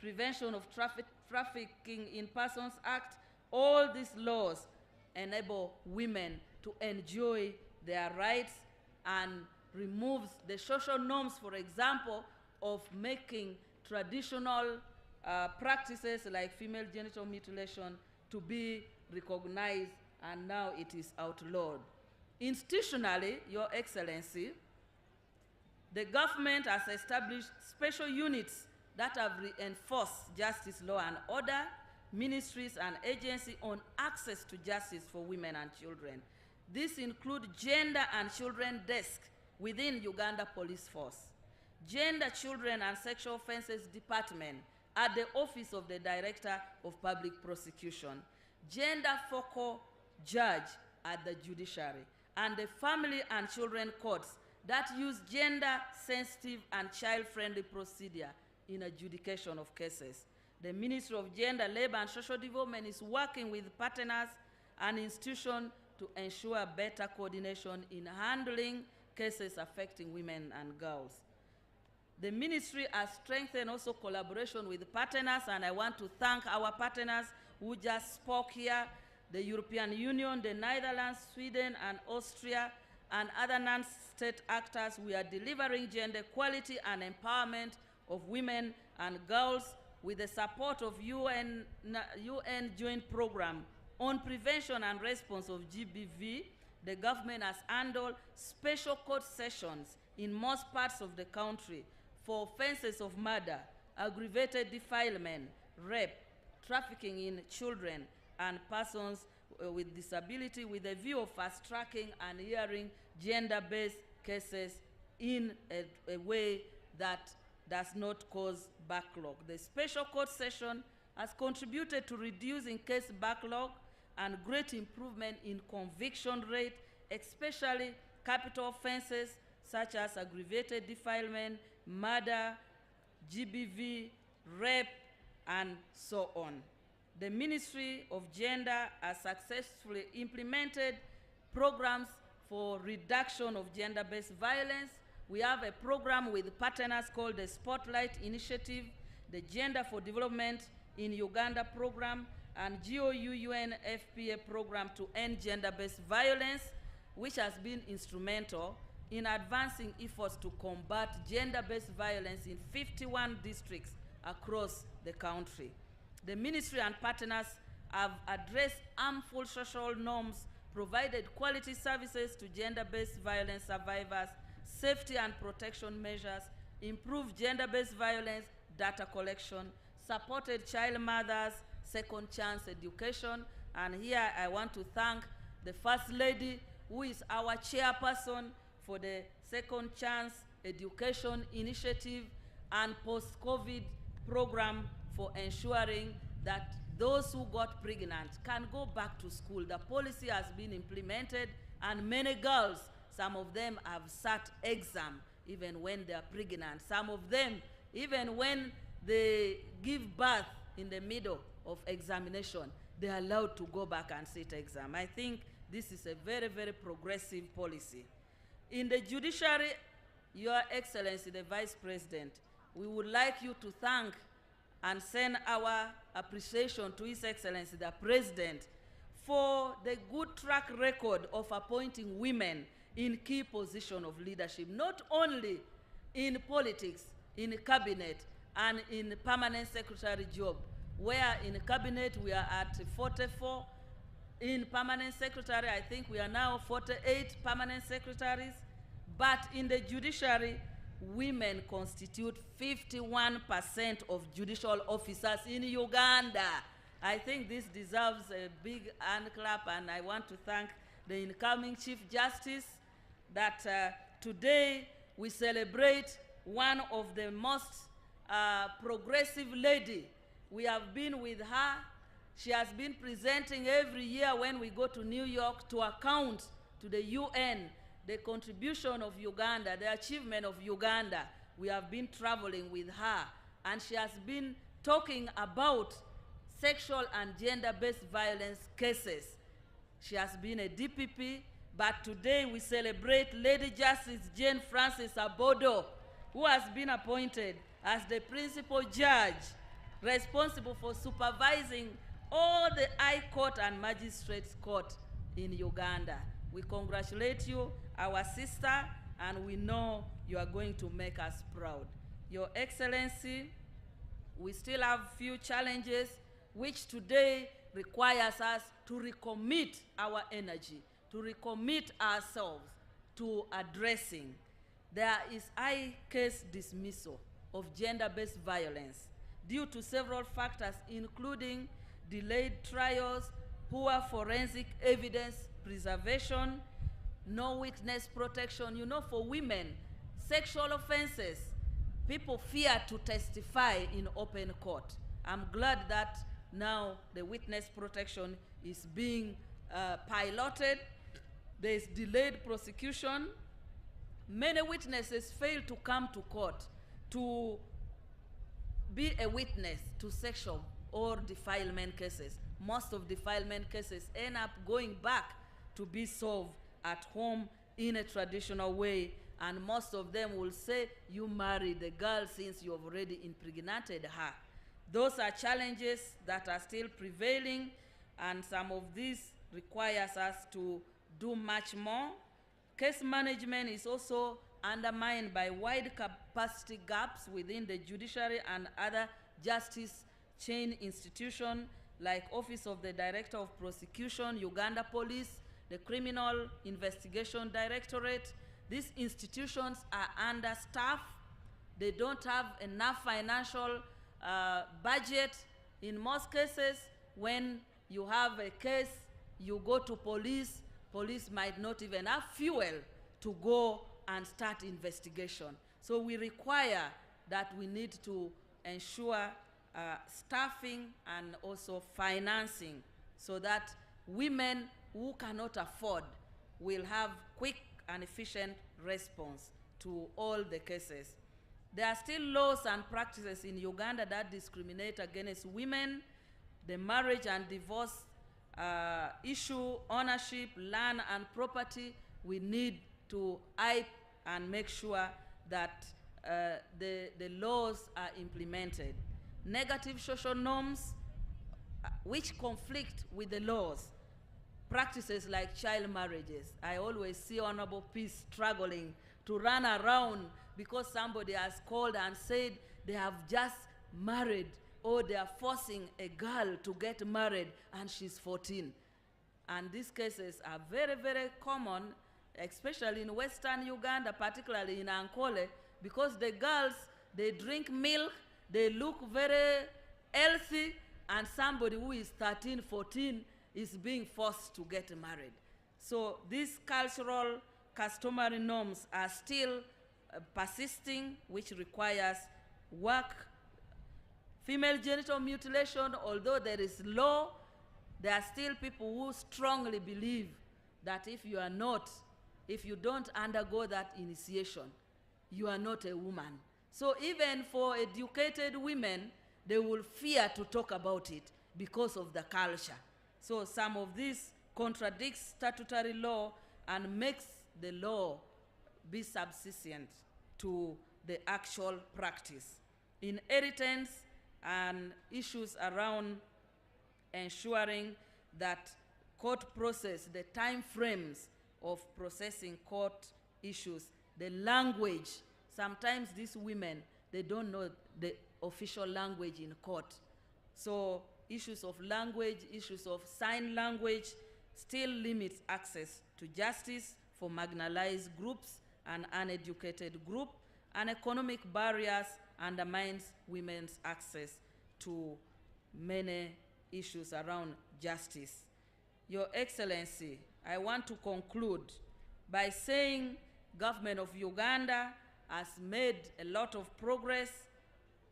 Prevention of Trafficking in Persons Act, all these laws enable women to enjoy their rights and removes the social norms, for example, of making traditional practices like female genital mutilation to be recognized, and now it is outlawed. Institutionally, Your Excellency, the government has established special units that have reinforced justice, law and order, ministries and agencies on access to justice for women and children. These include Gender and Children Desk within Uganda Police Force, Gender, Children and Sexual Offences Department at the Office of the Director of Public Prosecution, Gender Focal Judge at the Judiciary, and the Family and Children Courts that use gender-sensitive and child-friendly procedure in adjudication of cases. The Ministry of Gender, Labor and Social Development is working with partners and institutions to ensure better coordination in handling cases affecting women and girls. The ministry has strengthened also collaboration with partners, and I want to thank our partners who just spoke here, the European Union, the Netherlands, Sweden, and Austria, and other non-state actors. We are delivering gender equality and empowerment of women and girls with the support of UN Joint Program on Prevention and Response of GBV. The government has handled special court sessions in most parts of the country for offenses of murder, aggravated defilement, rape, trafficking in children and persons with disability, with a view of fast-tracking and hearing gender-based cases in a way that does not cause backlog. The special court session has contributed to reducing case backlog and great improvement in conviction rate, especially capital offenses such as aggravated defilement, murder, GBV, rape, and so on. The Ministry of Gender has successfully implemented programs for reduction of gender-based violence. We have a program with partners called the Spotlight Initiative, the Gender for Development in Uganda program, and GOU-UNFPA program to end gender-based violence, which has been instrumental in advancing efforts to combat gender-based violence in 51 districts across the country. The ministry and partners have addressed harmful social norms, provided quality services to gender-based violence survivors, safety and protection measures, improved gender-based violence data collection, supported child mothers, second chance education, and here I want to thank the First Lady, who is our chairperson for the Second Chance Education Initiative and post-COVID program for ensuring that those who got pregnant can go back to school. The policy has been implemented, and many girls, some of them have sat exam even when they are pregnant. Some of them, even when they give birth in the middle of examination, they are allowed to go back and sit exam. I think this is a very, very progressive policy. In the judiciary, Your Excellency, the Vice President, we would like you to thank and send our appreciation to His Excellency, the President, for the good track record of appointing women in key positions of leadership, not only in politics, in cabinet, and in permanent secretary job, where in cabinet we are at 44, in permanent secretary, I think we are now 48 permanent secretaries, but in the judiciary, women constitute 51% of judicial officers in Uganda. I think this deserves a big hand clap, and I want to thank the incoming Chief Justice that today we celebrate one of the most progressive lady. We have been with her. She has been presenting every year when we go to New York to account to the UN the contribution of Uganda, the achievement of Uganda. We have been traveling with her, and she has been talking about sexual and gender-based violence cases. She has been a DPP, but today we celebrate Lady Justice Jane Francis Abodo, who has been appointed as the principal judge responsible for supervising all the High Court and Magistrates Court in Uganda. We congratulate you, our sister, and we know you are going to make us proud. Your Excellency, we still have few challenges which today requires us to recommit our energy, to recommit ourselves to addressing. There is high case dismissal of gender-based violence due to several factors, including delayed trials, poor forensic evidence preservation, no witness protection. You know, for women, sexual offenses, people fear to testify in open court. I'm glad that now the witness protection is being piloted. There's delayed prosecution, many witnesses fail to come to court to be a witness to sexual or defilement cases. Most of defilement cases end up going back to be solved at home in a traditional way, and most of them will say, you married the girl since you have already impregnated her. Those are challenges that are still prevailing, and some of these requires us to do much more. Case management is also undermined by wide capacity gaps within the judiciary and other justice chain institutions like Office of the Director of Prosecution, Uganda Police, the Criminal Investigation Directorate. These institutions are understaffed. They don't have enough financial budget. In most cases, when you have a case, you go to police, police might not even have fuel to go and start investigation. So we require that we need to ensure staffing and also financing so that women who cannot afford will have quick and efficient response to all the cases. There are still laws and practices in Uganda that discriminate against women. The marriage and divorce issue, ownership, land and property, we need to hype and make sure that the laws are implemented. Negative social norms which conflict with the laws. Practices like child marriages. I always see Honorable Peace struggling to run around because somebody has called and said they have just married, or they are forcing a girl to get married and she's 14. And these cases are very, very common, especially in Western Uganda, particularly in Ankole, because the girls, they drink milk, they look very healthy, and somebody who is 13, 14 is being forced to get married. So these cultural, customary norms are still persisting, which requires work. Female genital mutilation, although there is law, there are still people who strongly believe that if you don't undergo that initiation, you are not a woman. So even for educated women, they will fear to talk about it because of the culture. So some of this contradicts statutory law and makes the law be subservient to the actual practice. Inheritance and issues around ensuring that court process, the time frames of processing court issues, the language. Sometimes these women, they don't know the official language in court. So issues of language, issues of sign language still limits access to justice for marginalized groups and uneducated groups, and economic barriers undermines women's access to many issues around justice. Your Excellency, I want to conclude by saying government of Uganda has made a lot of progress.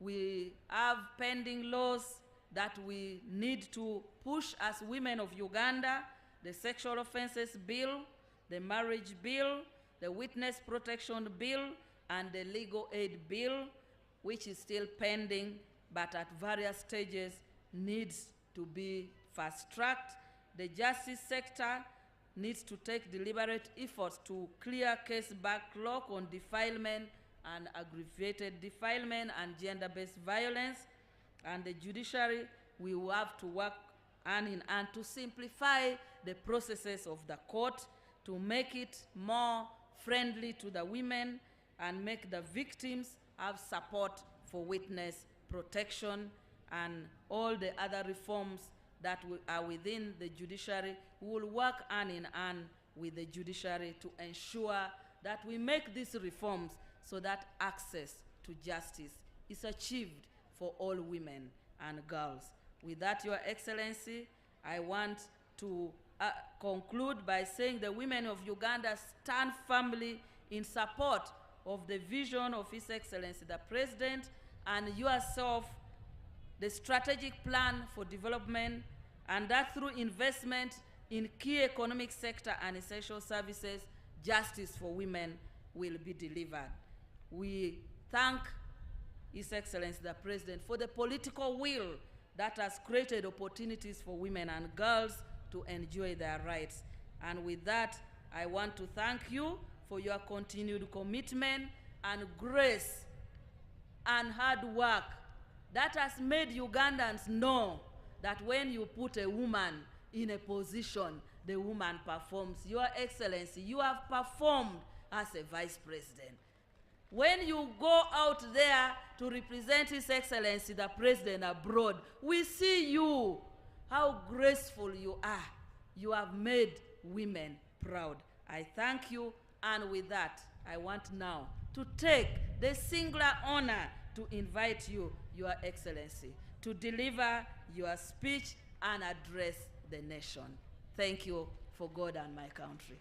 We have pending laws that we need to push as women of Uganda: the Sexual Offences Bill, the Marriage Bill, the Witness Protection Bill, and the Legal Aid Bill, which is still pending, but at various stages needs to be fast-tracked. The justice sector needs to take deliberate efforts to clear case backlog on defilement and aggravated defilement and gender-based violence. And the judiciary will have to work hand in hand to simplify the processes of the court, to make it more friendly to the women and make the victims have support for witness protection, and all the other reforms that are within the judiciary. We will work hand in hand with the judiciary to ensure that we make these reforms so that access to justice is achieved for all women and girls. With that, Your Excellency, I want to conclude by saying the women of Uganda stand firmly in support of the vision of His Excellency the President and yourself, the strategic plan for development, and that through investment in key economic sector and essential services, justice for women will be delivered. We thank His Excellency the President for the political will that has created opportunities for women and girls to enjoy their rights. And with that, I want to thank you for your continued commitment and grace and hard work that has made Ugandans know that when you put a woman in a position, the woman performs. Your Excellency, you have performed as a Vice President. When you go out there to represent His Excellency the President abroad, we see you, how graceful you are. You have made women proud. I thank you, and with that, I want now to take the singular honor to invite you, Your Excellency, to deliver your speech and address the nation. Thank you for God and my country.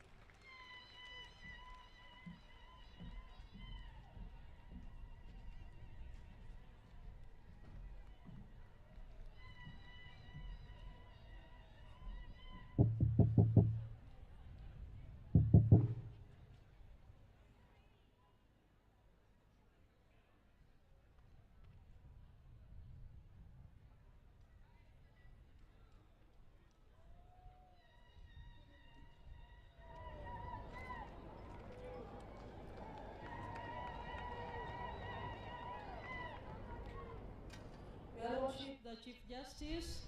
Your Lordship, the Chief Justice,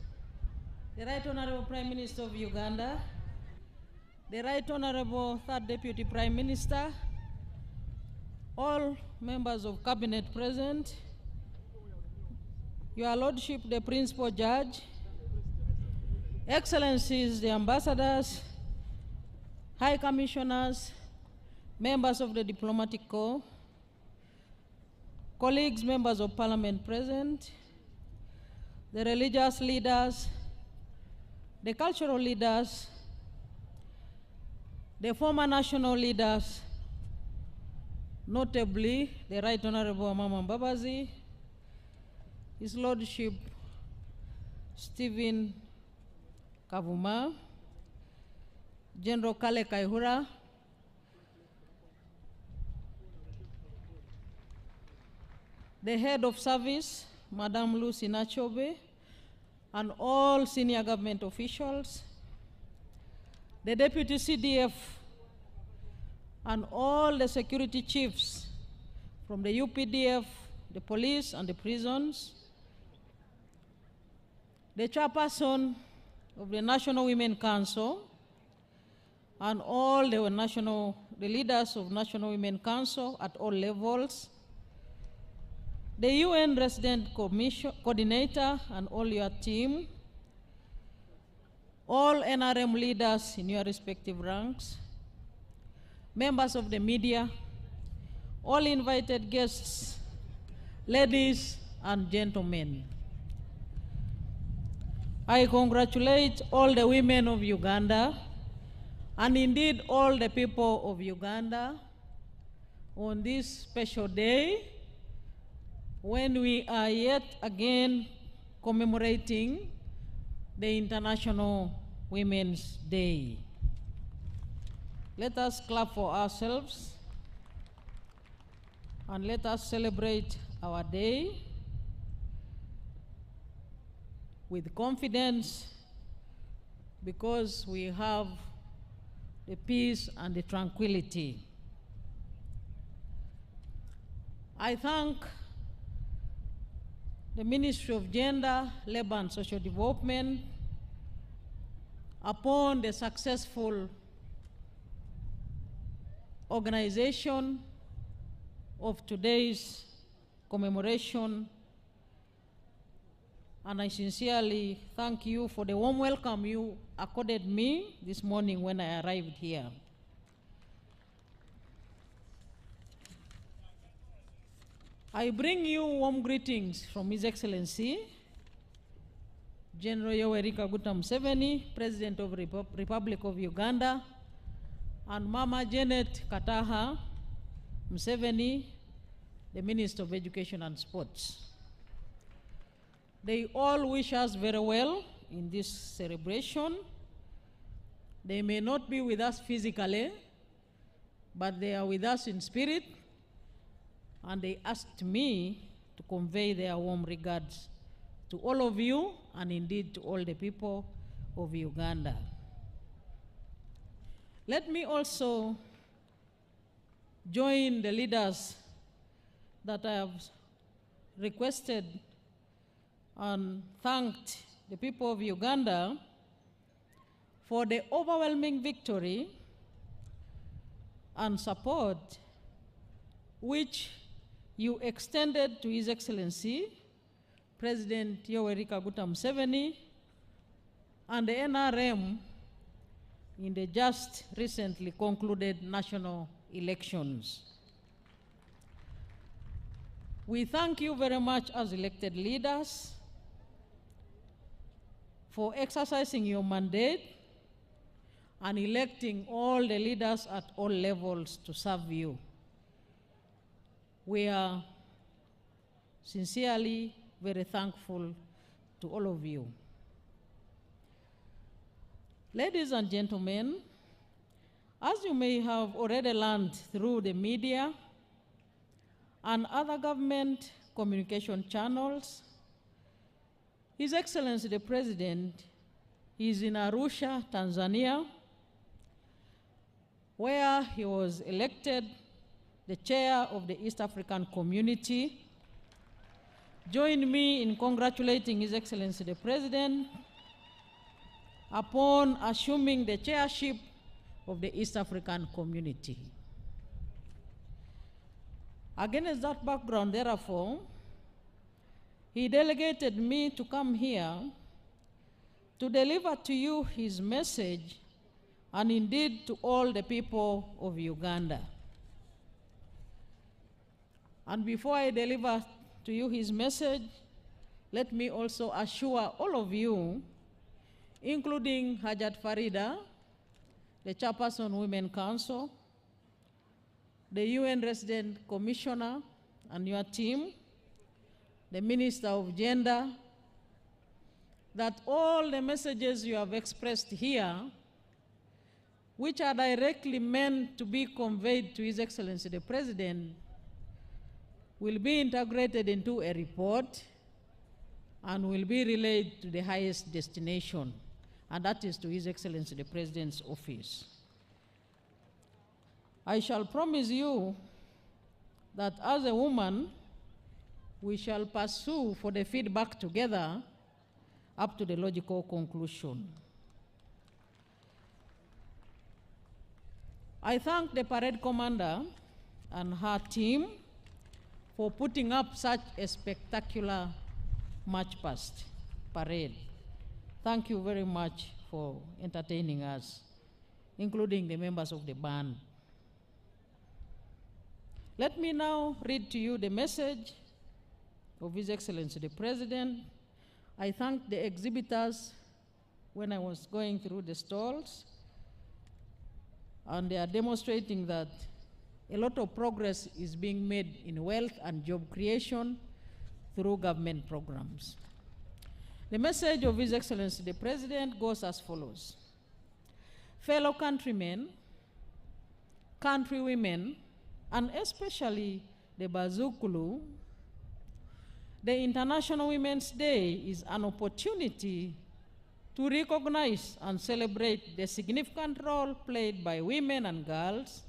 the Right Honorable Prime Minister of Uganda, the Right Honorable Third Deputy Prime Minister, all members of Cabinet present, Your Lordship, the Principal Judge, Excellencies, the Ambassadors, High Commissioners, members of the Diplomatic Corps, colleagues, members of Parliament present, the religious leaders, the cultural leaders, the former national leaders, notably the Right Honorable Amama Mbabazi, His Lordship Stephen Kavuma, General Kale Kaihura, the Head of Service, Madam Lucy Nachobe, and all senior government officials, the Deputy CDF, and all the security chiefs from the UPDF, the police, and the prisons, the chairperson of the National Women Council, and all the leaders of National Women Council at all levels, the UN Resident Coordinator and all your team, all NRM leaders in your respective ranks, members of the media, all invited guests, ladies and gentlemen. I congratulate all the women of Uganda and indeed all the people of Uganda on this special day when we are yet again commemorating the International Women's Day. Let us clap for ourselves and let us celebrate our day with confidence because we have the peace and the tranquility. I thank the Ministry of Gender, Labor and Social Development upon the successful organization of today's commemoration, and I sincerely thank you for the warm welcome you accorded me this morning when I arrived here. I bring you warm greetings from His Excellency, General Yoweri Kaguta Museveni, President of the Republic of Uganda, and Mama Janet Kataha Museveni, the Minister of Education and Sports. They all wish us very well in this celebration. They may not be with us physically, but they are with us in spirit, and they asked me to convey their warm regards to all of you, and indeed to all the people of Uganda. Let me also join the leaders that I have requested and thanked the people of Uganda for the overwhelming victory and support which you extended to His Excellency President Yoweri Kaguta Museveni and the NRM in the just recently concluded national elections. We thank you very much as elected leaders for exercising your mandate and electing all the leaders at all levels to serve you. We are sincerely very thankful to all of you. Ladies and gentlemen, as you may have already learned through the media and other government communication channels, His Excellency the President is in Arusha, Tanzania, where he was elected the chair of the East African Community. Join me in congratulating His Excellency the President upon assuming the chairship of the East African Community. Against that background, therefore, he delegated me to come here to deliver to you his message, and indeed to all the people of Uganda. And before I deliver to you his message, let me also assure all of you, including Hajat Farida, the Chairperson Women Council, the UN Resident Commissioner and your team, the Minister of Gender, that all the messages you have expressed here, which are directly meant to be conveyed to His Excellency the President, will be integrated into a report and will be relayed to the highest destination, and that is to His Excellency the President's office. I shall promise you that as a woman, we shall pursue for the feedback together up to the logical conclusion. I thank the parade commander and her team for putting up such a spectacular march past parade. Thank you very much for entertaining us, including the members of the band. Let me now read to you the message of His Excellency the President. I thank the exhibitors when I was going through the stalls, and they are demonstrating that a lot of progress is being made in wealth and job creation through government programs. The message of His Excellency the President goes as follows. Fellow countrymen, countrywomen, and especially the Bazukulu, the International Women's Day is an opportunity to recognize and celebrate the significant role played by women and girls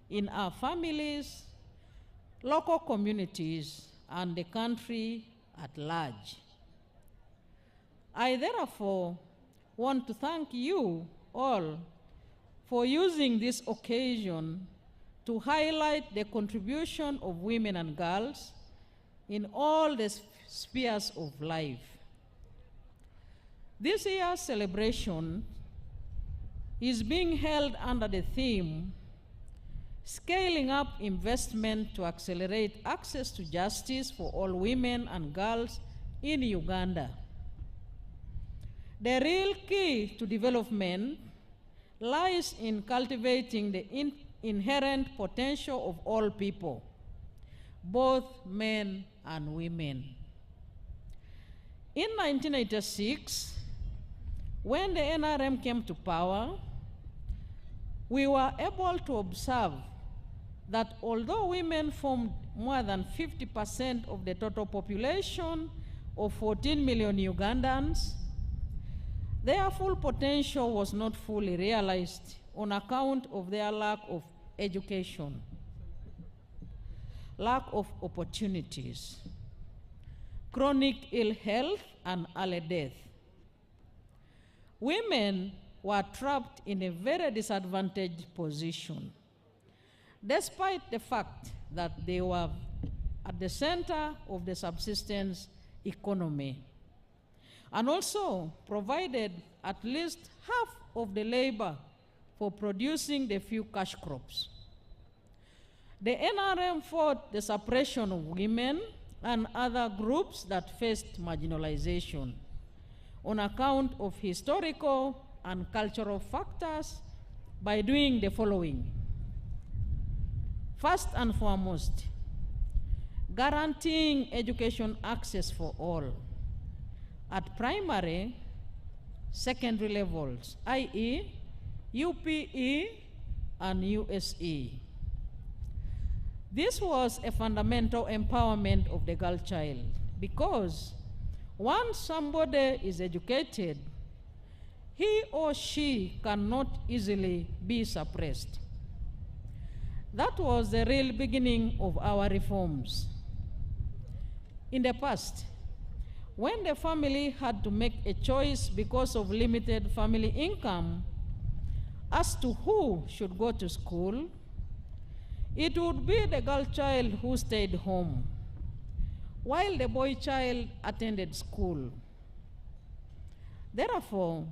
in our families, local communities, and the country at large. I therefore want to thank you all for using this occasion to highlight the contribution of women and girls in all the spheres of life. This year's celebration is being held under the theme, Scaling Up Investment to Accelerate Access to Justice for All Women and Girls in Uganda. The real key to development lies in cultivating the inherent potential of all people, both men and women. In 1986, when the NRM came to power, we were able to observe that although women formed more than 50% of the total population of 14 million Ugandans, their full potential was not fully realized on account of their lack of education, lack of opportunities, chronic ill health, and early death. Women were trapped in a very disadvantaged position, despite the fact that they were at the center of the subsistence economy, and also provided at least half of the labor for producing the few cash crops. The NRM fought the suppression of women and other groups that faced marginalization on account of historical and cultural factors by doing the following. First and foremost, guaranteeing education access for all at primary, secondary levels, i.e., UPE and USE. This was a fundamental empowerment of the girl child because once somebody is educated, he or she cannot easily be suppressed. That was the real beginning of our reforms. In the past, when the family had to make a choice because of limited family income as to who should go to school, it would be the girl child who stayed home, while the boy child attended school. Therefore,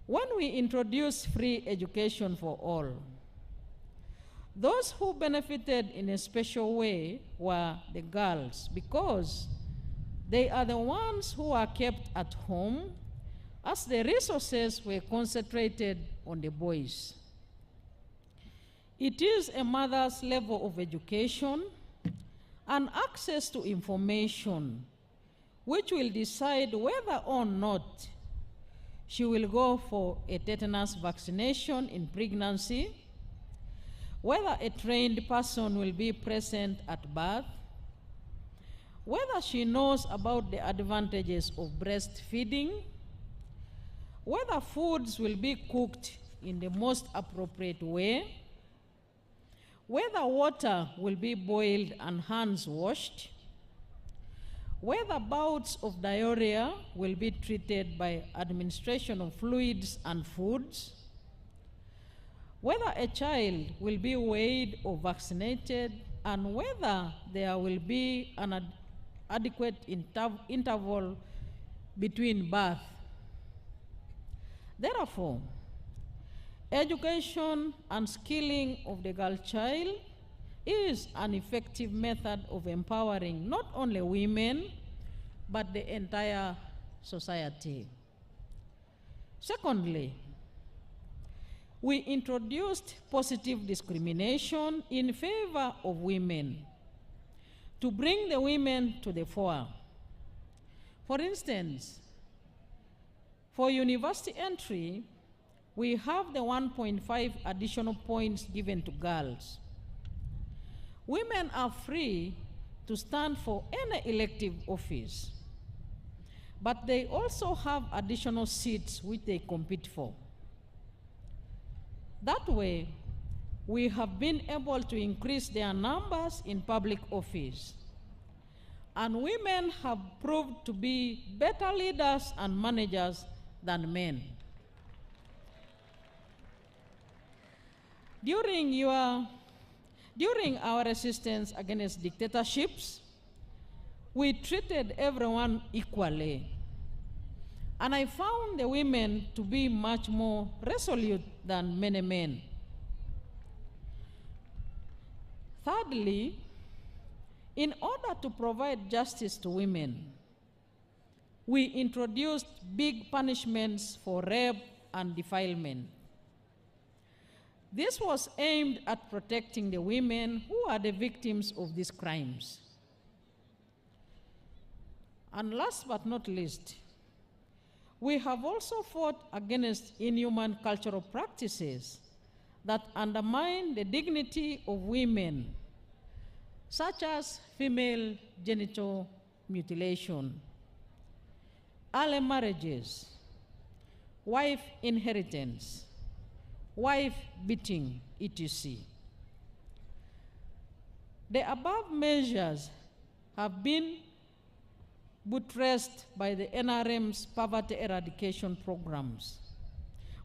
when we introduced free education for all, those who benefited in a special way were the girls because they are the ones who are kept at home as the resources were concentrated on the boys. It is a mother's level of education and access to information which will decide whether or not she will go for a tetanus vaccination in pregnancy, whether a trained person will be present at birth, whether she knows about the advantages of breastfeeding, whether foods will be cooked in the most appropriate way, whether water will be boiled and hands washed, whether bouts of diarrhea will be treated by administration of fluids and foods, whether a child will be weighed or vaccinated, and whether there will be an adequate interval between birth. Therefore, education and skilling of the girl child is an effective method of empowering not only women, but the entire society. Secondly, we introduced positive discrimination in favor of women to bring the women to the fore. For instance, for university entry, we have the 1.5 additional points given to girls. Women are free to stand for any elective office, but they also have additional seats which they compete for. That way, we have been able to increase their numbers in public office, and women have proved to be better leaders and managers than men. During our resistance against dictatorships, we treated everyone equally. And I found the women to be much more resolute than many men. Thirdly, in order to provide justice to women, we introduced big punishments for rape and defilement. This was aimed at protecting the women who are the victims of these crimes. And last but not least, we have also fought against inhuman cultural practices that undermine the dignity of women, such as female genital mutilation, early marriages, wife inheritance, wife beating, etc. The above measures have been buttressed by the NRM's poverty eradication programs,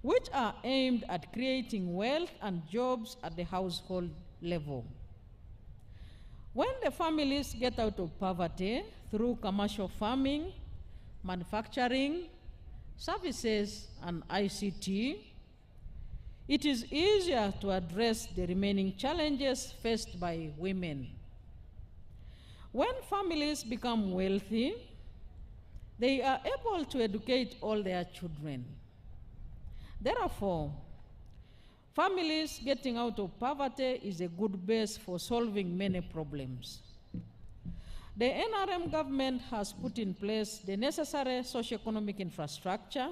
which are aimed at creating wealth and jobs at the household level. When the families get out of poverty through commercial farming, manufacturing, services, and ICT, it is easier to address the remaining challenges faced by women. When families become wealthy, they are able to educate all their children. Therefore, families getting out of poverty is a good base for solving many problems. The NRM government has put in place the necessary socioeconomic infrastructure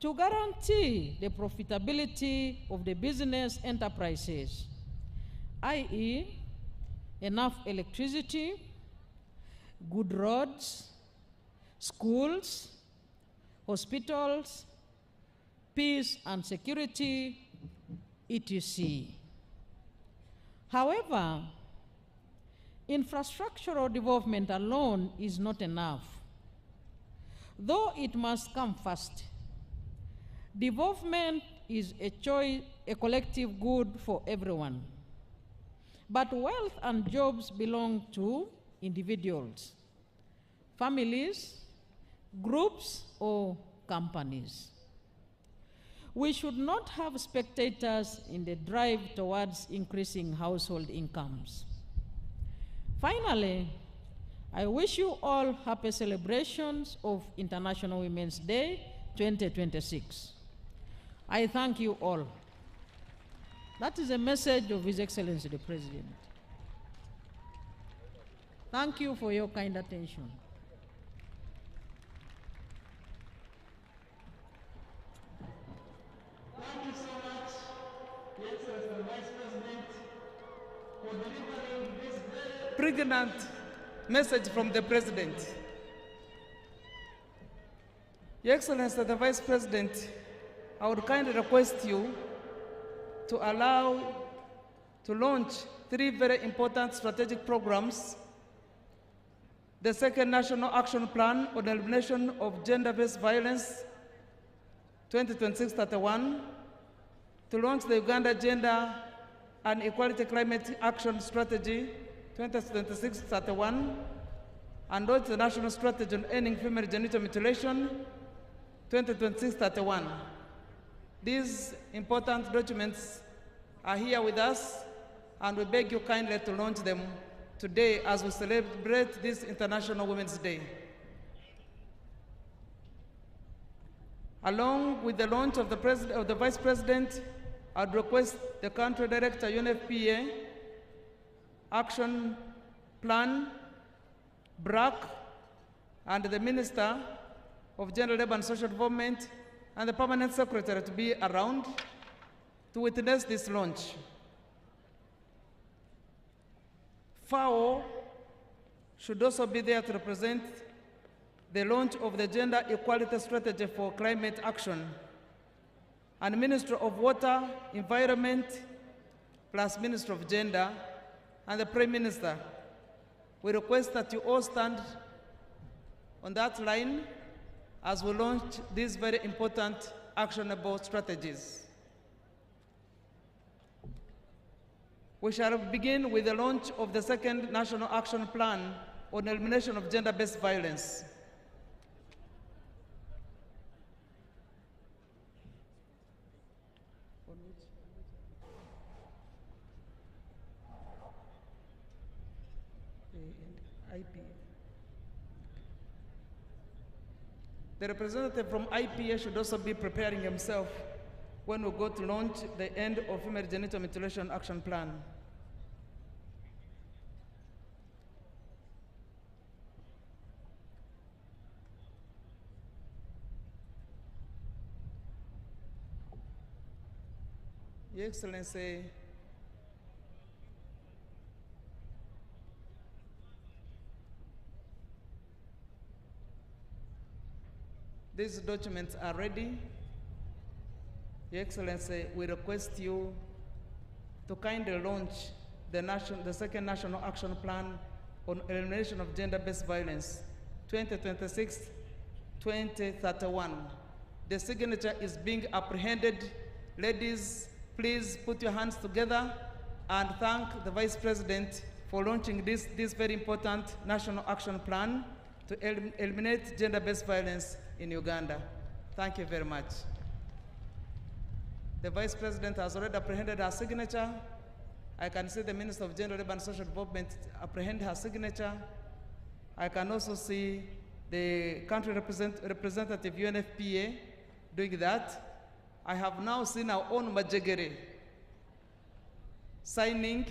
to guarantee the profitability of the business enterprises, i.e., enough electricity, good roads, schools, hospitals, peace and security, etc. However, infrastructural development alone is not enough, though it must come first. Development is a collective good for everyone, but wealth and jobs belong to individuals, families, groups, or companies. We should not have spectators in the drive towards increasing household incomes. Finally, I wish you all happy celebrations of International Women's Day 2026. I thank you all. That is a message of His Excellency the President. Thank you for your kind attention. Thank you so much, Your Excellency the Vice President, for delivering this very Pregnant message from the President. Your Excellency the Vice President, I would kindly request you to allow to launch 3 very important strategic programs: the second National Action Plan on Elimination of Gender-Based Violence 2026-31, to launch the Uganda Gender and Equality Climate Action Strategy 2026-31, and launch the National Strategy on Ending Female Genital Mutilation 2026-31. These important documents are here with us, and we beg you kindly to launch them today as we celebrate this International Women's Day. Along with the launch of the Vice President, I'd request the Country Director, UNFPA, Action Plan, BRAC, and the Minister of Gender, Labor and Social Development, and the Permanent Secretary to be around to witness this launch. FAO should also be there to represent the launch of the Gender Equality Strategy for Climate Action, and Ministry of Water, Environment, plus Ministry of Gender, and the Prime Minister. We request that you all stand on that line as we launch these very important actionable strategies. We shall begin with the launch of the second National Action Plan on Elimination of Gender-Based Violence. The representative from IPA should also be preparing himself when we go to launch the End of Female Genital Mutilation Action Plan. Your Excellency, these documents are ready. Your Excellency, we request you to kindly launch the second National Action Plan on Elimination of Gender-Based Violence, 2026-2031. The signature is being apprehended. Ladies, please put your hands together and thank the Vice President for launching this very important National Action Plan to eliminate gender-based violence in Uganda. Thank you very much. The Vice President has already apprehended her signature. I can see the Minister of Gender, Labour and Social Development apprehend her signature. I can also see the country representative UNFPA doing that. I have now seen our own Majegere signing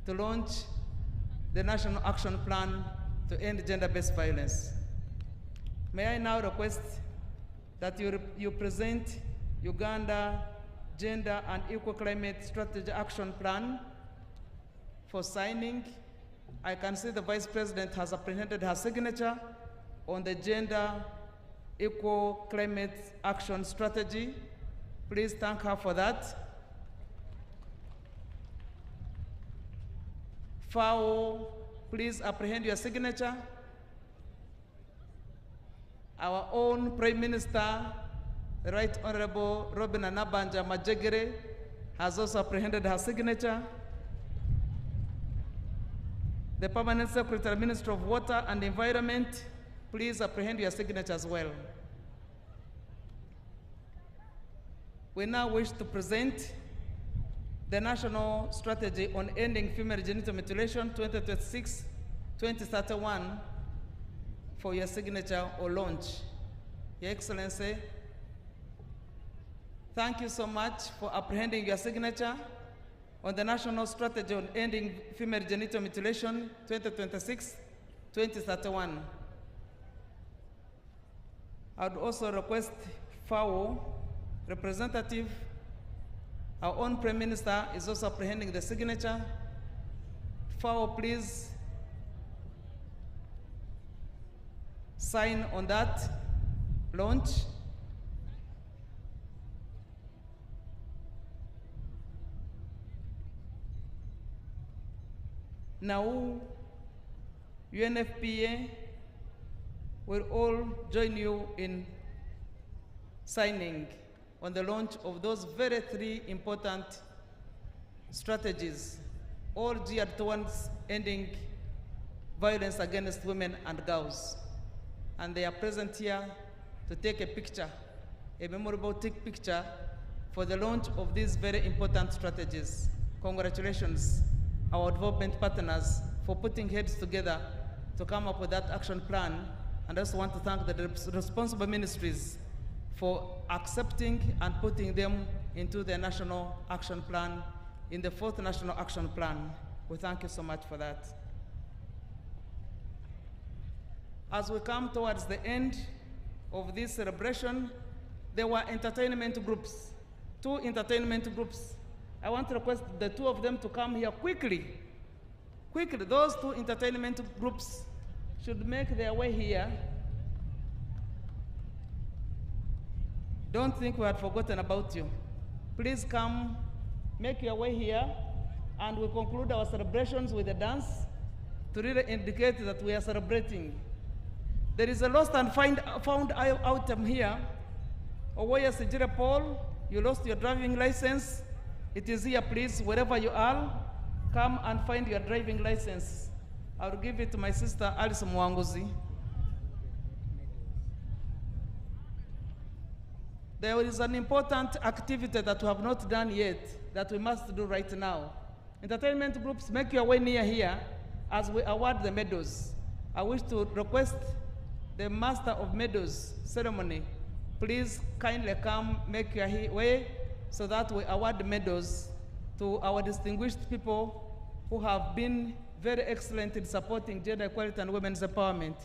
to launch the National Action Plan to end gender-based violence. May I now request that you present Uganda Gender and Equal Climate Strategy Action Plan for signing. I can see the Vice President has apprehended her signature on the Gender Equal Climate Action Strategy. Please thank her for that. FAO, please apprehend your signature. Our own Prime Minister, the Right Honorable Robina Nabanja Majegere, has also apprehended her signature. The Permanent Secretary, Minister of Water and Environment, please apprehend your signature as well. We now wish to present the National Strategy on Ending Female Genital Mutilation 2026-2031 for your signature or launch. Your Excellency, thank you so much for apprehending your signature on the National Strategy on Ending Female Genital Mutilation 2026-2031. I would also request FAO representative, our own Prime Minister is also apprehending the signature. FAO, please sign on that launch. Now, UNFPA will all join you in signing on the launch of those very three important strategies, all geared towards ending violence against women and girls. And they are present here to take a picture, a memorable picture for the launch of these very important strategies. Congratulations, our development partners, for putting heads together to come up with that action plan. And I also want to thank the responsible ministries for accepting and putting them into the National Action Plan, in the 4th National Action Plan. We thank you so much for that. As we come towards the end of this celebration, there were entertainment groups, 2 entertainment groups. I want to request the 2 of them to come here quickly. Quickly, those 2 entertainment groups should make their way here. Don't think we had forgotten about you. Please come, make your way here, and we'll conclude our celebrations with a dance to really indicate that we are celebrating. There is a lost and found item here. Owoya Sijire Paul, you lost your driving license. It is here, please, wherever you are, come and find your driving license. I'll give it to my sister, Alice Mwanguzi. There is an important activity that we have not done yet that we must do right now. Entertainment groups, make your way near here as we award the medals. I wish to request the Master of Medals ceremony, please kindly come, make your way so that we award the medals to our distinguished people who have been very excellent in supporting gender equality and women's empowerment.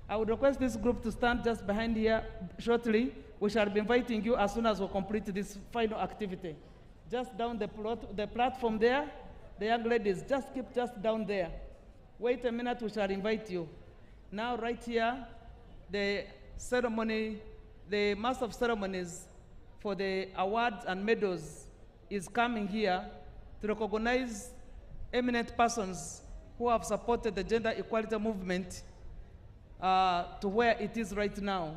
I would request this group to stand just behind here shortly. We shall be inviting you as soon as we complete this final activity. just down the platform there. The young ladies, just keep just down there. Wait a minute, we shall invite you. Now, right here, the ceremony, the master of ceremonies for the awards and medals is coming here to recognize eminent persons who have supported the gender equality movement to where it is right now.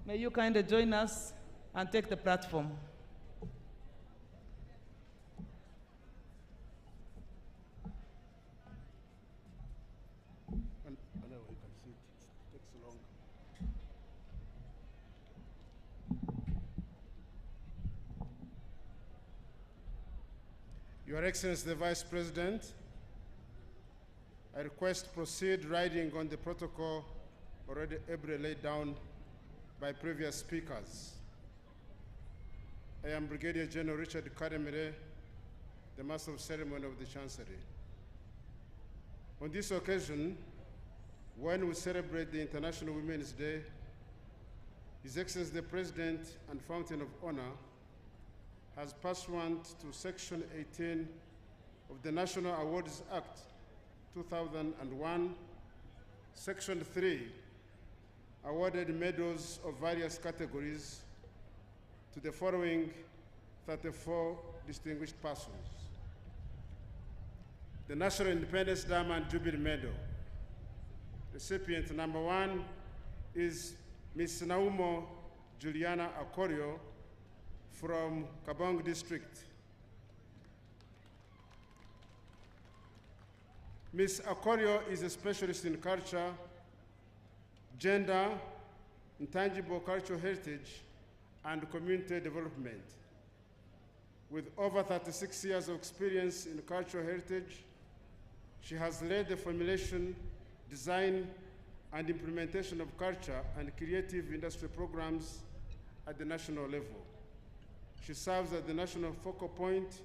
May you kindly join us and take the platform. Your Excellency, the Vice President, I request to proceed riding on the protocol already ably laid down by previous speakers. I am Brigadier General Richard Kademire, the Master of Ceremony of the Chancery. On this occasion, when we celebrate the International Women's Day, His Excellency the President and Fountain of Honor has pursuant to Section 18 of the National Awards Act 2001, Section 3, awarded medals of various categories to the following 34 distinguished persons. The National Independence Diamond Jubilee Medal. Recipient number 1 is Ms. Naumo Juliana Akorio from Kabong District. Ms. Akorio is a specialist in culture, gender, intangible cultural heritage, and community development. With over 36 years of experience in cultural heritage, she has led the formulation, design, and implementation of culture and creative industry programs at the national level. She serves as the national focal point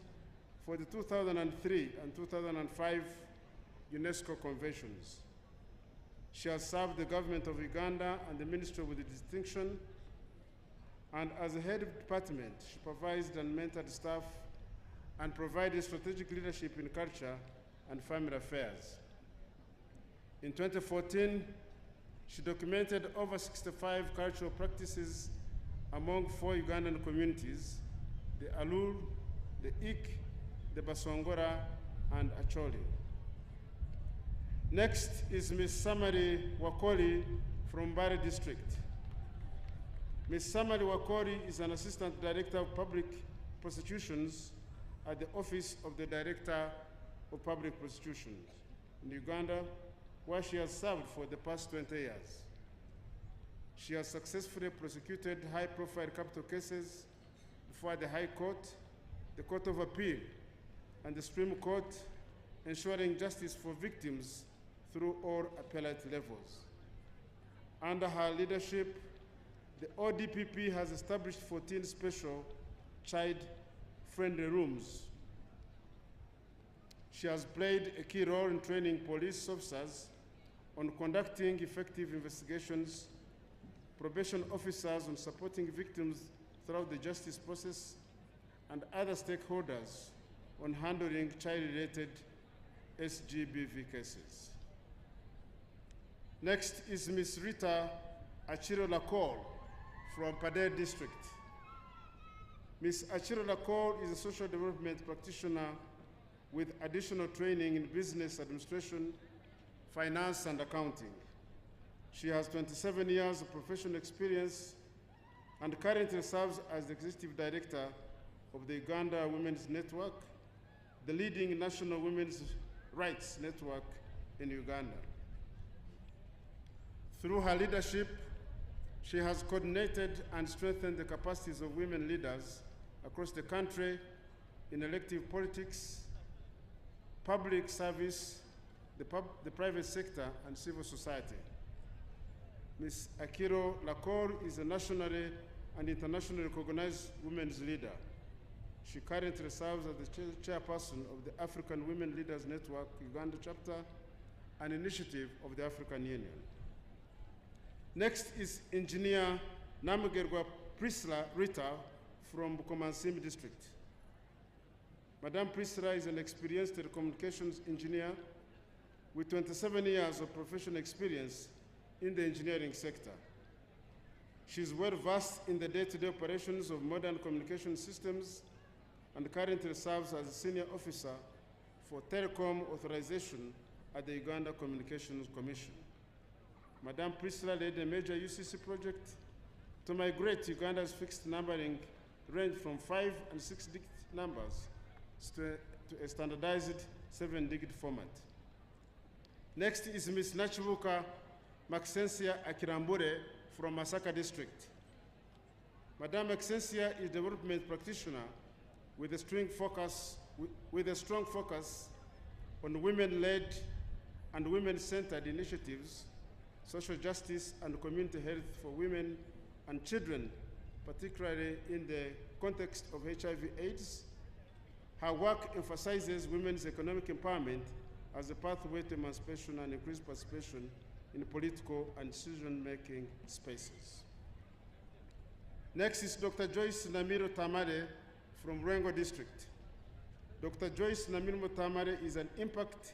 for the 2003 and 2005 UNESCO conventions. She has served the government of Uganda and the ministry with distinction, and as a head of department, she supervised and mentored staff and provided strategic leadership in culture and family affairs. In 2014, she documented over 65 cultural practices among 4 Ugandan communities: the Alur, the Ik, the Basongora, and Acholi. Next is Ms. Samari Wakori from Bari District. Ms. Samari Wakori is an Assistant Director of Public Prosecutions at the Office of the Director of Public Prosecutions in Uganda, where she has served for the past 20 years. She has successfully prosecuted high-profile capital cases before the High Court, the Court of Appeal, and the Supreme Court, ensuring justice for victims through all appellate levels. Under her leadership, the ODPP has established 14 special child-friendly rooms. She has played a key role in training police officers on conducting effective investigations, probation officers on supporting victims throughout the justice process, and other stakeholders on handling child-related SGBV cases. Next is Ms. Rita Achiro Lakol from Padere District. Ms. Achiro Lakol is a social development practitioner with additional training in business administration, finance, and accounting. She has 27 years of professional experience and currently serves as the Executive Director of the Uganda Women's Network, the leading national women's rights network in Uganda. Through her leadership, she has coordinated and strengthened the capacities of women leaders across the country in elective politics, public service, the private sector, and civil society. Ms. Akiro Lakor is a nationally and internationally recognized women's leader. She currently serves as the chairperson of the African Women Leaders Network Uganda chapter, an initiative of the African Union. Next is Engineer Namugerwa Prisla Rita from Bukomansim District. Madame Priscilla is an experienced telecommunications engineer with 27 years of professional experience in the engineering sector. She is well versed in the day-to-day operations of modern communication systems and currently serves as a senior officer for telecom authorization at the Uganda Communications Commission. Madame Priscilla led a major UCC project to migrate Uganda's fixed numbering range from 5 and 6-digit numbers to a standardized 7-digit format. Next is Ms. Nachibuka Maxensia Akirambure from Masaka District. Madame Maxensia is a development practitioner with a strong focus on women-led and women-centered initiatives, social justice, and community health for women and children, particularly in the context of HIV/AIDS. Her work emphasizes women's economic empowerment as a pathway to emancipation and increased participation in political and decision-making spaces. Next is Dr. Joyce Namiro Tamare from Rengo District. Dr. Joyce Namiro Tamare is an impact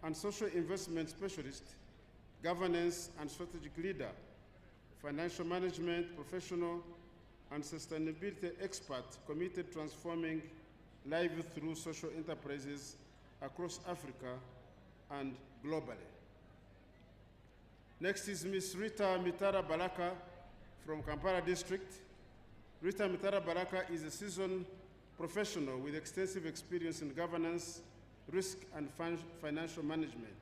and social investment specialist, governance and strategic leader, financial management professional, and sustainability expert committed to transforming lives through social enterprises across Africa and globally. Next is Ms. Rita Mitara Baraka from Kampala District. Rita Mitara Baraka is a seasoned professional with extensive experience in governance, risk, and financial management.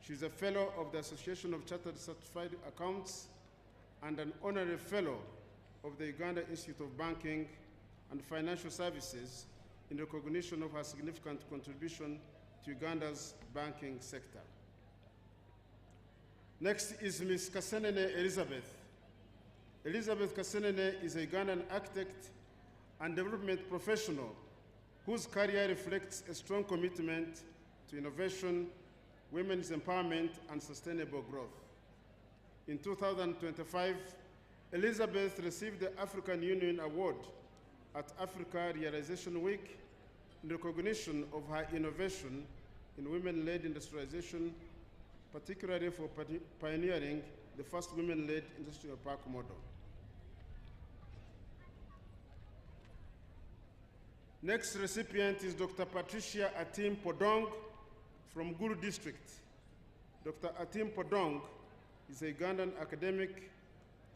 She's a fellow of the Association of Chartered Certified Accountants and an honorary fellow of the Uganda Institute of Banking and Financial Services in recognition of her significant contribution to Uganda's banking sector. Next is Ms. Kasenene Elizabeth. Elizabeth Kasenene is a Ugandan architect and development professional whose career reflects a strong commitment to innovation, women's empowerment, and sustainable growth. In 2025, Elizabeth received the African Union Award at Africa Realization Week in recognition of her innovation in women-led industrialization, particularly for pioneering the first women-led industrial park model. Next recipient is Dr. Patricia Atim Podong from Gulu District. Dr. Atim Podong is a Ugandan academic,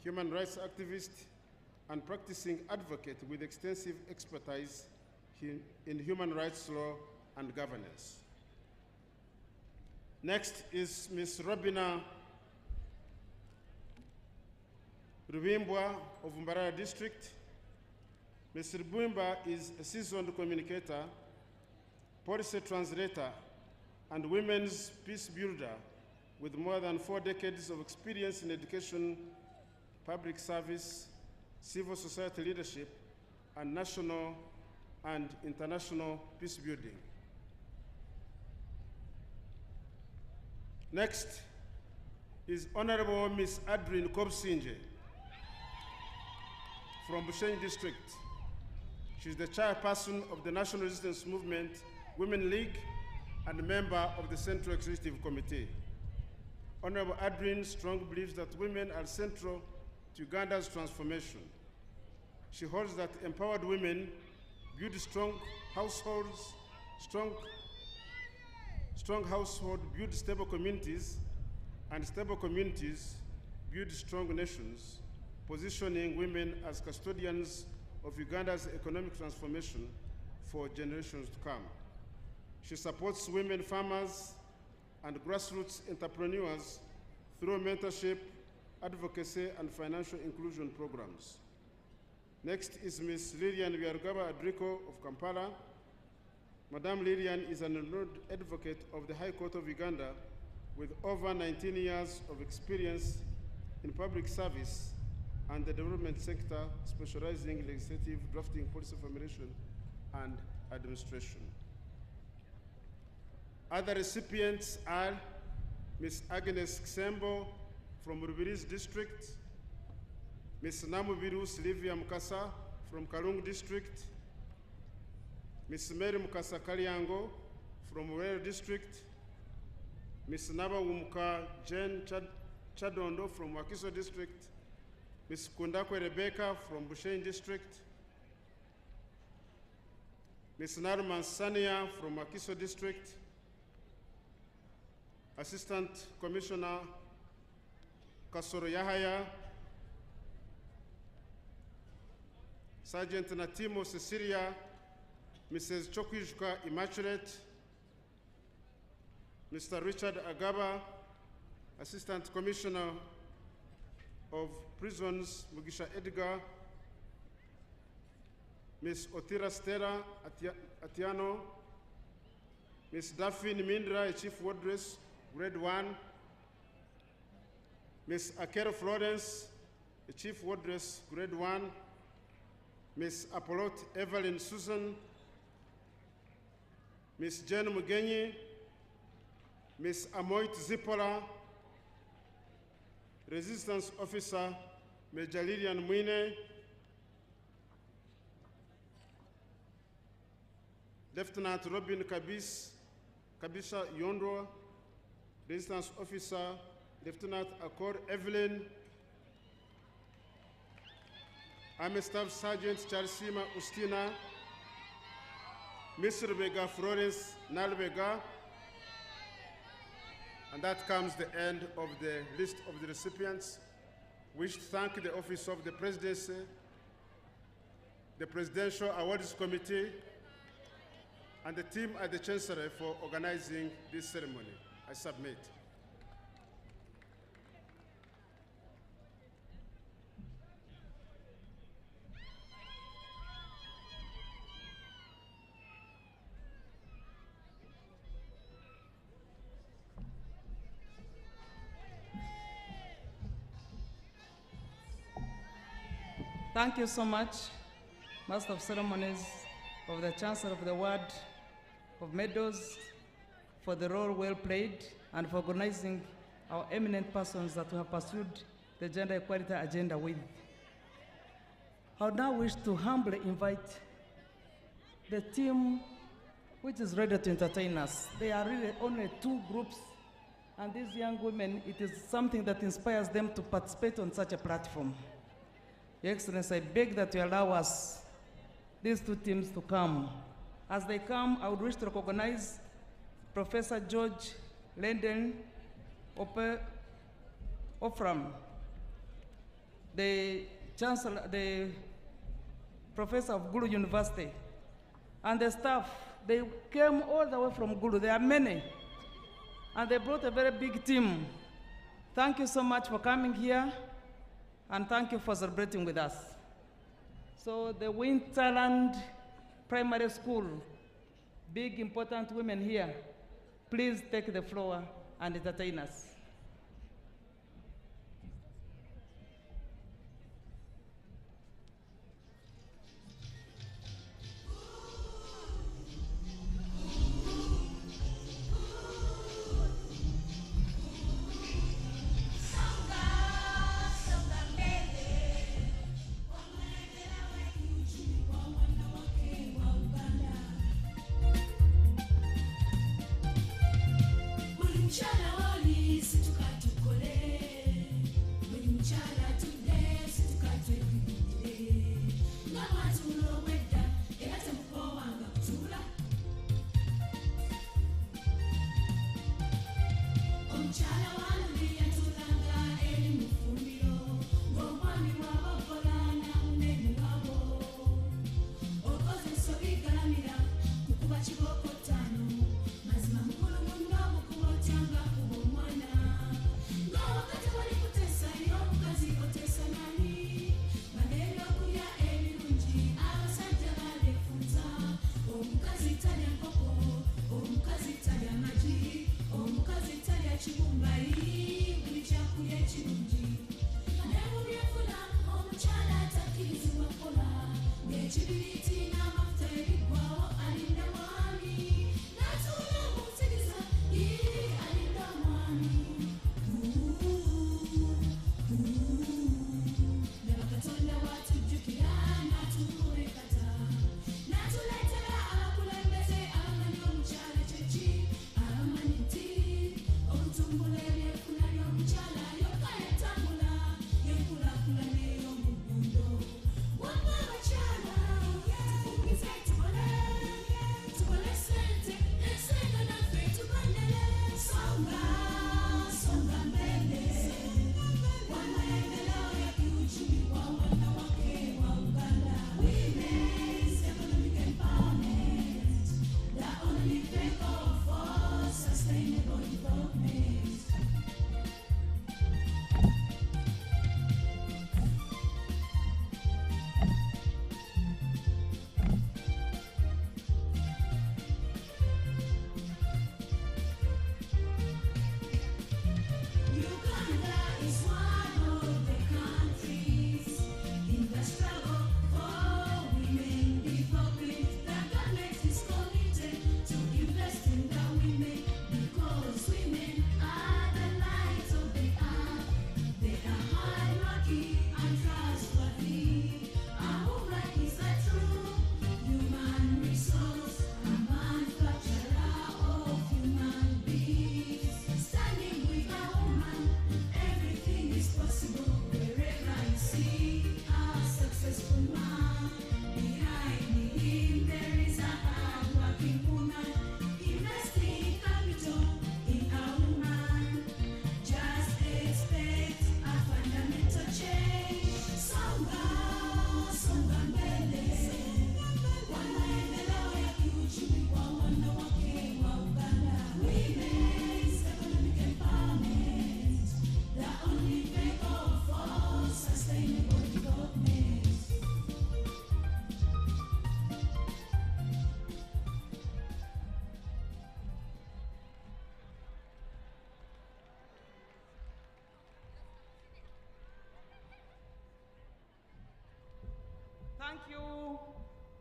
human rights activist, and practicing advocate with extensive expertise in human rights law and governance. Next is Ms. Robina Rubimbwa of Mbarara District. Ms. Rubimbwa is a seasoned communicator, policy translator, and women's peace builder with more than 4 decades of experience in education, public service, civil society leadership, and national and international peace building. Next is Honorable Ms. Adrien Kobsinje from Bushenyi District. She's the chairperson of the National Resistance Movement Women League and a member of the Central Executive Committee. Honorable Adrien strongly believes that women are central to Uganda's transformation. She holds that empowered women build strong households, strong household build stable communities, and stable communities build strong nations, positioning women as custodians of Uganda's economic transformation for generations to come. She supports women farmers and grassroots entrepreneurs through mentorship, advocacy, and financial inclusion programs. Next is Ms. Lilian Byarugaba Adriko of Kampala. Madame Lilian is an enrolled advocate of the High Court of Uganda with over 19 years of experience in public service and the development sector, specializing in legislative drafting, policy formulation, and administration. Other recipients are Ms. Agnes Ksembo from Rubirizi District, Ms. Namubiru Sylvia Mukasa from Kalungu District, Ms. Mary Mukasa Kalyango from Rural District, Ms. Naba Wumuka Jen Chadondo from Wakiso District, Ms. Kundakwe Rebecca from Bushenyi District, Ms. Narman Sania from Wakiso District, Assistant Commissioner Kasoro Yahaya, Sergeant Natimo Cecilia, Mrs. Chokwijuka Immaculate, Mr. Richard Agaba, Assistant Commissioner of Prisons, Mugisha Edgar, Ms. Otira Stella Atiano, Ms. Daphne Mindra, Chief Wardress, Grade 1, Ms. Akero Florence, Chief Wardress, Grade 1, Ms. Apollote Evelyn Susan, Ms. Jen Mugenyi, Ms. Amoit Zipola, Resistance Officer Major Lilian Mwine, Lieutenant Robin Kabisa Yondro, Resistance Officer Lieutenant Akor Evelyn, Army Staff Sergeant Charsima Ustina, Ms. Rebecca Florence Nalbega, and that comes the end of the list of the recipients. We wish to thank the Office of the Presidency, the Presidential Awards Committee, and the team at the Chancellery for organizing this ceremony. I submit. Thank you so much, Master of Ceremonies of the Chancellor of the Ward of Meadows, for the role well played and for organizing our eminent persons that we have pursued the gender equality agenda with. I would now wish to humbly invite the team which is ready to entertain us. They are really only two groups, and these young women, it is something that inspires them to participate on such a platform. Your Excellency, I beg that you allow us, these two teams, to come. As they come, I would wish to recognize Professor George Lenden Ofram, the Chancellor, the Professor of Gulu University, and the staff. They came all the way from Gulu. There are many, and they brought a very big team. Thank you so much for coming here, and thank you for celebrating with us. So the Winterland Primary School, big important women here, please take the floor and entertain us. Chibumba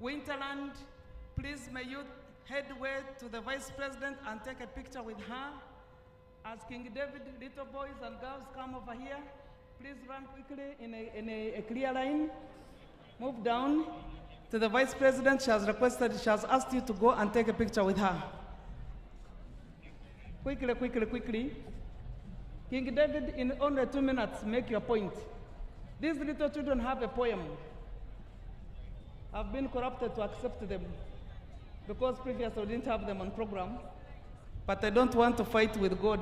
Winterland, please may you headway to the Vice President and take a picture with her. As King David, little boys and girls come over here. Please run quickly in a clear line. Move down to the Vice President. She has asked you to go and take a picture with her. Quickly, quickly, quickly. King David, in only 2 minutes, make your point. These little children have a poem. I've been corrupted to accept them because previously I didn't have them on program. But I don't want to fight with God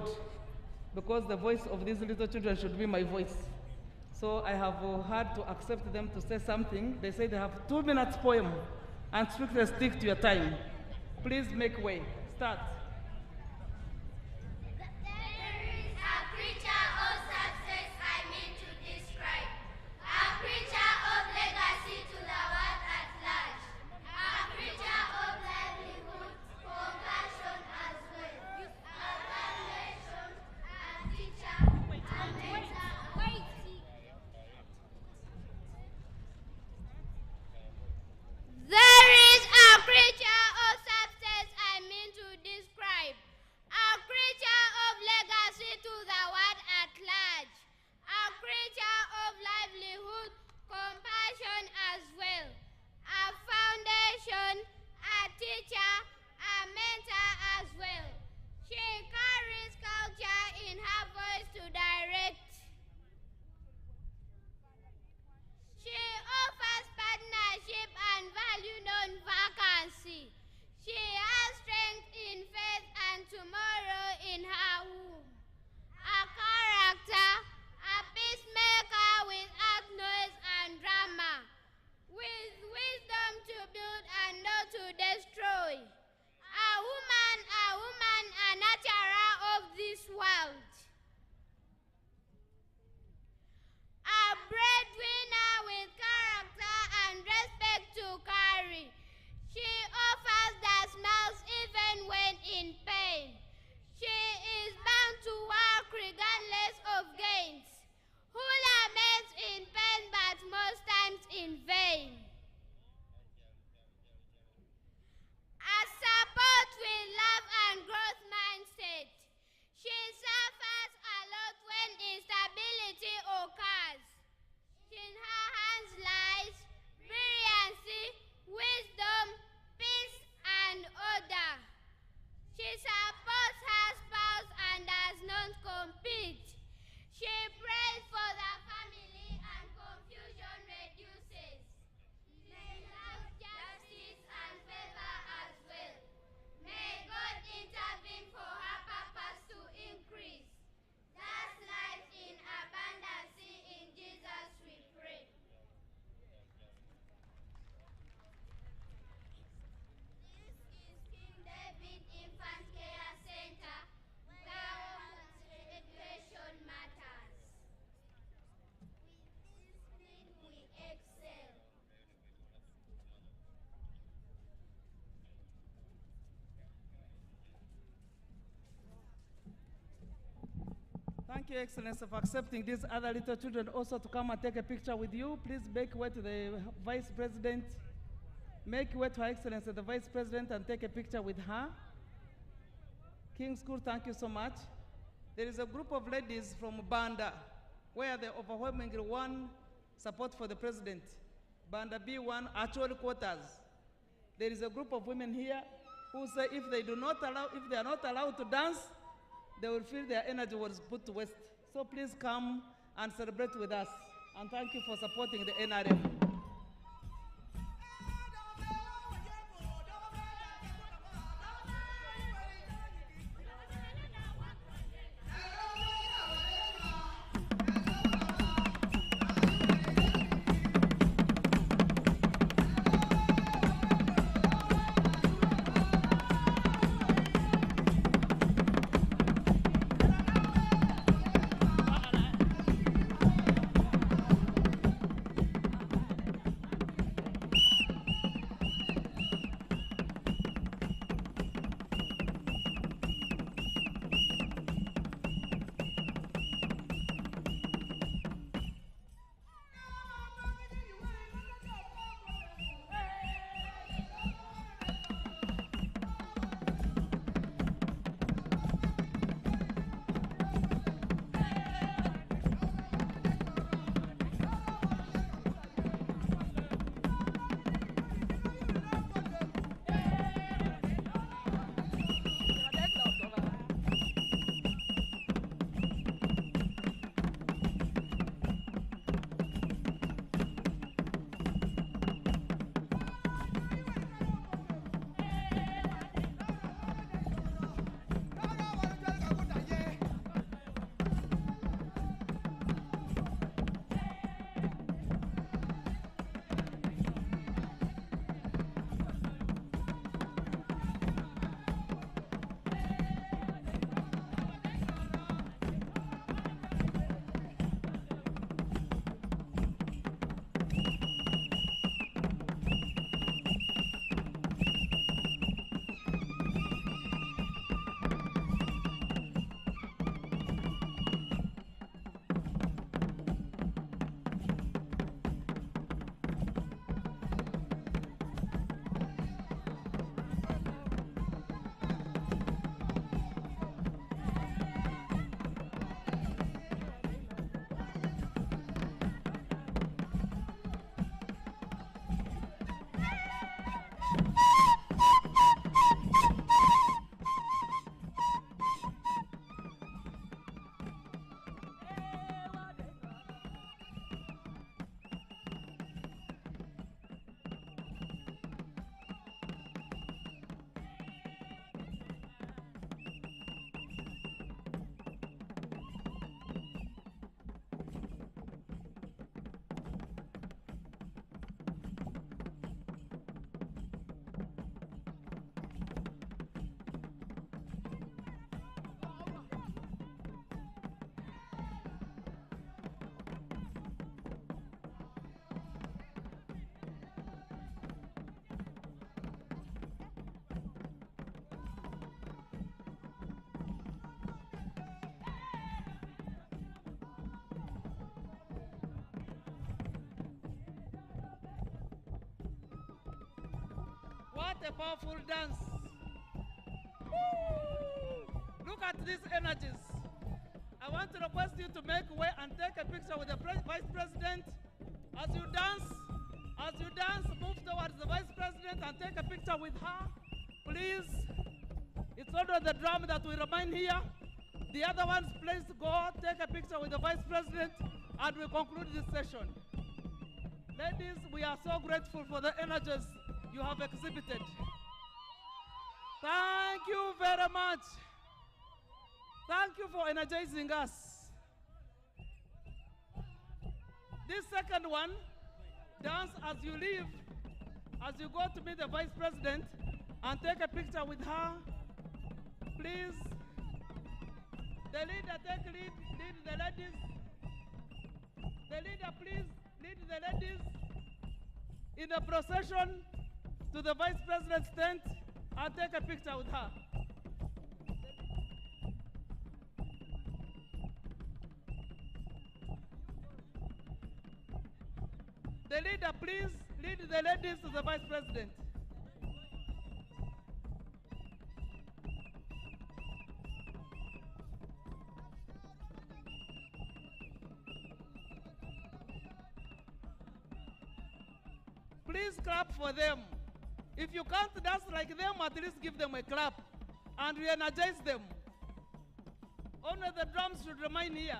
because the voice of these little children should be my voice. So I have had to accept them to say something. They say they have 2 minutes poem and strictly stick to your time. Please make way. Start. Thank you, Excellency, for accepting these other little children also to come and take a picture with you. Please make way to the Vice President. Make way to Her Excellency, the Vice President, and take a picture with her. King School, thank you so much. There is a group of ladies from Banda, where the overwhelmingly won support for the President. Banda B1, actual quotas. There is a group of women here who say if they are not allowed to dance, they will feel their energy was put to waste. So please come and celebrate with us. And thank you for supporting the NRM. What a powerful dance. Woo! Look at these energies. I want to request you to make way and take a picture with the Vice President. As you dance, move towards the Vice President and take a picture with her, please. It's only the drum that will remain here. The other ones, please go take a picture with the Vice President and we conclude this session. Ladies, we are so grateful for the energies you have exhibited. Thank you very much. Thank you for energizing us. This second one, dance as you leave, as you go to meet the Vice President and take a picture with her. Please, the leader take lead the ladies. The leader, please, lead the ladies in the procession to the Vice President's tent and take a picture with her. The leader, please, lead the ladies to the Vice President. Please clap for them. If you can't dance like them, at least give them a clap and re-energize them. Only the drums should remain here.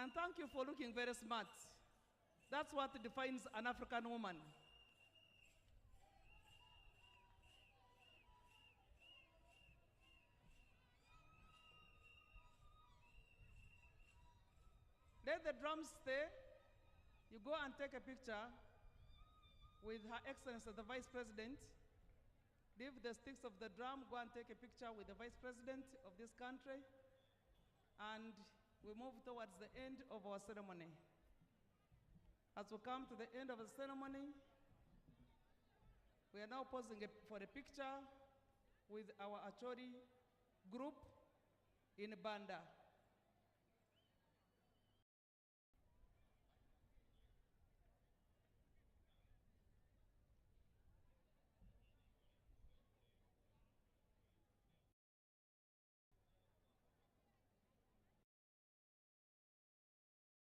And thank you for looking very smart. That's what defines an African woman. Let the drums stay. You go and take a picture with Her Excellency the Vice President. Leave the sticks of the drum, go and take a picture with the Vice President of this country. And we move towards the end of our ceremony. As we come to the end of the ceremony, we are now posing for a picture with our Acholi group in Banda.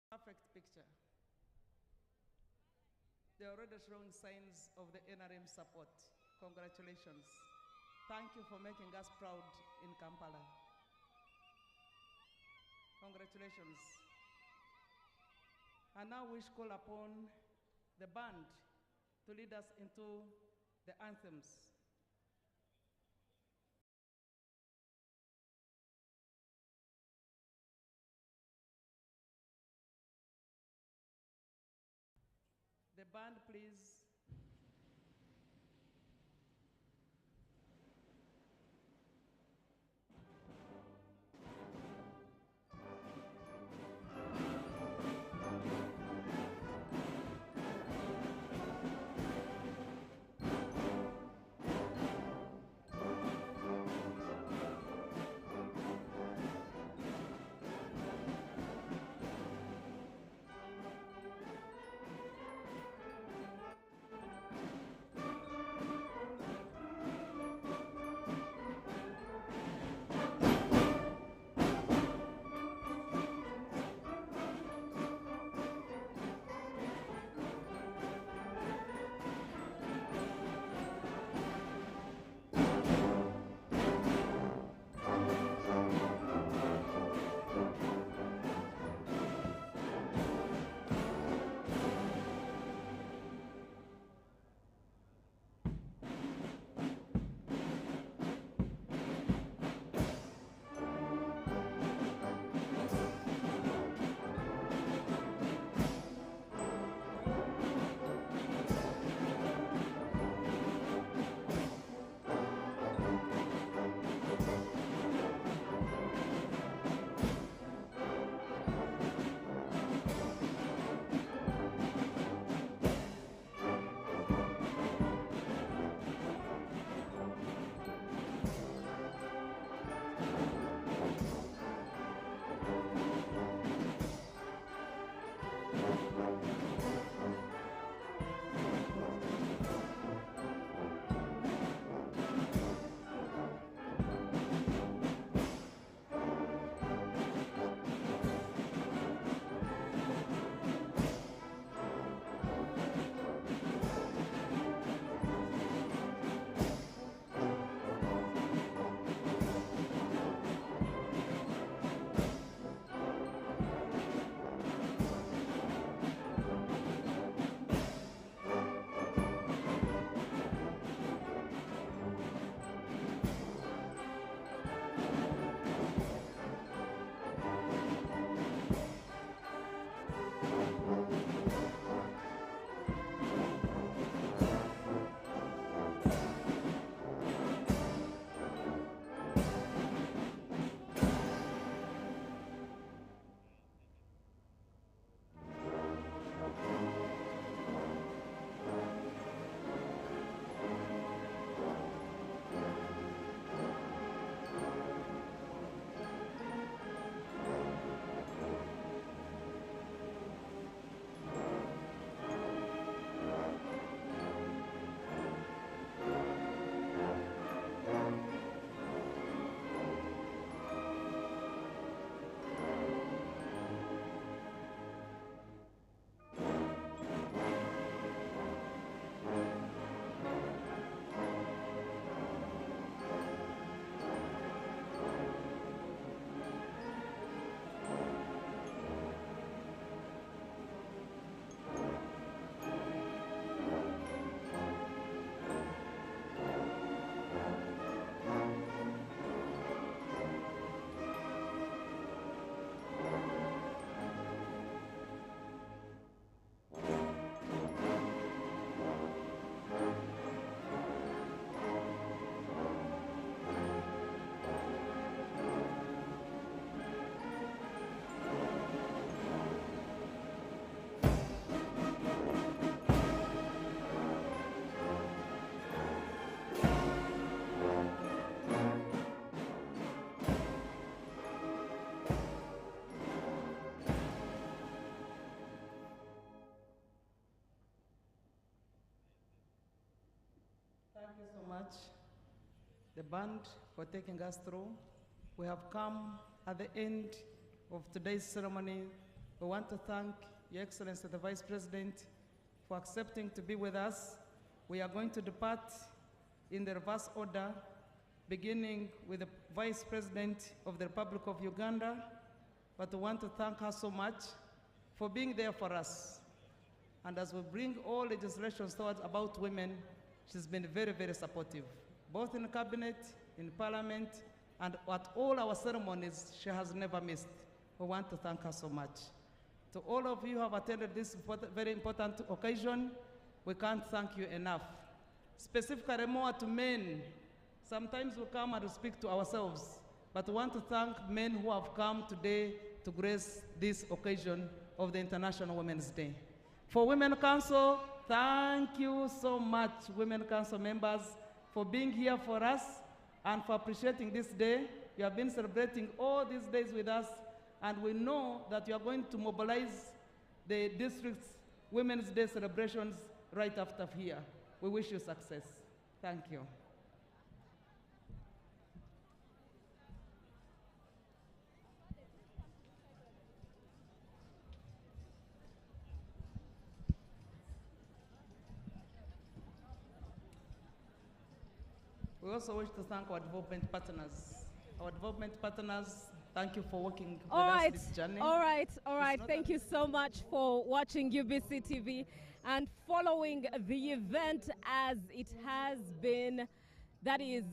Perfect picture. They're already showing signs of the NRM support. Congratulations. Thank you for making us proud in Kampala. Congratulations. And now we call upon the band to lead us into the anthems. The band, please. much, the band, for taking us through. We have come at the end of today's ceremony. We want to thank Your Excellency, the Vice President, for accepting to be with us. We are going to depart in the reverse order, beginning with the Vice President of the Republic of Uganda. But we want to thank her so much for being there for us. And as we bring all legislations towards about women, she's been very, very supportive, both in the cabinet, in parliament, and at all our ceremonies, she has never missed. We want to thank her so much. To all of you who have attended this very important occasion, we can't thank you enough. Specifically more to men. Sometimes we come and speak to ourselves, but we want to thank men who have come today to grace this occasion of the International Women's Day. For Women Council, thank you so much, Women Council members, for being here for us and for appreciating this day. You have been celebrating all these days with us, and we know that you are going to mobilize the district's Women's Day celebrations right after here. We wish you success. Thank you. We also wish to thank our development partners. Our development partners, thank you for working with us this journey. All right. Thank you so much for watching UBC TV and following the event as it has been. That is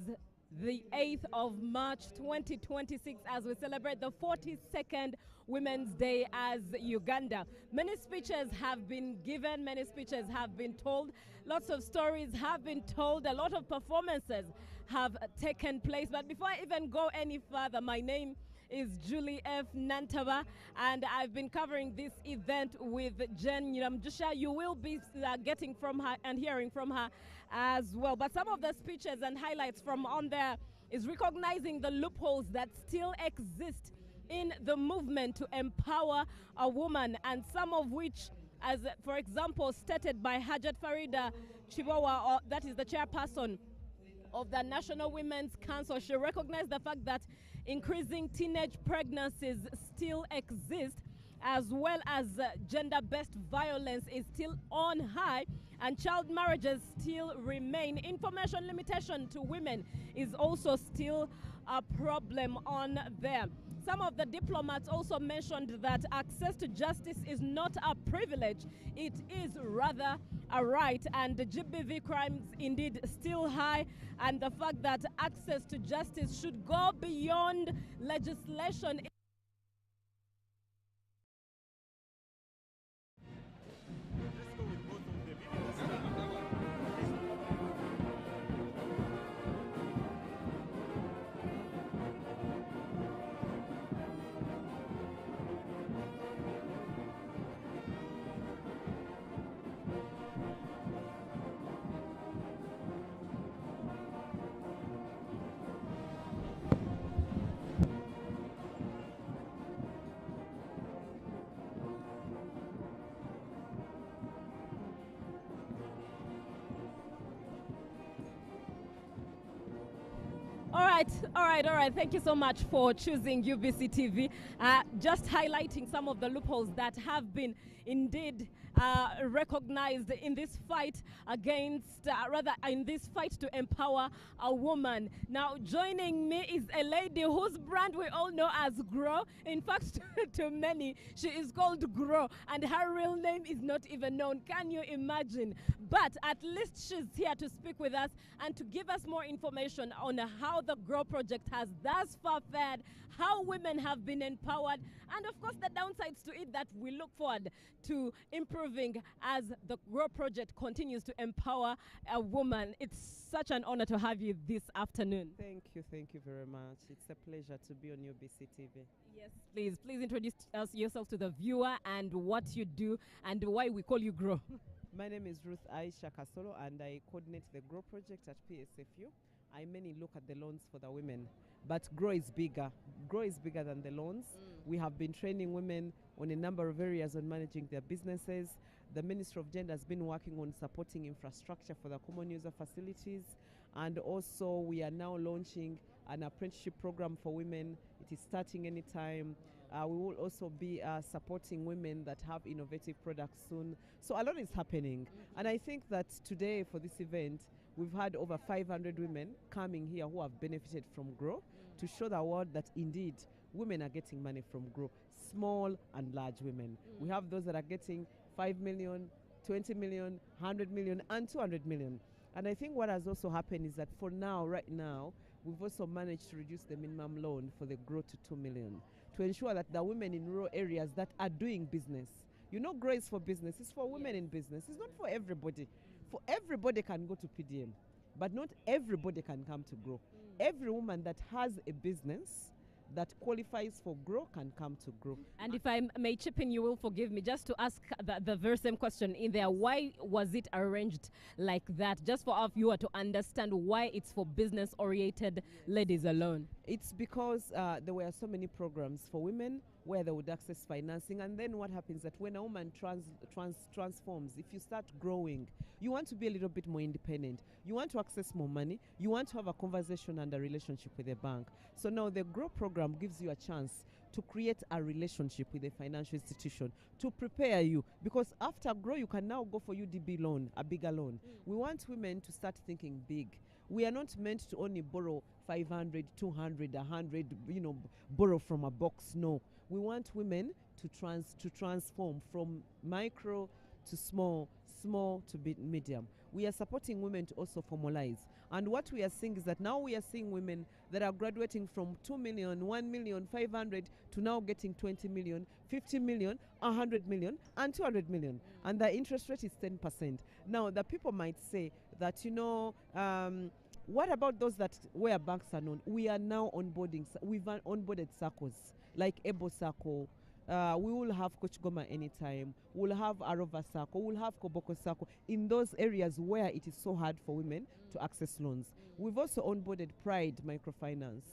the 8th of March 2026 as we celebrate the 42nd Women's Day as Uganda. Many speeches have been given, many speeches have been told, lots of stories have been told, a lot of performances have taken place. But before I even go any further, my name is Julie F. Nantaba, and I've been covering this event with Jen Nyiramjusha. You will be getting from her and hearing from her as well. But some of the speeches and highlights from on there is recognizing the loopholes that still exist in the movement to empower a woman, and some of which, as for example stated by Hajat Farida Chiwawa, that is the chairperson of the National Women's Council. She recognized the fact that increasing teenage pregnancies still exist, as well as gender-based violence is still on high, and child marriages still remain. Information limitation to women is also still a problem on there. Some of the diplomats also mentioned that access to justice is not a privilege, it is rather a right, and the GBV crimes indeed still high, and the fact that access to justice should go beyond legislation. All right. Thank you so much for choosing UBC TV. Just highlighting some of the loopholes that have been indeed recognized in this fight against, in this fight to empower a woman. Now, joining me is a lady whose brand we all know as Grow. In fact, to many, she is called Grow, and her real name is not even known. Can you imagine? But at least she's here to speak with us and to give us more information on how the Grow project has thus far fared, how women have been empowered, and of course the downsides to it that we look forward to improving as the Grow project continues to empower a woman. It's such an honor to have you this afternoon. Thank you very much. It's a pleasure to be on UBC TV. Yes, please introduce yourself to the viewer and what you do and why we call you Grow. My name is Ruth Aisha Kasolo, and I coordinate the Grow project at PSFU. I mainly look at the loans for the women, but Grow is bigger. Grow is bigger than the loans. We have been training women on a number of areas on managing their businesses. The Ministry of Gender has been working on supporting infrastructure for the common user facilities. And also we are now launching an apprenticeship program for women. It is starting anytime. We will also be supporting women that have innovative products soon. So a lot is happening. And I think that today for this event, we've had over 500 women coming here who have benefited from GROW to show the world that indeed women are getting money from GROW, small and large women. We have those that are getting 5 million, 20 million, 100 million, and 200 million. And I think what has also happened is that for now, right now, we've also managed to reduce the minimum loan for the GROW to 2 million to ensure that the women in rural areas that are doing business, you know, GROW is for business, it's for women in business, it's not for everybody. For everybody can go to PDM, but not everybody can come to GROW. Every woman that has a business that qualifies for GROW can come to GROW. And if I may chip in, you will forgive me, just to ask the very same question in there. Why was it arranged like that? Just for our viewer to understand why it's for business-oriented ladies alone. It's because there were so many programs for women where they would access financing, and then what happens that when a woman transforms, if you start growing, you want to be a little bit more independent. You want to access more money. You want to have a conversation and a relationship with a bank. So now the GROW program gives you a chance to create a relationship with a financial institution to prepare you, because after GROW you can now go for UDB loan, a bigger loan. We want women to start thinking big. We are not meant to only borrow 500, 200, 100, borrow from a box. No. We want women to transform from micro to small to medium. We are supporting women to also formalize. And what we are seeing is that now we are seeing women that are graduating from 2 million, 1 million, 500 to now getting 20 million, 50 million, 100 million, and 200 million. And the interest rate is 10%. Now, the people might say that, what about those that where banks are known? We are now onboarding. We've onboarded circles like Ebo Circle. We will have Coach Goma anytime. We'll have Arova Circle. We'll have Koboko Circle in those areas where it is so hard for women to access loans. We've also onboarded Pride Microfinance,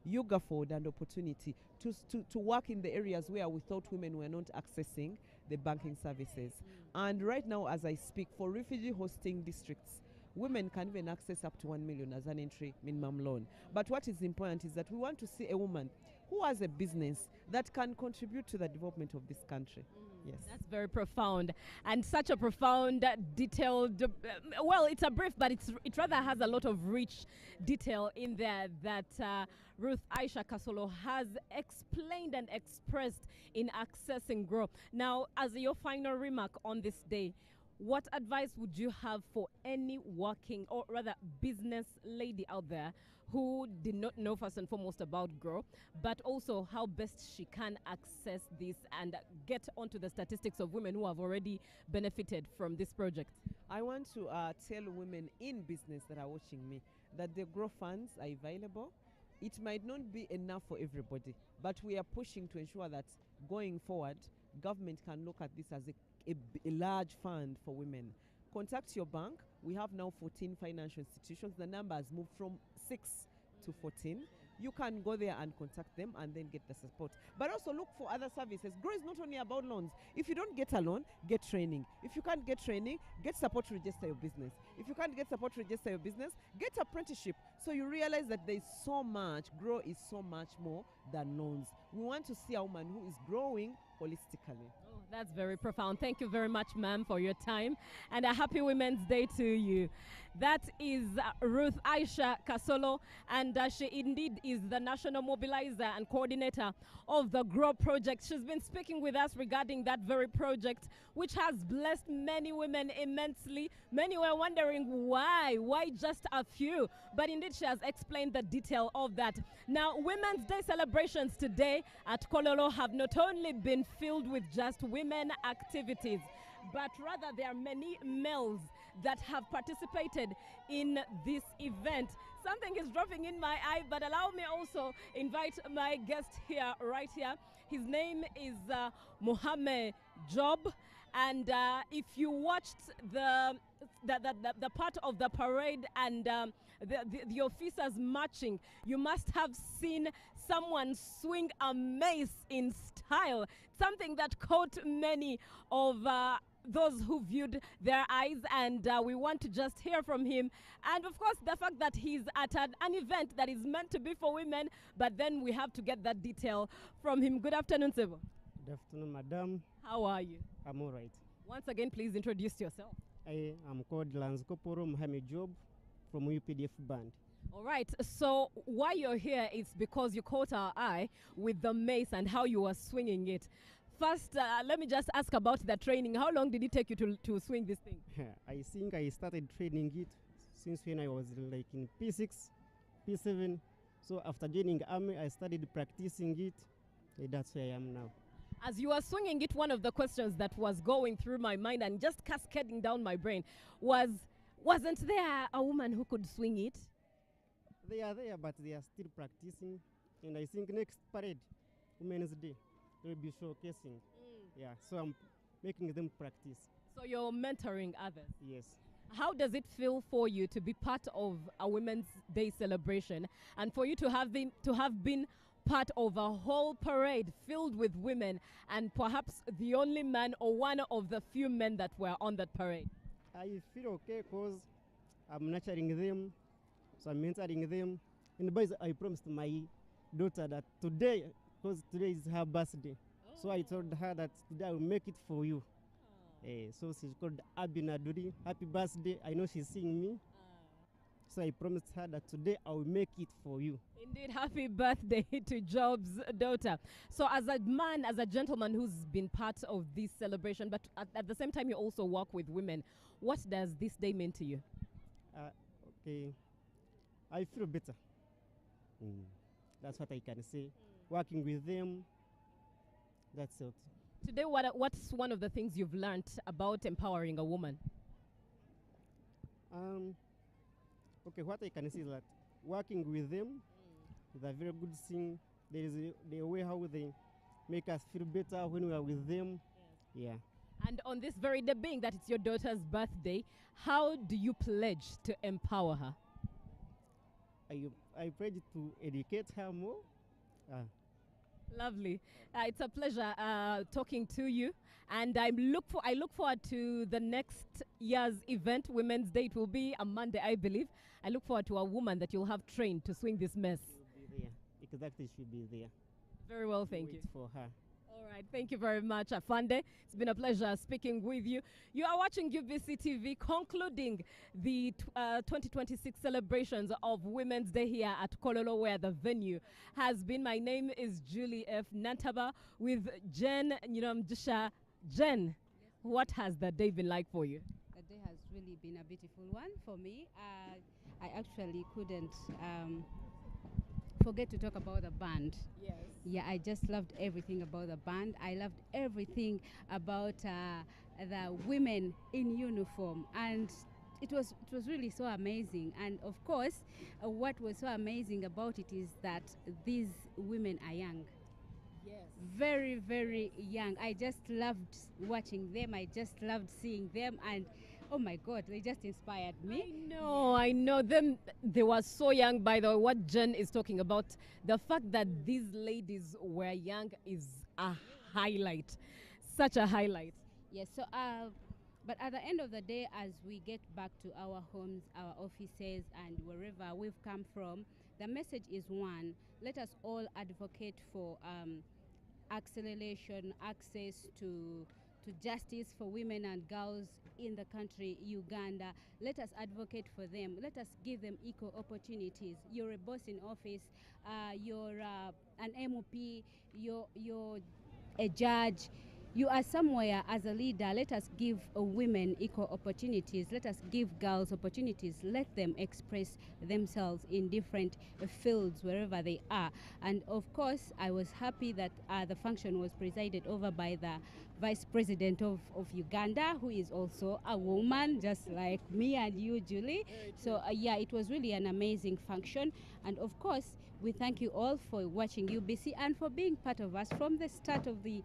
Yoga Ford, and Opportunity to work in the areas where we thought women were not accessing the banking services. And right now, as I speak, for refugee hosting districts, women can even access up to 1 million as an entry minimum loan. But what is important is that we want to see a woman who has a business that can contribute to the development of this country. Yes. That's very profound, and such a profound, detailed, well, it's a brief, but it rather has a lot of rich detail in there that Ruth Aisha Kasolo has explained and expressed in accessing GROW. Now, as your final remark on this day, what advice would you have for any working, or rather business lady out there who did not know first and foremost about GROW, but also how best she can access this and get onto the statistics of women who have already benefited from this project? I want to tell women in business that are watching me that the GROW funds are available. It might not be enough for everybody, but we are pushing to ensure that going forward, government can look at this as a large fund for women. Contact your bank. We have now 14 financial institutions. The number has moved from 6 to 14. You can go there and contact them and then get the support. But also look for other services. GROW is not only about loans. If you don't get a loan, get training. If you can't get training, get support to register your business. If you can't get support to register your business, get apprenticeship. So you realize that there is so much. GROW is so much more than loans. We want to see a woman who is growing holistically. Oh, that's very profound. Thank you very much, ma'am, for your time, and a happy Women's Day to you. That is Ruth Aisha Kasolo, and she indeed is the national mobilizer and coordinator of the GROW project. She's been speaking with us regarding that very project, which has blessed many women immensely. Many were wondering why just a few, but indeed she has explained the detail of that. Now, Women's Day celebrations today at Kololo have not only been filled with just women activities, but rather there are many males that have participated in this event. Something is dropping in my eye, but allow me also invite my guest here, right here. His name is Mohamed Job, and if you watched the part of the parade and the officers marching, you must have seen someone swing a mace in style, something that caught many of those who viewed their eyes, and we want to just hear from him. And of course, the fact that he's at an event that is meant to be for women, but then we have to get that detail from him. Good afternoon, Sebo. Good afternoon, madam. How are you? I'm all right. Once again, please introduce yourself. I am called Lance Koporo Mohamed Job from UPDF band. All right, so why you're here is because you caught our eye with the mace and how you were swinging it. First, let me just ask about the training. How long did it take you to swing this thing? I think I started training it since when I was like in P6, P7. So after joining army, I started practicing it. That's where I am now. As you were swinging it, one of the questions that was going through my mind and just cascading down my brain was, wasn't there a woman who could swing it? They are there, but they are still practicing. And I think next parade, Women's Day, they will be showcasing. Yeah, so I'm making them practice. So you're mentoring others? Yes. How does it feel for you to be part of a Women's Day celebration and for you to have been part of a whole parade filled with women and perhaps the only man or one of the few men that were on that parade? I feel okay because I'm nurturing them, so I'm mentoring them. And boys, I promised my daughter that today, because today is her birthday, so I told her that today I will make it for you. So she's called Abina Duri. Happy birthday. I know she's seeing me. So I promised her that today I will make it for you. Indeed, happy birthday to Job's daughter. So as a man, as a gentleman who's been part of this celebration, but at the same time you also work with women, what does this day mean to you? Okay, I feel better. That's what I can say. Working with them, that's it. Today, what's one of the things you've learned about empowering a woman? Okay, what I can say is that working with them is a very good thing. There is the way how they make us feel better when we are with them. Yeah. And on this very day, being that it's your daughter's birthday, how do you pledge to empower her? I pledge to educate her more. Lovely. It's a pleasure talking to you, and I look forward to the next year's event, Women's Day. It will be a Monday, I believe. I look forward to a woman that you'll have trained to swing this mess. She'll be there. Exactly, she'll be there. Very well, thank you. For her. All right, thank you very much, Afande. It's been a pleasure speaking with you. You are watching UBC TV, concluding the 2026 celebrations of Women's Day here at Kololo, where the venue has been. My name is Julie F. Nantaba with Jen Nyinamjisha. Jen, what has the day been like for you? The day has really been a beautiful one for me. I actually couldn't forget to talk about the band. Yes. Yeah, I just loved everything about the band. I loved everything about the women in uniform, and it was really so amazing. And of course, what was so amazing about it is that these women are young. Yes. Very, very young. I just loved watching them. I just loved seeing them, and oh my God, they just inspired me. I know them. They were so young. By the way, what Jen is talking about, the fact that these ladies were young is a highlight. Such a highlight. Yes, so but at the end of the day, as we get back to our homes, our offices, and wherever we've come from, the message is one. Let us all advocate for acceleration, access to justice for women and girls in the country, Uganda. Let us advocate for them. Let us give them equal opportunities. You're a boss in office, you're an MOP, you're a judge, you are somewhere as a leader. Let us give women equal opportunities. Let us give girls opportunities. Let them express themselves in different fields wherever they are. And of course, I was happy that the function was presided over by the Vice President of Uganda, who is also a woman, just like me and you, Julie. So yeah, it was really an amazing function. And of course, we thank you all for watching UBC and for being part of us from the start of the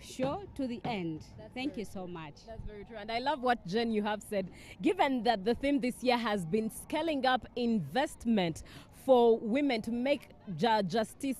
show to the end. Thank you so much. That's very true. And I love what, Jen, you have said. Given that the theme this year has been scaling up investment for women to make justice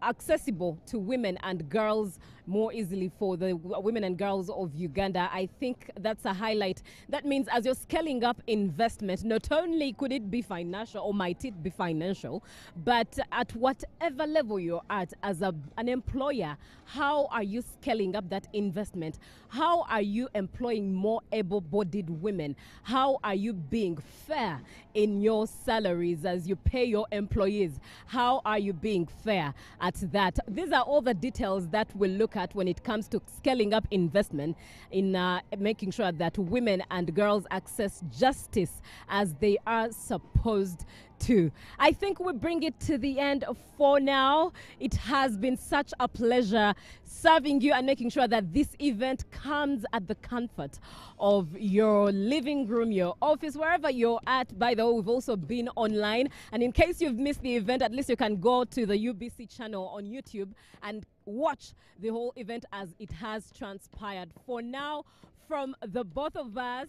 accessible to women and girls more easily for the women and girls of Uganda. I think that's a highlight. That means as you're scaling up investment, not only could it be financial or might it be financial, but at whatever level you're at as an employer, how are you scaling up that investment? How are you employing more able-bodied women? How are you being fair in your salaries as you pay your employees? How are you being fair at that? These are all the details that we'll look at when it comes to scaling up investment in making sure that women and girls access justice as they are supposed to. I think we bring it to the end for now. It has been such a pleasure serving you and making sure that this event comes at the comfort of your living room, your office, wherever you're at. By the way, we've also been online. And in case you've missed the event, at least you can go to the UBC channel on YouTube and watch the whole event as it has transpired. For now, from the both of us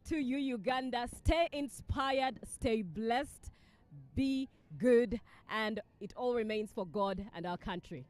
to you, Uganda, stay inspired, stay blessed, be good, and it all remains for God and our country.